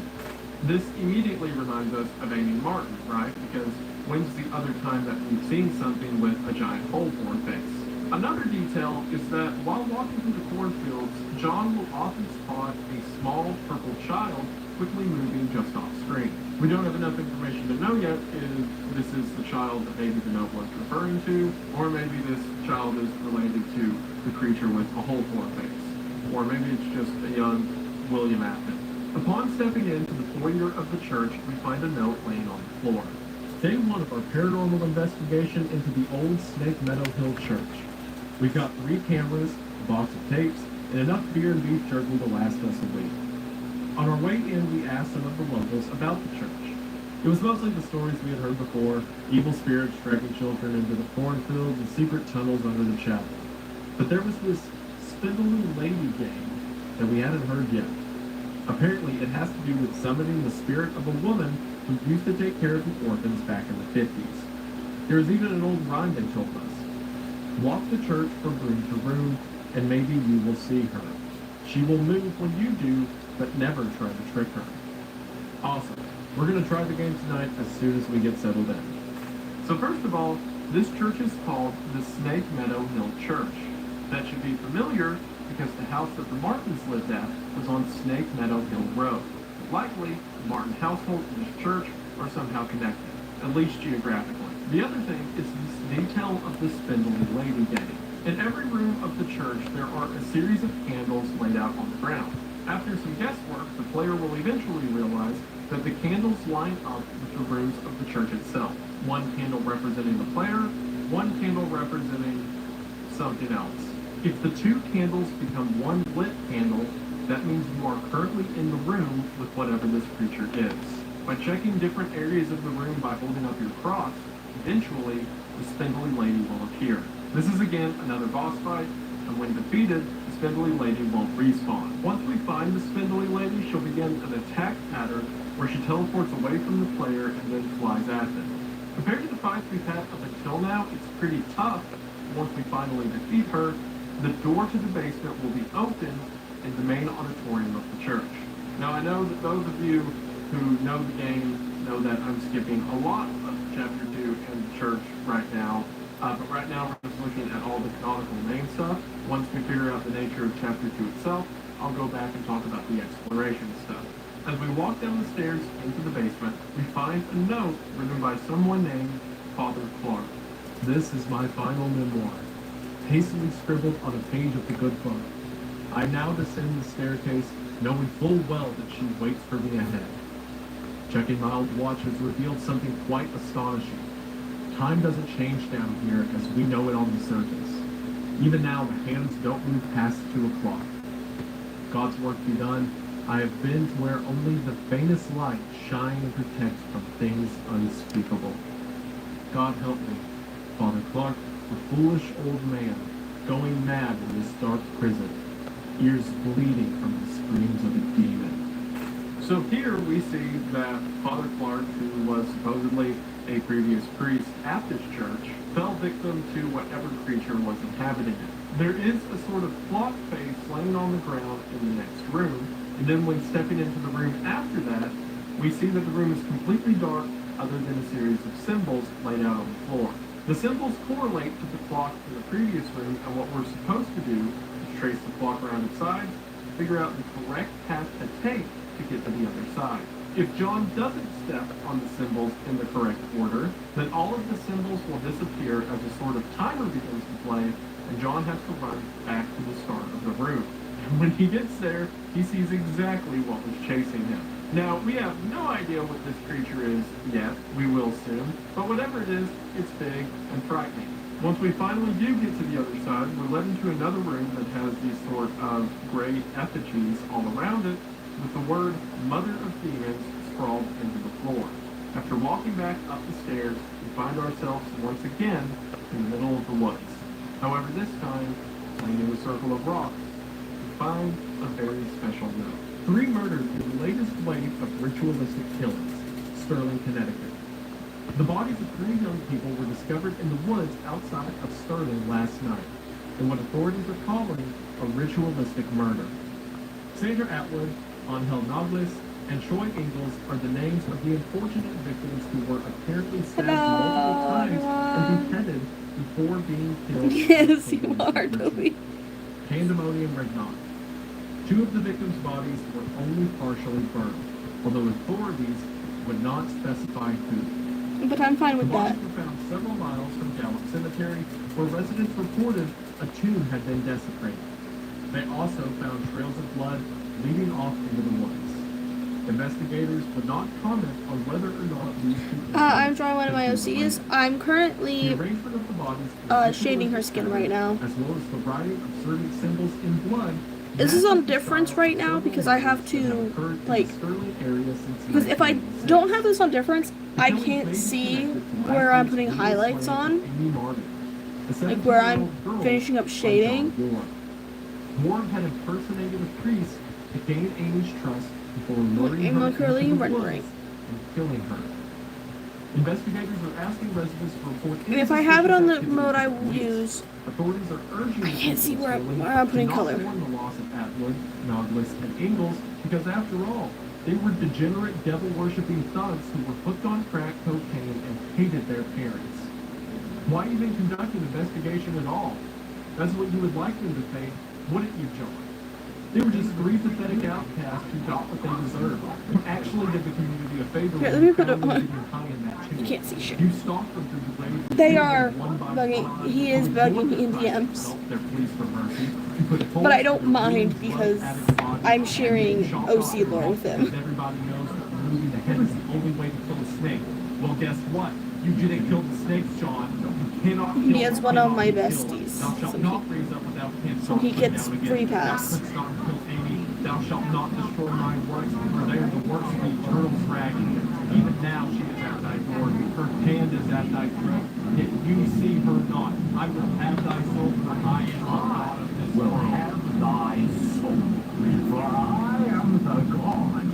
[SPEAKER 10] This immediately reminds us of Amy Martin, right? Because when's the other time that we've seen something with a giant hole for a face? Another detail is that while walking through the cornfields, John will often spot a small purple child quickly moving just off screen. We don't have enough information to know yet if this is the child that maybe the note was referring to, or maybe this child is related to the creature with a hole for a face, or maybe it's just a young William Afton. Upon stepping into the foyer of the church, we find a note laying on the floor. Day one of our paranormal investigation into the old Snake Meadow Hill Church. We've got 3 cameras, a box of tapes, and enough beer and beef jerky to last us a week. On our way in, we asked some of the locals about the church. It was mostly the stories we had heard before, evil spirits dragging children into the cornfields and secret tunnels under the chapel. But there was this spindly lady game that we hadn't heard yet. Apparently, it has to do with summoning the spirit of a woman who used to take care of the orphans back in the 50s. There was even an old rhyme they told us. Walk the church from room to room, and maybe you will see her. She will move when you do, but never try to trick her. Awesome. We're going to try the game tonight as soon as we get settled in. So first of all, this church is called the Snake Meadow Hill Church. That should be familiar because the house that the Martins lived at was on Snake Meadow Hill Road. Likely, the Martin household and this church are somehow connected, at least geographically. The other thing is this detail of the spindly lady game. In every room of the church, there are a series of candles laid out on the ground. After some guesswork, the player will eventually realize that the candles line up with the rooms of the church itself. One candle representing the player, one candle representing something else. If the 2 candles become one lit candle, that means you are currently in the room with whatever this creature is. By checking different areas of the room by holding up your cross, eventually, the spindly lady will appear. This is again another boss fight, and when defeated, the spindly lady won't respawn. Once we find the spindly lady, she'll begin an attack pattern where she teleports away from the player and then flies at them. Compared to the fights we've had up until now, it's pretty tough. Once we finally defeat her, the door to the basement will be open in the main auditorium of the church. Now I know that those of you who know the game know that I'm skipping a lot of chapter 2 and church right now. But right now we're just looking at all the canonical main stuff. Once we figure out the nature of chapter 2 itself, I'll go back and talk about the exploration stuff. As we walk down the stairs into the basement, we find a note written by someone named Father Clark. This is my final memoir, hastily scribbled on a page of the good book. I now descend the staircase, knowing full well that she waits for me ahead. Checking my old watch has revealed something quite astonishing. Time doesn't change down here as we know it on the surface. Even now, the hands don't move past 2 o'clock. God's work be done, I have been to where only the faintest light shine and protect from things unspeakable. God help me, Father Clark, the foolish old man, going mad in this dark prison, ears bleeding from the screams of a demon. So here we see that Father Clark, who was supposedly a previous priest at this church, fell victim to whatever creature was inhabiting it. There is a sort of clock face laying on the ground in the next room, and then when stepping into the room after that, we see that the room is completely dark other than a series of symbols laid out on the floor. The symbols correlate to the clock in the previous room, and what we're supposed to do is trace the clock around its side, figure out the correct path to take to get to the other side. If John doesn't step on the symbols in the correct order, then all of the symbols will disappear as a sort of timer begins to play, and John has to run back to the start of the room. And when he gets there, he sees exactly what was chasing him. Now, we have no idea what this creature is yet. We will soon. But whatever it is, it's big and frightening. Once we finally do get to the other side, we're led into another room that has these sort of gray effigies all around it, with the word Mother of Demons scrawled into the floor. After walking back up the stairs, we find ourselves once again in the middle of the woods. However, this time, playing in a circle of rocks, we find a very special note. 3 murders in the latest wave of ritualistic killings, Sterling, Connecticut. The bodies of 3 young people were discovered in the woods outside of Sterling last night, in what authorities are calling a ritualistic murder. Sandra Atwood, Angel Nogles, and Troy Ingalls are the names of the unfortunate victims who were apparently stabbed multiple times and beheaded before being killed.
[SPEAKER 2] Yes, you are, Toby.
[SPEAKER 10] Pandemonium Regnant. 2 of the victims' bodies were only partially burned, although authorities would not specify who.
[SPEAKER 2] But I'm fine with
[SPEAKER 10] The
[SPEAKER 2] that.
[SPEAKER 10] bodies were found several miles from Gallup Cemetery, where residents reported a tomb had been desecrated. They also found trails of blood leading off into the woods. Investigators would not comment on whether or not these two
[SPEAKER 2] I'm drawing one of my OCs. I'm currently
[SPEAKER 10] the arrangement of the bodies
[SPEAKER 2] shading her skin right now.
[SPEAKER 10] as well as the writing of certain symbols in blood.
[SPEAKER 2] This is on difference right now because I have to, like, because if I don't have this on difference, I can't see where I'm putting highlights on, like where I'm finishing up shading.
[SPEAKER 10] Ward had impersonated a priest to gain Amy's trust before luring her into the
[SPEAKER 2] rendering.
[SPEAKER 10] woods and killing her. Investigators are asking residents to report
[SPEAKER 2] And if I have it on the
[SPEAKER 10] activity
[SPEAKER 2] mode I
[SPEAKER 10] to
[SPEAKER 2] will
[SPEAKER 10] police.
[SPEAKER 2] use,
[SPEAKER 10] Authorities are urging
[SPEAKER 2] I can't see where
[SPEAKER 10] Sterling
[SPEAKER 2] I'm putting
[SPEAKER 10] to not
[SPEAKER 2] color.
[SPEAKER 10] mourn the loss of Atwood, Nogles, and Ingalls because after all, they were degenerate devil-worshipping thugs who were hooked on crack cocaine and hated their parents. Why even conduct an investigation at all? That's what you would like them to think, wouldn't you, John? They were just 3 pathetic outcasts who got what they deserved, who actually did the community a favor.
[SPEAKER 2] Here, let me put it
[SPEAKER 10] when
[SPEAKER 2] on.
[SPEAKER 10] you found them high in that tube.
[SPEAKER 2] You can't see shit.
[SPEAKER 10] You stalked them through the grave.
[SPEAKER 2] They are bugging. He is bugging me in DMs. But I don't mind because I'm sharing OC lore with him.
[SPEAKER 10] Everybody knows that removing the head is the only way to kill a snake. Well, guess what? You didn't kill the snakes, John. You cannot kill
[SPEAKER 2] He is one of my
[SPEAKER 10] kill.
[SPEAKER 2] besties,
[SPEAKER 10] Thou shalt
[SPEAKER 2] so
[SPEAKER 10] not raise up without him.
[SPEAKER 2] so he gets free pass.
[SPEAKER 10] Thou couldst not kill Amy. Thou shalt not destroy my works, for they are the works of the eternal dragon. Even now she is at thy door. Her hand is at thy throat. Yet you see her not. I will have thy soul, for I am the God of this
[SPEAKER 13] Will
[SPEAKER 10] world.
[SPEAKER 13] have thy soul, for I am the God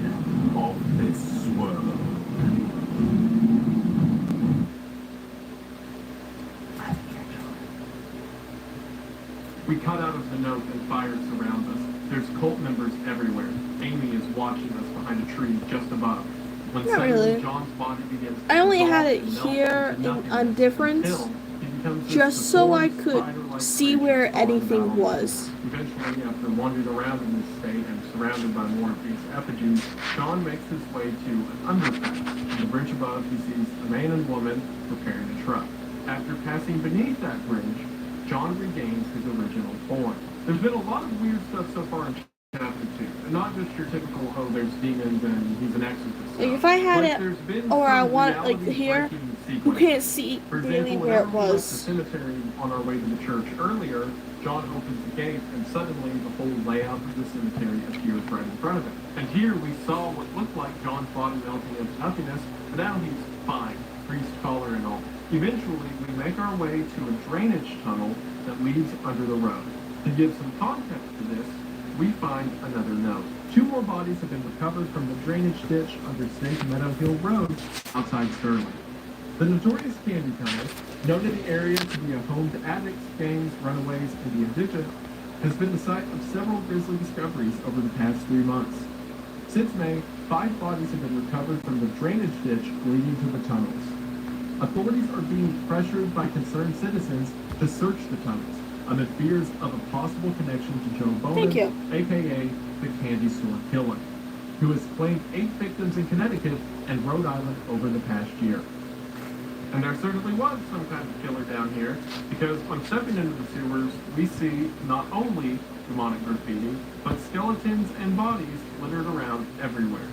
[SPEAKER 13] of this world.
[SPEAKER 10] We cut out of the note and fire surrounds us. There's cult members everywhere. Amy is watching us behind a tree just above. When
[SPEAKER 2] Not
[SPEAKER 10] suddenly
[SPEAKER 2] really.
[SPEAKER 10] John's body begins to
[SPEAKER 2] I only had
[SPEAKER 10] dissolve
[SPEAKER 2] it
[SPEAKER 10] and melt
[SPEAKER 2] here
[SPEAKER 10] into
[SPEAKER 2] in
[SPEAKER 10] nothingness
[SPEAKER 2] Undifference
[SPEAKER 10] until he becomes this
[SPEAKER 2] just so I
[SPEAKER 10] deformed,
[SPEAKER 2] could
[SPEAKER 10] spider-like
[SPEAKER 2] see
[SPEAKER 10] creature
[SPEAKER 2] where
[SPEAKER 10] crawling
[SPEAKER 2] anything
[SPEAKER 10] about on
[SPEAKER 2] was.
[SPEAKER 10] the floor. Eventually, after wandering around in this state and surrounded by more of these effigies, John makes his way to an underpass. On the bridge above, he sees a man and woman repairing a truck. After passing beneath that bridge, John regains his original form. There's been a lot of weird stuff so far in chapter 2, and not just your typical, oh, there's demons and he's an exorcist.
[SPEAKER 2] Like if I had
[SPEAKER 10] But
[SPEAKER 2] it,
[SPEAKER 10] there's been
[SPEAKER 2] or I
[SPEAKER 10] some
[SPEAKER 2] want it like
[SPEAKER 10] reality
[SPEAKER 2] here,
[SPEAKER 10] breaking
[SPEAKER 2] you
[SPEAKER 10] sequences.
[SPEAKER 2] can't see
[SPEAKER 10] For
[SPEAKER 2] really
[SPEAKER 10] example,
[SPEAKER 2] where it
[SPEAKER 10] whenever we left the
[SPEAKER 2] was.
[SPEAKER 10] cemetery on our way to the church earlier, John opens the gate and suddenly the whole layout of the cemetery appears right in front of him. And here we saw what looked like John's body melting into nothingness, but now he's fine, priest collar and all. Eventually, we make our way to a drainage tunnel that leads under the road. To give some context to this, we find another note. 2 more bodies have been recovered from the drainage ditch under Snake Meadow Hill Road outside Sterling. The notorious Candy Tunnel, known in the area to be a home to addicts, gangs, runaways, and the indigent, has been the site of several grisly discoveries over the past 3 months. Since May, 5 bodies have been recovered from the drainage ditch leading to the tunnels. Authorities are being pressured by concerned citizens to search the tunnels amid fears of a possible connection to Joe Bowman,
[SPEAKER 2] Thank you.
[SPEAKER 10] aka the Candy Store Killer, who has claimed 8 victims in Connecticut and Rhode Island over the past year. And there certainly was some kind of killer down here, because when stepping into the sewers, we see not only demonic graffiti, but skeletons and bodies littered around everywhere.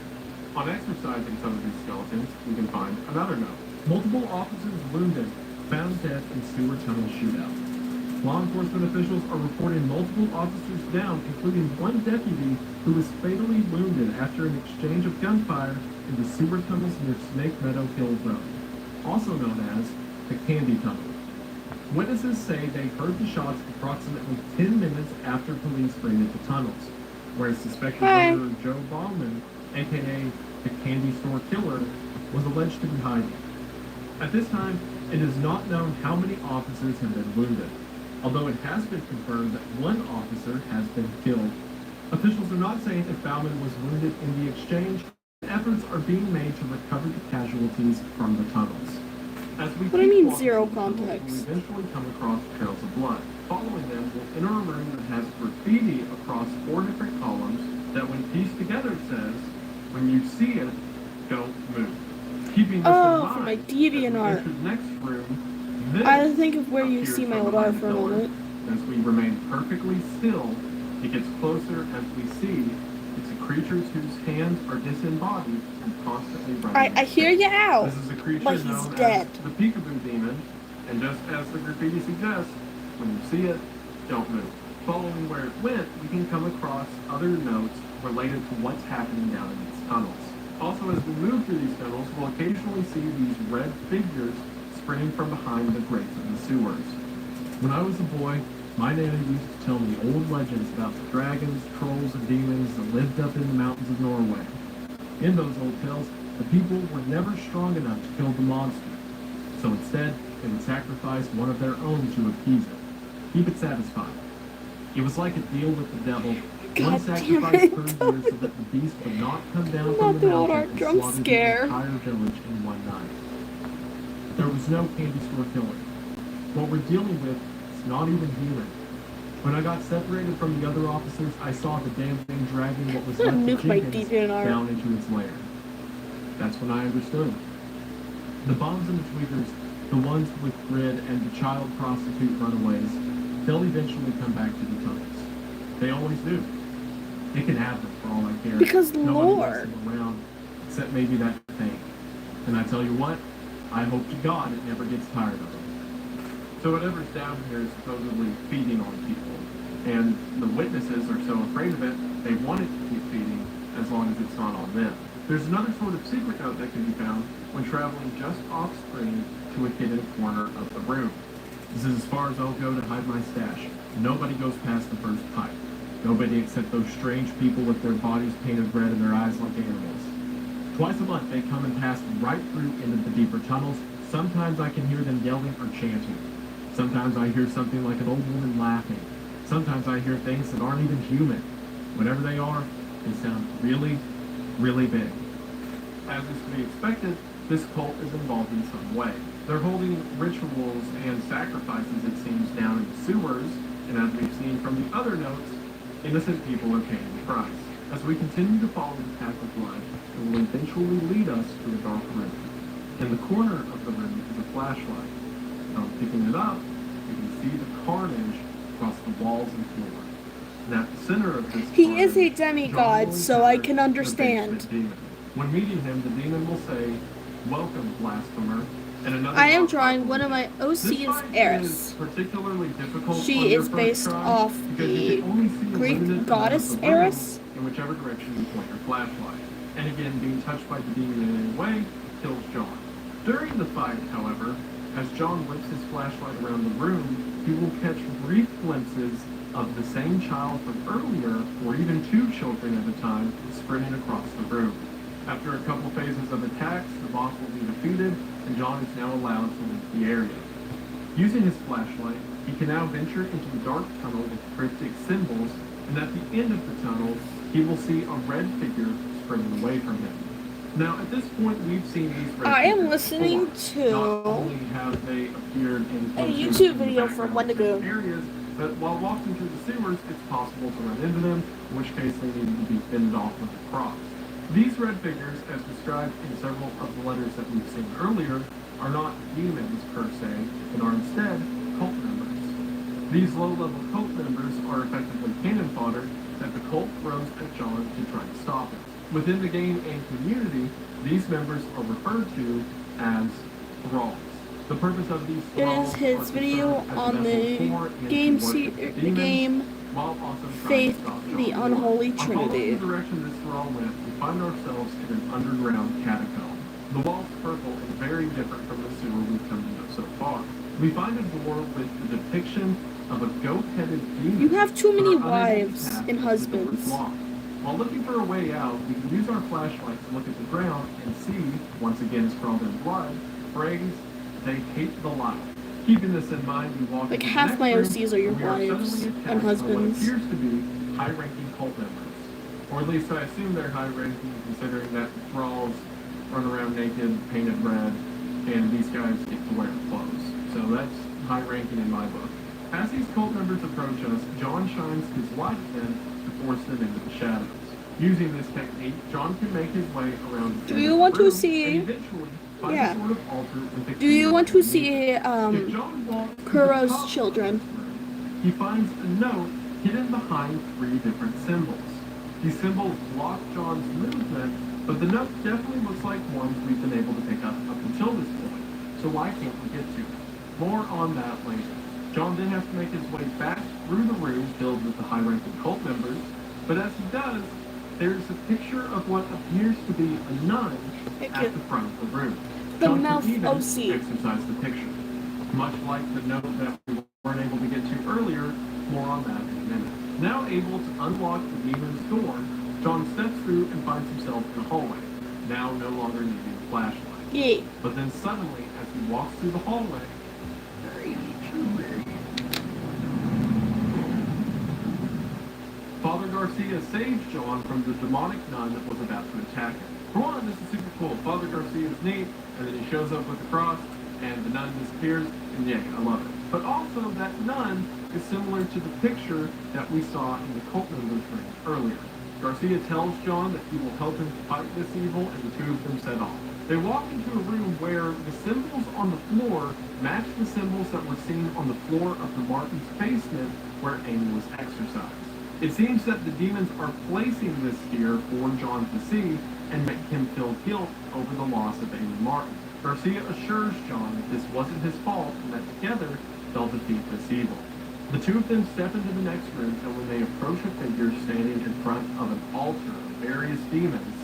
[SPEAKER 10] On exercising some of these skeletons, we can find another note. Multiple officers wounded, found dead in sewer tunnel shootout. Law enforcement officials are reporting multiple officers down, including 1 deputy who was fatally wounded after an exchange of gunfire in the sewer tunnels near Snake Meadow Hill Road, also known as the Candy Tunnel. Witnesses say they heard the shots approximately 10 minutes after police raided the tunnels, where suspected murderer Joe Bauman, aka the Candy Store Killer, was alleged to be hiding. At this time, it is not known how many officers have been wounded, although it has been confirmed that 1 officer has been killed. Officials are not saying if Bauman was wounded in the exchange. Efforts are being made to recover the casualties from the tunnels. As we
[SPEAKER 2] What do you
[SPEAKER 10] keep
[SPEAKER 2] mean
[SPEAKER 10] walking
[SPEAKER 2] zero
[SPEAKER 10] through the tunnels,
[SPEAKER 2] context?
[SPEAKER 10] we eventually come across trails of blood. Following them, we'll enter a room that has graffiti across 4 different columns that when pieced together says, "When you see it, don't move." Keeping this in
[SPEAKER 2] Oh,
[SPEAKER 10] mind,
[SPEAKER 2] for my
[SPEAKER 10] as we
[SPEAKER 2] DeviantArt.
[SPEAKER 10] enter the next room, this
[SPEAKER 2] I think of where you
[SPEAKER 10] appears
[SPEAKER 2] see my
[SPEAKER 10] from
[SPEAKER 2] old
[SPEAKER 10] behind
[SPEAKER 2] art for a
[SPEAKER 10] the pillar.
[SPEAKER 2] moment.
[SPEAKER 10] As we remain perfectly still, it gets closer as we see it's a creature whose hands are disembodied and constantly running.
[SPEAKER 2] I hear you out,
[SPEAKER 10] This is a creature
[SPEAKER 2] but he's
[SPEAKER 10] known
[SPEAKER 2] dead.
[SPEAKER 10] as the Peekaboo Demon, and just as the graffiti suggests, when you see it, don't move. Following where it went, we can come across other notes related to what's happening down in these tunnels. Also, as we move through these tunnels, we'll occasionally see these red figures sprinting from behind the grates of the sewers. When I was a boy, my nana used to tell me old legends about the dragons, trolls, and demons that lived up in the mountains of Norway. In those old tales, the people were never strong enough to kill the monster, so instead, they would sacrifice one of their own to appease it, keep it satisfied. It was like a deal with the devil. One
[SPEAKER 2] God
[SPEAKER 10] sacrifice
[SPEAKER 2] damn
[SPEAKER 10] per
[SPEAKER 2] it.
[SPEAKER 10] year so that the beast would not come down
[SPEAKER 2] Not
[SPEAKER 10] from the
[SPEAKER 2] the old art
[SPEAKER 10] mountain and
[SPEAKER 2] jump
[SPEAKER 10] slaughter the
[SPEAKER 2] scare.
[SPEAKER 10] entire village in one night. There was no Candy Store Killer. What we're dealing with is not even human. When I got separated from the other officers, I saw the damn thing dragging what was
[SPEAKER 2] I'm
[SPEAKER 10] left
[SPEAKER 2] gonna
[SPEAKER 10] of
[SPEAKER 2] nuke my
[SPEAKER 10] Jenkins
[SPEAKER 2] DeviantArt.
[SPEAKER 10] down into its lair. That's when I understood. The bombs and the tweakers, the ones with grid and the child prostitute runaways, they'll eventually come back to the tunnels. They always do. It can happen for all I care.
[SPEAKER 2] Because
[SPEAKER 10] Nobody
[SPEAKER 2] lore.
[SPEAKER 10] wants them around, except maybe that thing. And I tell you what, I hope to God it never gets tired of them. So whatever's down here is supposedly feeding on people. And the witnesses are so afraid of it, they want it to keep feeding as long as it's not on them. There's another sort of secret note that can be found when traveling just off screen to a hidden corner of the room. This is as far as I'll go to hide my stash. Nobody goes past the first pipe. Nobody except those strange people with their bodies painted red and their eyes like animals. Twice a month they come and pass right through into the deeper tunnels. Sometimes I can hear them yelling or chanting. Sometimes I hear something like an old woman laughing. Sometimes I hear things that aren't even human. Whatever they are, they sound really, really big. As is to be expected, this cult is involved in some way. They're holding rituals and sacrifices, it seems, down in the sewers, and as we've seen from the other notes, innocent people are paying the price. As we continue to follow the path of blood, it will eventually lead us to a dark room. In the corner of the room is a flashlight. On picking it up, you can see the carnage across the walls and floor. And at the center of this
[SPEAKER 2] He is a
[SPEAKER 10] carnage,
[SPEAKER 2] demigod,
[SPEAKER 10] John will
[SPEAKER 2] so I
[SPEAKER 10] encounter
[SPEAKER 2] can
[SPEAKER 10] the
[SPEAKER 2] understand.
[SPEAKER 10] basement demon. When meeting him, the demon will say, "Welcome, blasphemer." And another
[SPEAKER 2] I am
[SPEAKER 10] mock
[SPEAKER 2] drawing one of my
[SPEAKER 10] This
[SPEAKER 2] OC's
[SPEAKER 10] fight
[SPEAKER 2] Eris.
[SPEAKER 10] is particularly difficult on
[SPEAKER 2] She
[SPEAKER 10] your
[SPEAKER 2] is
[SPEAKER 10] first
[SPEAKER 2] based
[SPEAKER 10] try
[SPEAKER 2] off
[SPEAKER 10] because you
[SPEAKER 2] the
[SPEAKER 10] can only see a
[SPEAKER 2] Greek
[SPEAKER 10] limited
[SPEAKER 2] goddess
[SPEAKER 10] amount of the room
[SPEAKER 2] Eris.
[SPEAKER 10] in whichever direction you point your flashlight. And again, being touched by the demon in any way kills John. During the fight, however, as John whips his flashlight around the room, he will catch brief glimpses of the same child from earlier, or even two children at a time, sprinting across the room. After a couple phases of attacks, the boss will be defeated, and John is now allowed to leave the area. Using his flashlight, he can now venture into the dark tunnel with cryptic symbols, and at the end of the tunnel, he will see a red figure springing away from him. Now, at this point, we've seen these red
[SPEAKER 2] I am
[SPEAKER 10] figures
[SPEAKER 2] listening
[SPEAKER 10] before. Not
[SPEAKER 2] to
[SPEAKER 10] only have they appeared in
[SPEAKER 2] a
[SPEAKER 10] posters
[SPEAKER 2] YouTube
[SPEAKER 10] in the
[SPEAKER 2] video
[SPEAKER 10] background
[SPEAKER 2] from Wendigo.
[SPEAKER 10] of areas, but while walking through the sewers, it's possible to run into them, in which case they need to be fended off with a cross. These red figures, as described in several of the letters that we've seen earlier, are not demons per se, but are instead cult members. These low-level cult members are effectively cannon fodder that the cult throws at John to try to stop it. Within the game and community, these members are referred to as thralls. The purpose of these
[SPEAKER 2] It
[SPEAKER 10] thralls
[SPEAKER 2] is his
[SPEAKER 10] are to
[SPEAKER 2] video
[SPEAKER 10] serve as
[SPEAKER 2] on
[SPEAKER 10] a
[SPEAKER 2] the
[SPEAKER 10] vessel for and to
[SPEAKER 2] game
[SPEAKER 10] worship the demons,
[SPEAKER 2] game
[SPEAKER 10] while also trying
[SPEAKER 2] Faith,
[SPEAKER 10] to stop
[SPEAKER 2] the
[SPEAKER 10] John's
[SPEAKER 2] Unholy
[SPEAKER 10] war. Following
[SPEAKER 2] Trinity.
[SPEAKER 10] the direction this thrall went, we find ourselves in an underground catacomb. The wall's purple and very different from the sewer we've come to know so far. We find a door with the depiction of a goat-headed demon.
[SPEAKER 2] You have too many
[SPEAKER 10] but are unable to
[SPEAKER 2] wives
[SPEAKER 10] pass
[SPEAKER 2] and
[SPEAKER 10] as the door is
[SPEAKER 2] husbands.
[SPEAKER 10] locked. While looking for a way out, we can use our flashlight to look at the ground and see, once again scrawled in blood, phrase, "They hate the light." Keeping this in mind, we walk
[SPEAKER 2] Like
[SPEAKER 10] into the
[SPEAKER 2] half
[SPEAKER 10] next
[SPEAKER 2] my
[SPEAKER 10] room,
[SPEAKER 2] OCs are your
[SPEAKER 10] and we are
[SPEAKER 2] wives
[SPEAKER 10] suddenly
[SPEAKER 2] and
[SPEAKER 10] attacked by
[SPEAKER 2] husbands.
[SPEAKER 10] what appears to be high-ranking cult members. Or at least I assume they're high-ranking, considering that thralls run around naked, painted red, and these guys get to wear clothes. So that's high-ranking in my book. As these cult members approach us, John shines his light at them to force them into the shadows. Using this technique, John can make his way around the
[SPEAKER 2] Do you want to
[SPEAKER 10] room
[SPEAKER 2] see-
[SPEAKER 10] and eventually find
[SPEAKER 2] yeah.
[SPEAKER 10] a sort of altar with the
[SPEAKER 2] Do you
[SPEAKER 10] key
[SPEAKER 2] want to
[SPEAKER 10] underneath
[SPEAKER 2] see
[SPEAKER 10] it. If John walks to the
[SPEAKER 2] Kuro's
[SPEAKER 10] top of
[SPEAKER 2] children?
[SPEAKER 10] this room, he finds a note hidden behind 3 different symbols. These symbols block John's movement, but the note definitely looks like ones we've been able to pick up until this point. So why can't we get to it? More on that later. John then has to make his way back through the room filled with the high-ranking cult members, but as he does, there's a picture of what appears to be a nun at the front of the room.
[SPEAKER 2] The
[SPEAKER 10] John
[SPEAKER 2] mouth
[SPEAKER 10] can even
[SPEAKER 2] OC.
[SPEAKER 10] exercise the picture. Much like the note that we weren't able to get to earlier, more on that in a minute. Now able to unlock the demon's door, John steps through and finds himself in a hallway, now no longer needing a flashlight.
[SPEAKER 2] Yeah.
[SPEAKER 10] But then suddenly, as he walks through the hallway, Father Garcia saves John from the demonic nun that was about to attack him. For one, this is super cool. Father Garcia is neat, and then he shows up with the cross, and the nun disappears, and yay, I love it. But also, that nun is similar to the picture that we saw in the cult members ring earlier. Garcia tells John that he will help him fight this evil, and the two of them set off. They walk into a room where the symbols on the floor match the symbols that were seen on the floor of the Martin's basement where Amy was exorcised. It seems that the demons are placing this here for John to see and make him feel guilt over the loss of Amy Martin. Garcia assures John that this wasn't his fault and that together they'll defeat this evil. The two of them step into the next room, and when they approach a figure standing in front of an altar of various demons,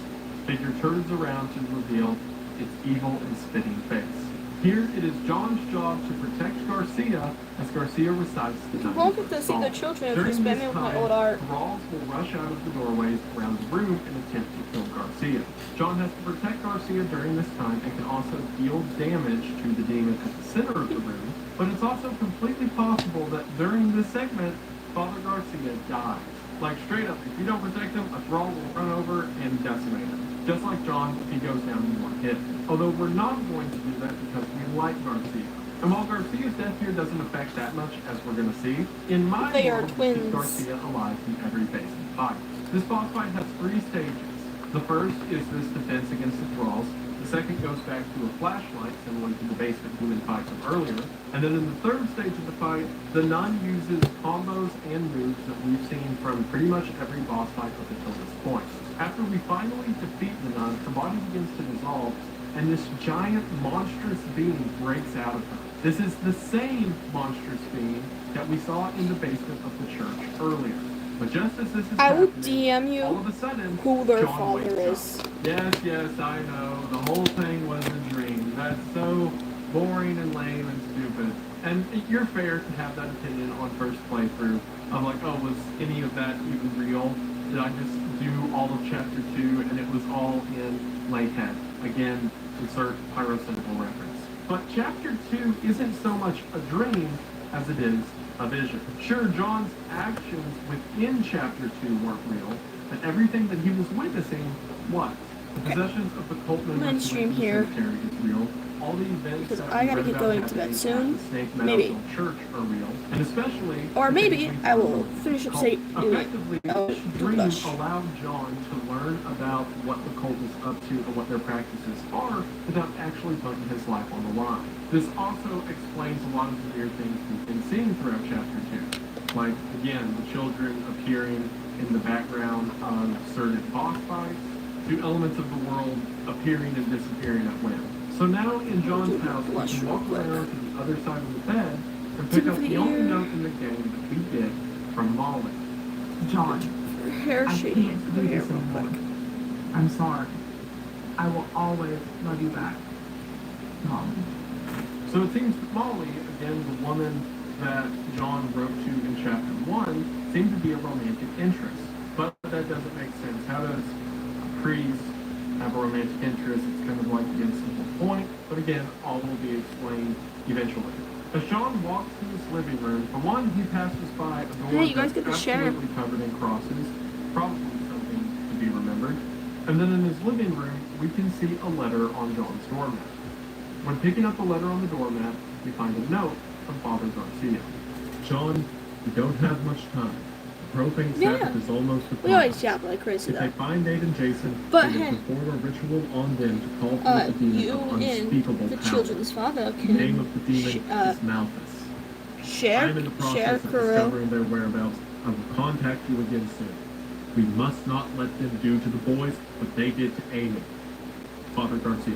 [SPEAKER 10] the figure turns around to reveal its evil and spitting face. Here it is John's job to protect Garcia as Garcia recites the
[SPEAKER 2] You won't get to see the children if you
[SPEAKER 10] During
[SPEAKER 2] spam
[SPEAKER 10] this
[SPEAKER 2] me with my
[SPEAKER 10] time,
[SPEAKER 2] old art.
[SPEAKER 10] thralls will rush out of the doorways around the room and attempt to kill Garcia. John has to protect Garcia during this time and can also deal damage to the demon at the center of the room, but it's also completely possible that during this segment, Father Garcia dies. Like, straight up, if you don't protect him, a thrall will run over and decimate him. Just like John, if he goes down in one hit. Although we're not going to do that because we like Garcia. And while Garcia's death here doesn't affect that much, as we're going to see, in my
[SPEAKER 2] They are
[SPEAKER 10] world, we
[SPEAKER 2] twins.
[SPEAKER 10] keep Garcia alive in every phase of the fight. This boss fight has 3 stages. The first is this defense against the thralls. The second goes back to a flashlight, similar to the basement human fight from earlier. And then in the third stage of the fight, the nun uses combos and moves that we've seen from pretty much every boss fight up until this point. After we finally defeat the nun, her body begins to dissolve, and this giant monstrous being breaks out of her. This is the same monstrous being that we saw in the basement of the church earlier. But just as this is
[SPEAKER 2] I will
[SPEAKER 10] happening,
[SPEAKER 2] DM you
[SPEAKER 10] all of a sudden,
[SPEAKER 2] who their
[SPEAKER 10] John
[SPEAKER 2] father
[SPEAKER 10] wakes
[SPEAKER 2] is.
[SPEAKER 10] up. Yes, I know. The whole thing was a dream. That's so boring and lame and stupid. And you're fair to have that opinion on first playthrough of like, oh, was any of that even real? Did I just do all of chapter 2 and it was all in my head? Again, insert pyrocynical reference. But chapter 2 isn't so much a dream as it is a vision. Sure, John's actions within chapter 2 weren't real, but everything that he was witnessing was. The possessions of the cult members
[SPEAKER 2] I'm gonna stream
[SPEAKER 10] who went to the
[SPEAKER 2] here.
[SPEAKER 10] cemetery is real. All the events
[SPEAKER 2] Because
[SPEAKER 10] that
[SPEAKER 2] I
[SPEAKER 10] we
[SPEAKER 2] gotta
[SPEAKER 10] read
[SPEAKER 2] get
[SPEAKER 10] about
[SPEAKER 2] going to bed
[SPEAKER 10] happening
[SPEAKER 2] soon.
[SPEAKER 10] at the Snake Meadow
[SPEAKER 2] Maybe.
[SPEAKER 10] Hill Church are real, and especially
[SPEAKER 2] Or
[SPEAKER 10] the
[SPEAKER 2] maybe
[SPEAKER 10] things we
[SPEAKER 2] I will
[SPEAKER 10] follow.
[SPEAKER 2] finish up
[SPEAKER 10] Cult effectively
[SPEAKER 2] oh,
[SPEAKER 10] dream
[SPEAKER 2] gosh.
[SPEAKER 10] allowed John to learn about what the cult is up to and what their practices are without actually putting his life on the line. This also explains a lot of the weird things we've been seeing throughout chapter 2. Like, again, the children appearing in the background of certain boss fights, to elements of the world appearing and disappearing at whim. So now in John's house, we can walk around to the other side of the bed and pick up the only note in the game that we get from Molly.
[SPEAKER 12] John,
[SPEAKER 2] Hair
[SPEAKER 12] I
[SPEAKER 2] shape.
[SPEAKER 12] can't do this anymore. I'm sorry. I will always love you back, Mom.
[SPEAKER 10] So it seems that Molly, again the woman that John wrote to in chapter 1, seemed to be a romantic interest. But that doesn't make sense. How does a priest have a romantic interest? It's kind of like against the whole point. But again, all will be explained eventually. As John walks to his living room, for one, he passes by a door
[SPEAKER 2] Hey, you guys
[SPEAKER 10] that's
[SPEAKER 2] get to share.
[SPEAKER 10] absolutely covered in crosses, probably something to be remembered. And then in his living room, we can see a letter on John's doormat. When picking up the letter on the doormat, we find a note from Father Garcia.
[SPEAKER 1] John, we don't have much time. The propane
[SPEAKER 2] Yeah.
[SPEAKER 1] Sabbath is almost upon
[SPEAKER 2] We always
[SPEAKER 1] us.
[SPEAKER 2] yap like crazy
[SPEAKER 1] If they
[SPEAKER 2] though.
[SPEAKER 1] find Nate and Jason,
[SPEAKER 2] But,
[SPEAKER 1] they will
[SPEAKER 2] hey,
[SPEAKER 1] perform a ritual on them to call forth the demon
[SPEAKER 2] you
[SPEAKER 1] of
[SPEAKER 2] and
[SPEAKER 1] unspeakable
[SPEAKER 2] the
[SPEAKER 1] power.
[SPEAKER 2] children's father
[SPEAKER 1] The name
[SPEAKER 2] can
[SPEAKER 1] of the demon is Malthus. I
[SPEAKER 2] share
[SPEAKER 1] am in the process
[SPEAKER 2] share
[SPEAKER 1] of
[SPEAKER 2] Kuro.
[SPEAKER 1] discovering their whereabouts. I will contact you again soon. We must not let them do to the boys what they did to Amy. Father Garcia.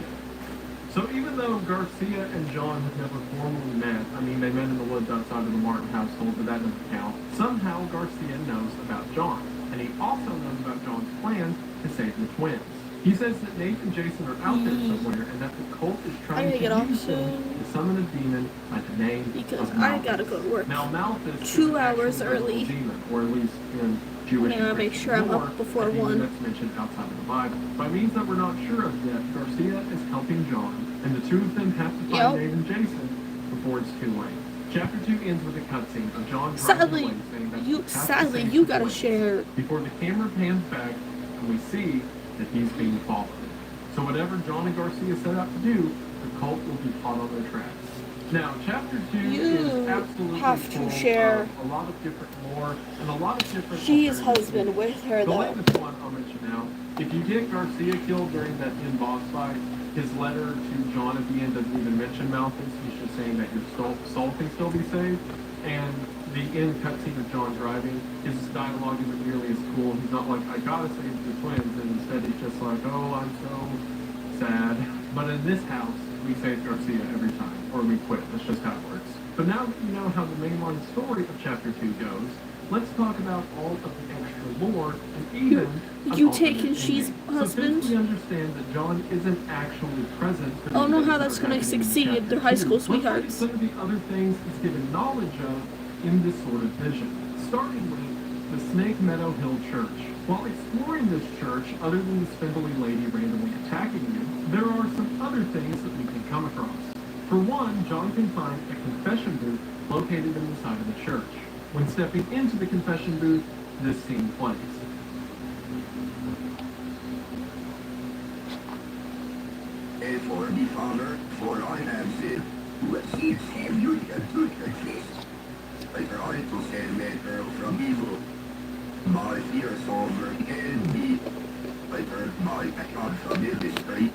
[SPEAKER 10] So even though Garcia and John have never formally met, I mean, they met in the woods outside of the Martin household, but that doesn't count, somehow Garcia knows about John. And he also knows about John's plan to save the twins. He says that Nate and Jason are out there somewhere and that the cult is trying
[SPEAKER 2] gotta
[SPEAKER 10] to
[SPEAKER 2] get off
[SPEAKER 10] use them
[SPEAKER 2] soon.
[SPEAKER 10] to summon a demon by the name
[SPEAKER 2] Because
[SPEAKER 10] of
[SPEAKER 2] I
[SPEAKER 10] Malthus.
[SPEAKER 2] gotta go to work.
[SPEAKER 10] Now Malthus
[SPEAKER 2] 2
[SPEAKER 10] is
[SPEAKER 2] hours
[SPEAKER 10] actually a
[SPEAKER 2] early.
[SPEAKER 10] demon, or at least in Jewish
[SPEAKER 2] I'm gonna make sure I'm up
[SPEAKER 10] lore,
[SPEAKER 2] before
[SPEAKER 10] a demon
[SPEAKER 2] 1.
[SPEAKER 10] that's mentioned outside of the Bible. By means that we're not sure of yet, Garcia is helping John, and the two of them have to find
[SPEAKER 2] Yep.
[SPEAKER 10] Nate and Jason before it's too late. Chapter 2 ends with a cutscene of John driving
[SPEAKER 2] Sadly,
[SPEAKER 10] away saying that he has to
[SPEAKER 2] sadly,
[SPEAKER 10] save
[SPEAKER 2] you
[SPEAKER 10] the
[SPEAKER 2] gotta
[SPEAKER 10] twins.
[SPEAKER 2] share.
[SPEAKER 10] Before the camera pans back and we see that he's being followed. So whatever John and Garcia set out to do, the cult will be caught on their tracks. Now, chapter 2
[SPEAKER 2] You
[SPEAKER 10] is absolutely
[SPEAKER 2] have to
[SPEAKER 10] full
[SPEAKER 2] share
[SPEAKER 10] of a lot of different lore and a lot of different
[SPEAKER 2] She's
[SPEAKER 10] alternative
[SPEAKER 2] husband with her
[SPEAKER 10] the
[SPEAKER 2] though.
[SPEAKER 10] latest one I'll mention now. If you get Garcia killed during that end boss fight, his letter to John at the end doesn't even mention Malthus. He's just saying that your soul can still be saved. And the end cutscene of John driving, his dialogue isn't nearly as cool. He's not like, I gotta save the twins. And instead he's just like, oh, I'm so sad. But in this house, we save Garcia every time. Or we quit. That's just how it works. But now that you know how the mainline story of chapter 2 goes, let's talk about all of the extra lore and even
[SPEAKER 2] You
[SPEAKER 10] an
[SPEAKER 2] taking
[SPEAKER 10] alternate
[SPEAKER 2] she's
[SPEAKER 10] ending.
[SPEAKER 2] husband?
[SPEAKER 10] So since we understand that John isn't actually present for
[SPEAKER 2] I don't know
[SPEAKER 10] the
[SPEAKER 2] how
[SPEAKER 10] events
[SPEAKER 2] that's
[SPEAKER 10] that are
[SPEAKER 2] gonna
[SPEAKER 10] happening in
[SPEAKER 2] succeed.
[SPEAKER 10] chapter
[SPEAKER 2] They're high
[SPEAKER 10] 2,
[SPEAKER 2] school
[SPEAKER 10] let's look at
[SPEAKER 2] sweethearts.
[SPEAKER 10] some of the other things he's given knowledge of in this sort of vision. Starting with the Snake Meadow Hill Church. While exploring this church, other than the spindly lady randomly attacking you, there are some other things that we can come across. For one, John can find a confession booth located in the side of the church. When stepping into the confession booth, this scene plays.
[SPEAKER 4] And for the Father, for I have sinned. Receive Savior and good Christ. I try to save man girl from evil. My fear solver can be. I turned my account from industry.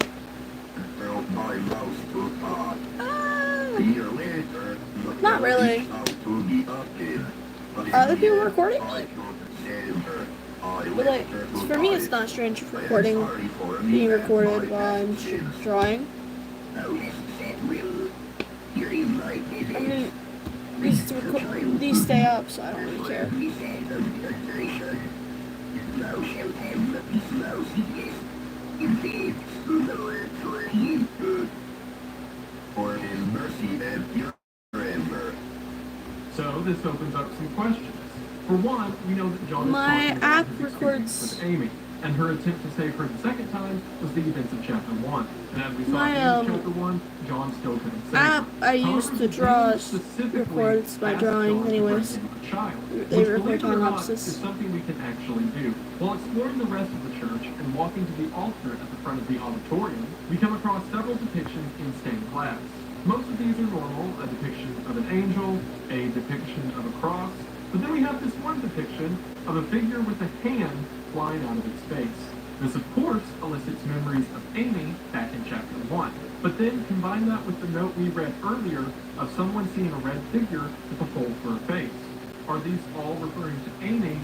[SPEAKER 4] And filled my mouth to God. A year later, the
[SPEAKER 2] Not really.
[SPEAKER 4] reached out to me again. But in
[SPEAKER 2] Are the
[SPEAKER 4] the
[SPEAKER 2] people
[SPEAKER 4] end,
[SPEAKER 2] recording
[SPEAKER 4] I
[SPEAKER 2] it?
[SPEAKER 4] couldn't save her. I
[SPEAKER 2] But like,
[SPEAKER 4] left her to
[SPEAKER 2] for me,
[SPEAKER 4] die.
[SPEAKER 2] it's not strange
[SPEAKER 4] I am
[SPEAKER 2] recording,
[SPEAKER 4] sorry for me
[SPEAKER 2] being
[SPEAKER 4] and
[SPEAKER 2] recorded
[SPEAKER 4] my
[SPEAKER 2] while I'm
[SPEAKER 4] past sins.
[SPEAKER 2] drawing.
[SPEAKER 4] Now this said will. You're my
[SPEAKER 2] I mean, these stay up, so I don't really care.
[SPEAKER 4] For his mercy and pure forever.
[SPEAKER 10] So this opens up some questions. For one, we know that John is
[SPEAKER 2] My
[SPEAKER 10] talking about
[SPEAKER 2] app
[SPEAKER 10] his
[SPEAKER 2] records-
[SPEAKER 10] experience with Amy, and her attempt to save her the second time was the events of chapter 1. And as we saw
[SPEAKER 2] My,
[SPEAKER 10] in chapter 1, John still couldn't save
[SPEAKER 2] app
[SPEAKER 10] her.
[SPEAKER 2] I
[SPEAKER 10] However,
[SPEAKER 2] use to
[SPEAKER 10] the
[SPEAKER 2] draw
[SPEAKER 10] demons specifically
[SPEAKER 2] records my
[SPEAKER 10] asked
[SPEAKER 2] drawing
[SPEAKER 10] John to
[SPEAKER 2] anyways.
[SPEAKER 10] bring him a child,
[SPEAKER 2] They
[SPEAKER 10] which,
[SPEAKER 2] record
[SPEAKER 10] believe it or
[SPEAKER 2] time
[SPEAKER 10] not,
[SPEAKER 2] lapses.
[SPEAKER 10] is something we can actually do. While exploring the rest of the church and walking to the altar at the front of the auditorium, we come across several depictions in stained glass. Most of these are normal, a depiction of an angel, a depiction of a cross, but then we have this one depiction of a figure with a hand flying out of its face. This, of course, elicits memories of Amy back in chapter 1. But then combine that with the note we read earlier of someone seeing a red figure with a hole for a face. Are these all referring to Amy,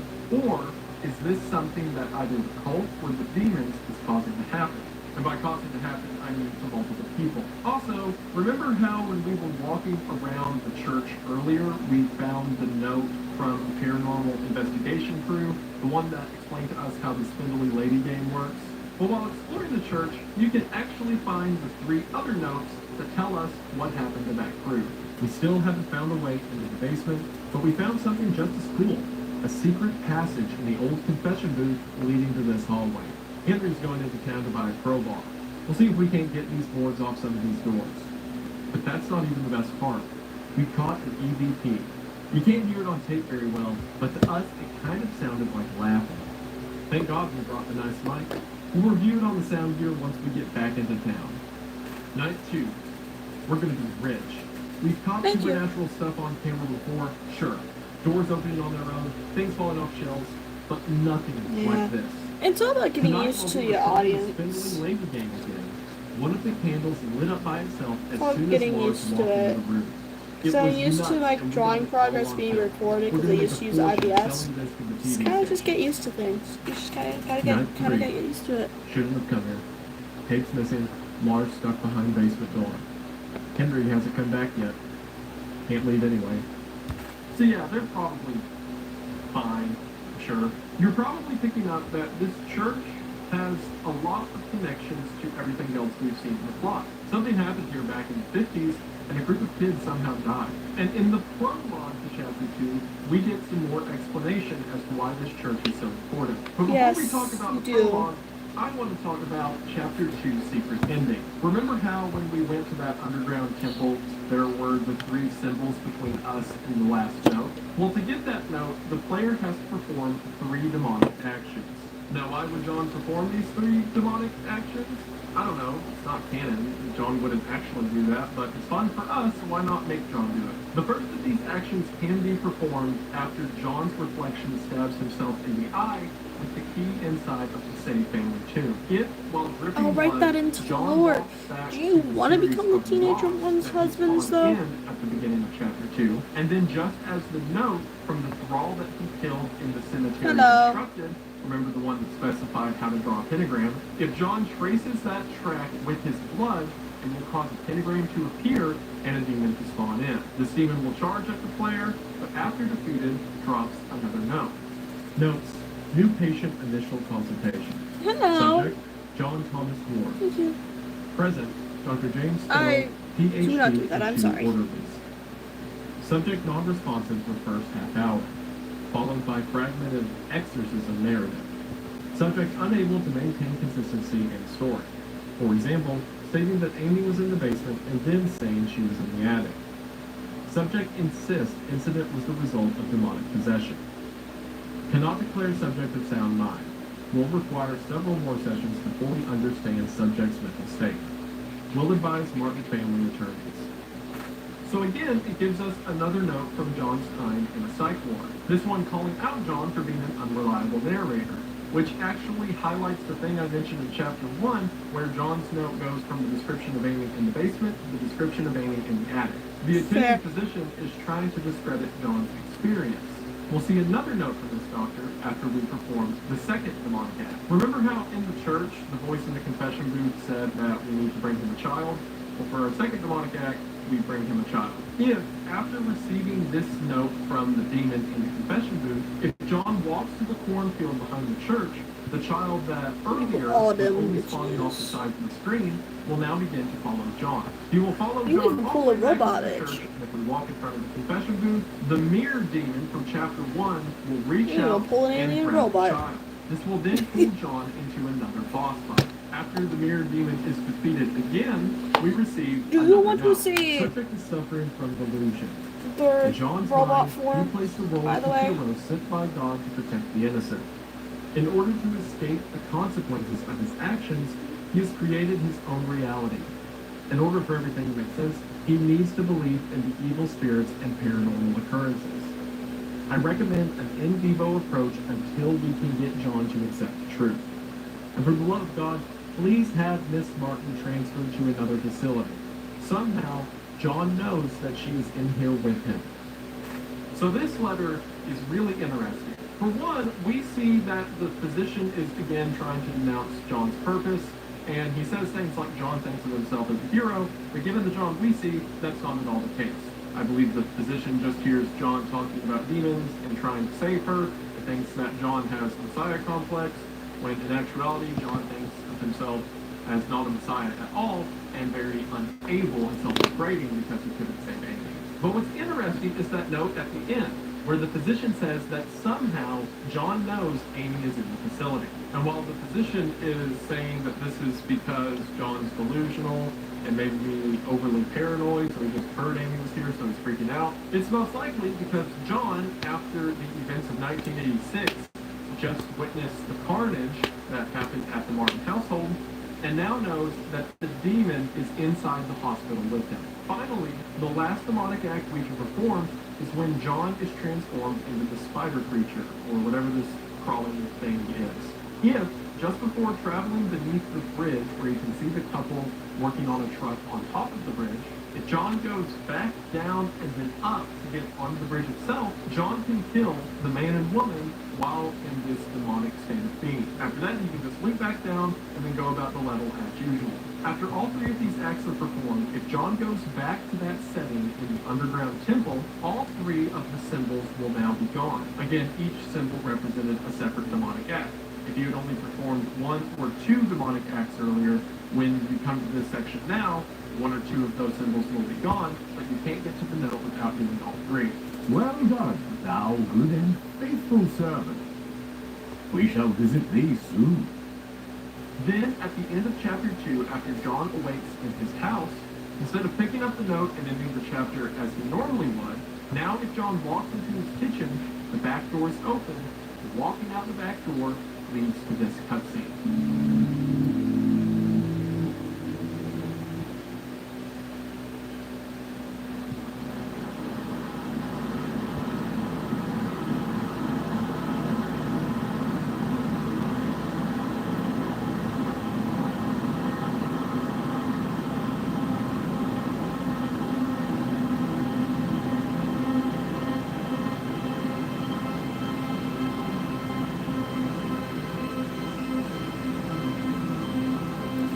[SPEAKER 10] or is this something that either the cult or the demons is causing to happen? And by causing to happen, I mean to multiple people. Also, remember how when we were walking around the church earlier, we found the note from the paranormal investigation crew, the one that explained to us how the Spindly Lady game works? Well, while exploring the church, you can actually find the 3 other notes that tell us what happened to that crew. We still haven't found a way into the basement, but we found something just as cool. A secret passage in the old confession booth leading to this hallway. Henry's going into town to buy a crowbar. We'll see if we can't get these boards off some of these doors. But that's not even the best part. We caught an EVP. You can't hear it on tape very well, but to us it kind of sounded like laughing. Thank God we brought the nice mic. We'll review it on the sound gear once we get back into town. Night 2. We're going to be rich. We've caught
[SPEAKER 2] Thank you.
[SPEAKER 10] supernatural stuff on camera before, sure. Doors opening on their own, things falling off shelves, but nothing like this.
[SPEAKER 2] It's all about getting
[SPEAKER 10] Tonight,
[SPEAKER 2] used
[SPEAKER 10] while
[SPEAKER 2] to
[SPEAKER 10] we were
[SPEAKER 2] your
[SPEAKER 10] playing the
[SPEAKER 2] audience.
[SPEAKER 10] Spindly Lady game again, one of the candles lit up by itself as
[SPEAKER 2] Called
[SPEAKER 10] soon as
[SPEAKER 2] getting
[SPEAKER 10] Lars
[SPEAKER 2] used to
[SPEAKER 10] walked into
[SPEAKER 2] it.
[SPEAKER 10] the room.
[SPEAKER 2] Because
[SPEAKER 10] It
[SPEAKER 2] I'm
[SPEAKER 10] was
[SPEAKER 2] used to
[SPEAKER 10] nuts,
[SPEAKER 2] like
[SPEAKER 10] and we
[SPEAKER 2] drawing
[SPEAKER 10] did it all
[SPEAKER 2] progress
[SPEAKER 10] on
[SPEAKER 2] being
[SPEAKER 10] tape.
[SPEAKER 2] recorded
[SPEAKER 10] We're
[SPEAKER 2] because I
[SPEAKER 10] gonna
[SPEAKER 2] used to
[SPEAKER 10] make
[SPEAKER 2] use
[SPEAKER 10] a fortune
[SPEAKER 2] IBS.
[SPEAKER 10] selling this to the
[SPEAKER 2] Just
[SPEAKER 10] TV
[SPEAKER 2] kind of just
[SPEAKER 10] station.
[SPEAKER 2] get used to things. You just gotta
[SPEAKER 10] Night
[SPEAKER 2] get
[SPEAKER 10] 3.
[SPEAKER 2] used to it.
[SPEAKER 10] Shouldn't have come here. Tape's missing. Lars stuck behind basement door. Henry hasn't come back yet. Can't leave anyway. So yeah, they're probably fine, sure. You're probably picking up that this church has a lot of connections to everything else we've seen in the plot. Something happened here back in the 50s, and a group of kids somehow died. And in the prologue to chapter 2, we get some more explanation as to why this church is so important. But before
[SPEAKER 2] Yes,
[SPEAKER 10] we talk about
[SPEAKER 2] you
[SPEAKER 10] the
[SPEAKER 2] do.
[SPEAKER 10] prologue, I want to talk about chapter 2's secret ending. Remember how when we went to that underground temple, there were the 3 symbols between us and the last note? Well, to get that note, the player has to perform 3 demonic actions. Now, why would John perform these 3 demonic actions? I don't know. It's not canon. John wouldn't actually do that, but it's fun for us, so why not make John do it? The first of these actions can be performed after John's reflection stabs himself in the eye with the key inside of the Save family tomb. If, while dripping
[SPEAKER 2] I'll write
[SPEAKER 10] blood,
[SPEAKER 2] that into
[SPEAKER 10] John
[SPEAKER 2] lore.
[SPEAKER 10] walks back
[SPEAKER 2] Do you
[SPEAKER 10] to the
[SPEAKER 2] want to
[SPEAKER 10] series
[SPEAKER 2] become the
[SPEAKER 10] of
[SPEAKER 2] teenager
[SPEAKER 10] laws
[SPEAKER 2] one's
[SPEAKER 10] that he
[SPEAKER 2] husbands,
[SPEAKER 10] fought
[SPEAKER 2] though?
[SPEAKER 10] again at the beginning of chapter 2, and then just as the note from the thrall that he killed in the cemetery
[SPEAKER 2] Hello.
[SPEAKER 10] instructed, remember the one that specified how to draw a pentagram, if John traces that track with his blood, it will cause a pentagram to appear and a demon to spawn in. This demon will charge at the player, but after defeated, drops another note. Notes: new patient initial consultation.
[SPEAKER 2] Hello.
[SPEAKER 10] Subject: John Thomas Ward.
[SPEAKER 2] Thank you.
[SPEAKER 10] Present: Dr. James
[SPEAKER 2] I
[SPEAKER 10] Stone, PhD,
[SPEAKER 2] do not do that, I'm
[SPEAKER 10] and 2
[SPEAKER 2] sorry.
[SPEAKER 10] orderlies. Subject non-responsive for first half hour, followed by fragmented exorcism narrative. Subject unable to maintain consistency in story. For example, stating that Amy was in the basement and then saying she was in the attic. Subject insists incident was the result of demonic possession. Cannot declare subject of sound mind. Will require several more sessions to fully understand subject's mental state. Will advise Martin family attorneys. So again, it gives us another note from John's time in a psych ward. This one calling out John for being an unreliable narrator, which actually highlights the thing I mentioned in chapter 1, where John's note goes from the description of Amy in the basement to the description of Amy in the attic. The attending physician is trying to discredit John's experience. We'll see another note from this doctor after we performed the second demonic act. Remember how in the church, the voice in the confession booth said that we need to bring him a child? Well, for our second demonic act, we bring him a child. If, after receiving this note from the demon in the confession booth, if John walks to the cornfield behind the church, the child that earlier was only spawning off the side of the screen will now begin to follow John. He will follow
[SPEAKER 2] You
[SPEAKER 10] John
[SPEAKER 2] can
[SPEAKER 10] all
[SPEAKER 2] pull
[SPEAKER 10] the
[SPEAKER 2] a
[SPEAKER 10] way back
[SPEAKER 2] robot
[SPEAKER 10] to the
[SPEAKER 2] edge.
[SPEAKER 10] church, and if we walk in front of the confession booth, the mirror demon from chapter 1 will reach
[SPEAKER 2] You
[SPEAKER 10] out
[SPEAKER 2] will pull an
[SPEAKER 10] and
[SPEAKER 2] alien
[SPEAKER 10] grab
[SPEAKER 2] robot.
[SPEAKER 10] the child. This will then pull John into another boss fight. After the mirror demon is defeated again, we receive
[SPEAKER 2] Do you
[SPEAKER 10] another
[SPEAKER 2] want to
[SPEAKER 10] note.
[SPEAKER 2] see
[SPEAKER 10] Subject is suffering from delusion.
[SPEAKER 2] the
[SPEAKER 10] In John's
[SPEAKER 2] robot
[SPEAKER 10] mind,
[SPEAKER 2] form?
[SPEAKER 10] he plays the role
[SPEAKER 2] by
[SPEAKER 10] of
[SPEAKER 2] the
[SPEAKER 10] the
[SPEAKER 2] way?
[SPEAKER 10] hero sent by God to protect the innocent. In order to escape the consequences of his actions, he has created his own reality. In order for everything to make sense, he needs to believe in the evil spirits and paranormal occurrences. I recommend an in vivo approach until we can get John to accept the truth. And for the love of God, please have Miss Martin transferred to another facility. Somehow, John knows that she is in here with him. So this letter is really interesting. For one, we see that the physician is again trying to denounce John's purpose, and he says things like John thinks of himself as a hero, but given the John we see, that's not at all the case. I believe the physician just hears John talking about demons and trying to save her, and thinks that John has a messiah complex, when in actuality John thinks of himself as not a messiah at all, and very unable and self-degrading because he couldn't save Amy. But what's interesting is that note at the end, where the physician says that somehow John knows Amy is in the facility. And while the physician is saying that this is because John's delusional and maybe overly paranoid, so he just heard Amy was here, so he's freaking out, it's most likely because John, after the events of 1986, just witnessed the carnage that happened at the Martin household, and now knows that the demon is inside the hospital with him. Finally, the last demonic act we can perform is when John is transformed into the spider creature, or whatever this crawling thing is. If, just before traveling beneath the bridge where you can see the couple working on a truck on top of the bridge, if John goes back down and then up to get onto the bridge itself, John can kill the man and woman while in this demonic state of being. After that, he can just leap back down and then go about the level as usual. After all three of these acts are performed, if John goes back to that setting in the underground temple, all three of the symbols will now be gone. Again, each symbol represented a separate demonic act. If you had only performed one or two demonic acts earlier, when you come to this section now, one or two of those symbols will be gone, but you can't get to the note without doing all three.
[SPEAKER 13] Well done, thou good and faithful servant. We shall visit thee soon.
[SPEAKER 10] Then, at the end of chapter 2, after John awakes in his house, instead of picking up the note and ending the chapter as he normally would, now if John walks into his kitchen, the back door is open, and walking out the back door leads to this cutscene.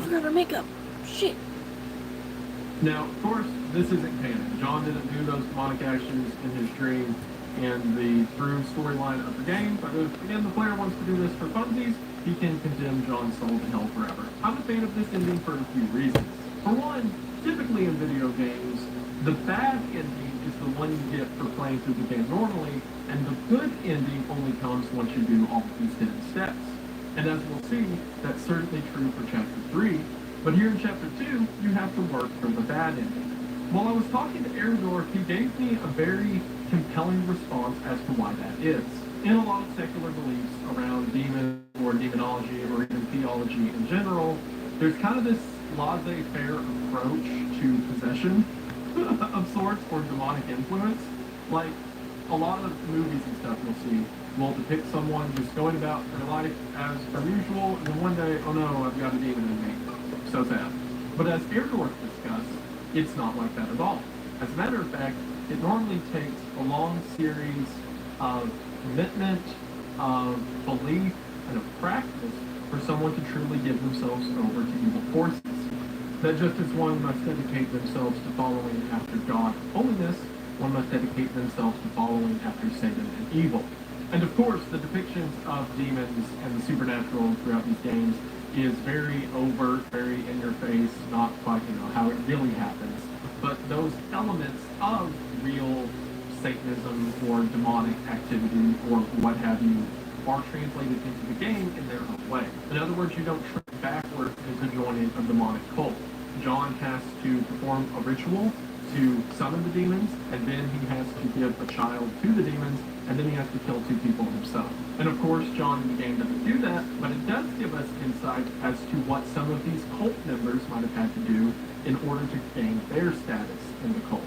[SPEAKER 2] Forgot her makeup. Shit.
[SPEAKER 10] Now, of course, this isn't canon. John didn't do those demonic actions in his dream in the through storyline of the game, but if, again, the player wants to do this for funsies, he can condemn John's soul to hell forever. I'm a fan of this ending for a few reasons. For one, typically in video games, the bad ending is the one you get for playing through the game normally, and the good ending only comes once you do all of these hidden steps. And as we'll see, that's certainly true for Chapter 3, but here in Chapter 2, you have to work for the bad ending. While I was talking to Eridor, he gave me a very compelling response as to why that is. In a lot of secular beliefs around demon or demonology or even theology in general, there's kind of this laissez-faire approach to possession of sorts or demonic influence. Like, a lot of movies and stuff you'll see will depict someone just going about their life as per usual, and then one day, oh no, I've got a demon in me. So sad. But as Eridor discussed, it's not like that at all. As a matter of fact, it normally takes a long series of commitment, of belief, and of practice for someone to truly give themselves over to evil forces. That just as one must dedicate themselves to following after God and holiness, one must dedicate themselves to following after Satan and evil. And of course, the depictions of demons and the supernatural throughout these games is very overt, very in your face, not quite, how it really happens. But those elements of real Satanism or demonic activity or what have you are translated into the game in their own way. In other words, you don't trip backwards into joining a demonic cult. John has to perform a ritual to summon the demons, and then he has to give a child to the demons, and then he has to kill 2 people himself. And of course, John in the game doesn't do that, but it does give us insight as to what some of these cult members might have had to do in order to gain their status in the cult.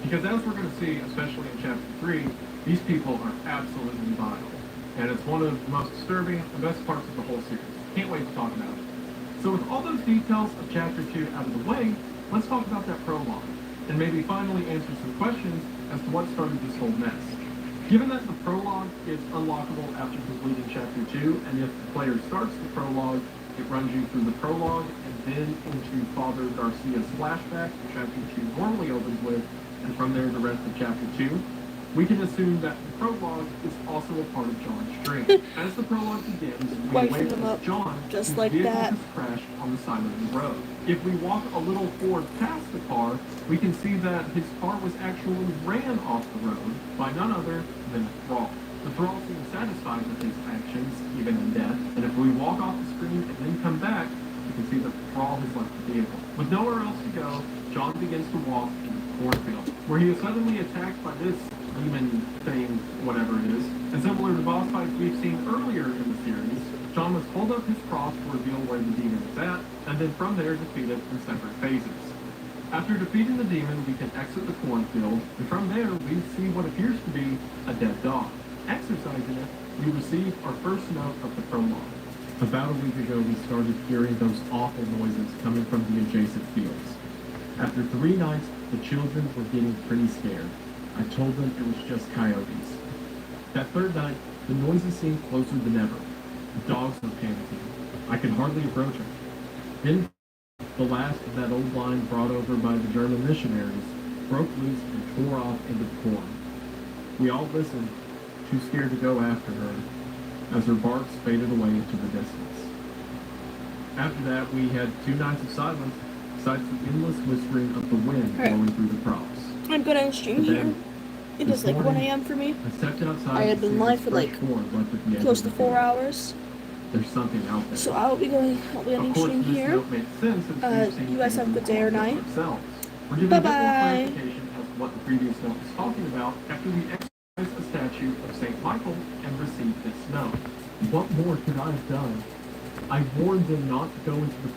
[SPEAKER 10] Because as we're going to see, especially in Chapter 3, these people are absolutely vile. And it's one of the most disturbing and best parts of the whole series. Can't wait to talk about it. So with all those details of Chapter 2 out of the way, let's talk about that prologue, and maybe finally answer some questions as to what started this whole mess. Given that the prologue is unlockable after completing Chapter 2, and if the player starts the prologue, it runs you through the prologue and then into Father Garcia's flashback, which Chapter 2 normally opens with, and from there the rest of Chapter 2, we can assume that the prologue is also a part of John's dream. As the prologue begins, we
[SPEAKER 2] Wiping them
[SPEAKER 10] witness
[SPEAKER 2] up,
[SPEAKER 10] John,
[SPEAKER 2] just
[SPEAKER 10] whose
[SPEAKER 2] like
[SPEAKER 10] vehicle
[SPEAKER 2] that.
[SPEAKER 10] has crashed on the side of the road. If we walk a little forward past the car, we can see that his car was actually ran off the road by none other than a thrall. The thrall seems satisfied with his actions, even in death, and if we walk off the screen and then come back, you can see that the thrall has left the vehicle. With nowhere else to go, John begins to walk in the cornfield, where he is suddenly attacked by this demon thing, whatever it is. And similar to boss fights we've seen earlier in the series, John must hold up his cross to reveal where the demon is at, and then from there defeat it in separate phases. After defeating the demon, we can exit the cornfield, and from there we see what appears to be a dead dog. Exercising it, we receive our first note of the prologue. About a week ago, we started hearing those awful noises coming from the adjacent fields. After 3 nights, the children were getting pretty scared. I told them it was just coyotes. That 3rd night, the noises seemed closer than ever. The dogs were panicking. I could hardly approach them. Then, the last of that old line brought over by the German missionaries broke loose and tore off into the corn. We all listened, too scared to go after her, as her barks faded away into the distance. After that, we had 2 nights of silence, besides the endless whispering of the wind blowing through the crops.
[SPEAKER 2] I'm gonna end stream here. It is like 1 a.m. for me.
[SPEAKER 10] I stepped outside.
[SPEAKER 2] I had been live for like close to 4 hours.
[SPEAKER 10] There's something out there.
[SPEAKER 2] So I'll be ending stream here. You guys have a good day or night. Bye bye.
[SPEAKER 10] What the previous note was talking about after we exercised the statue of St. Michael and received this note. What more could I have done? I warned them not to go into the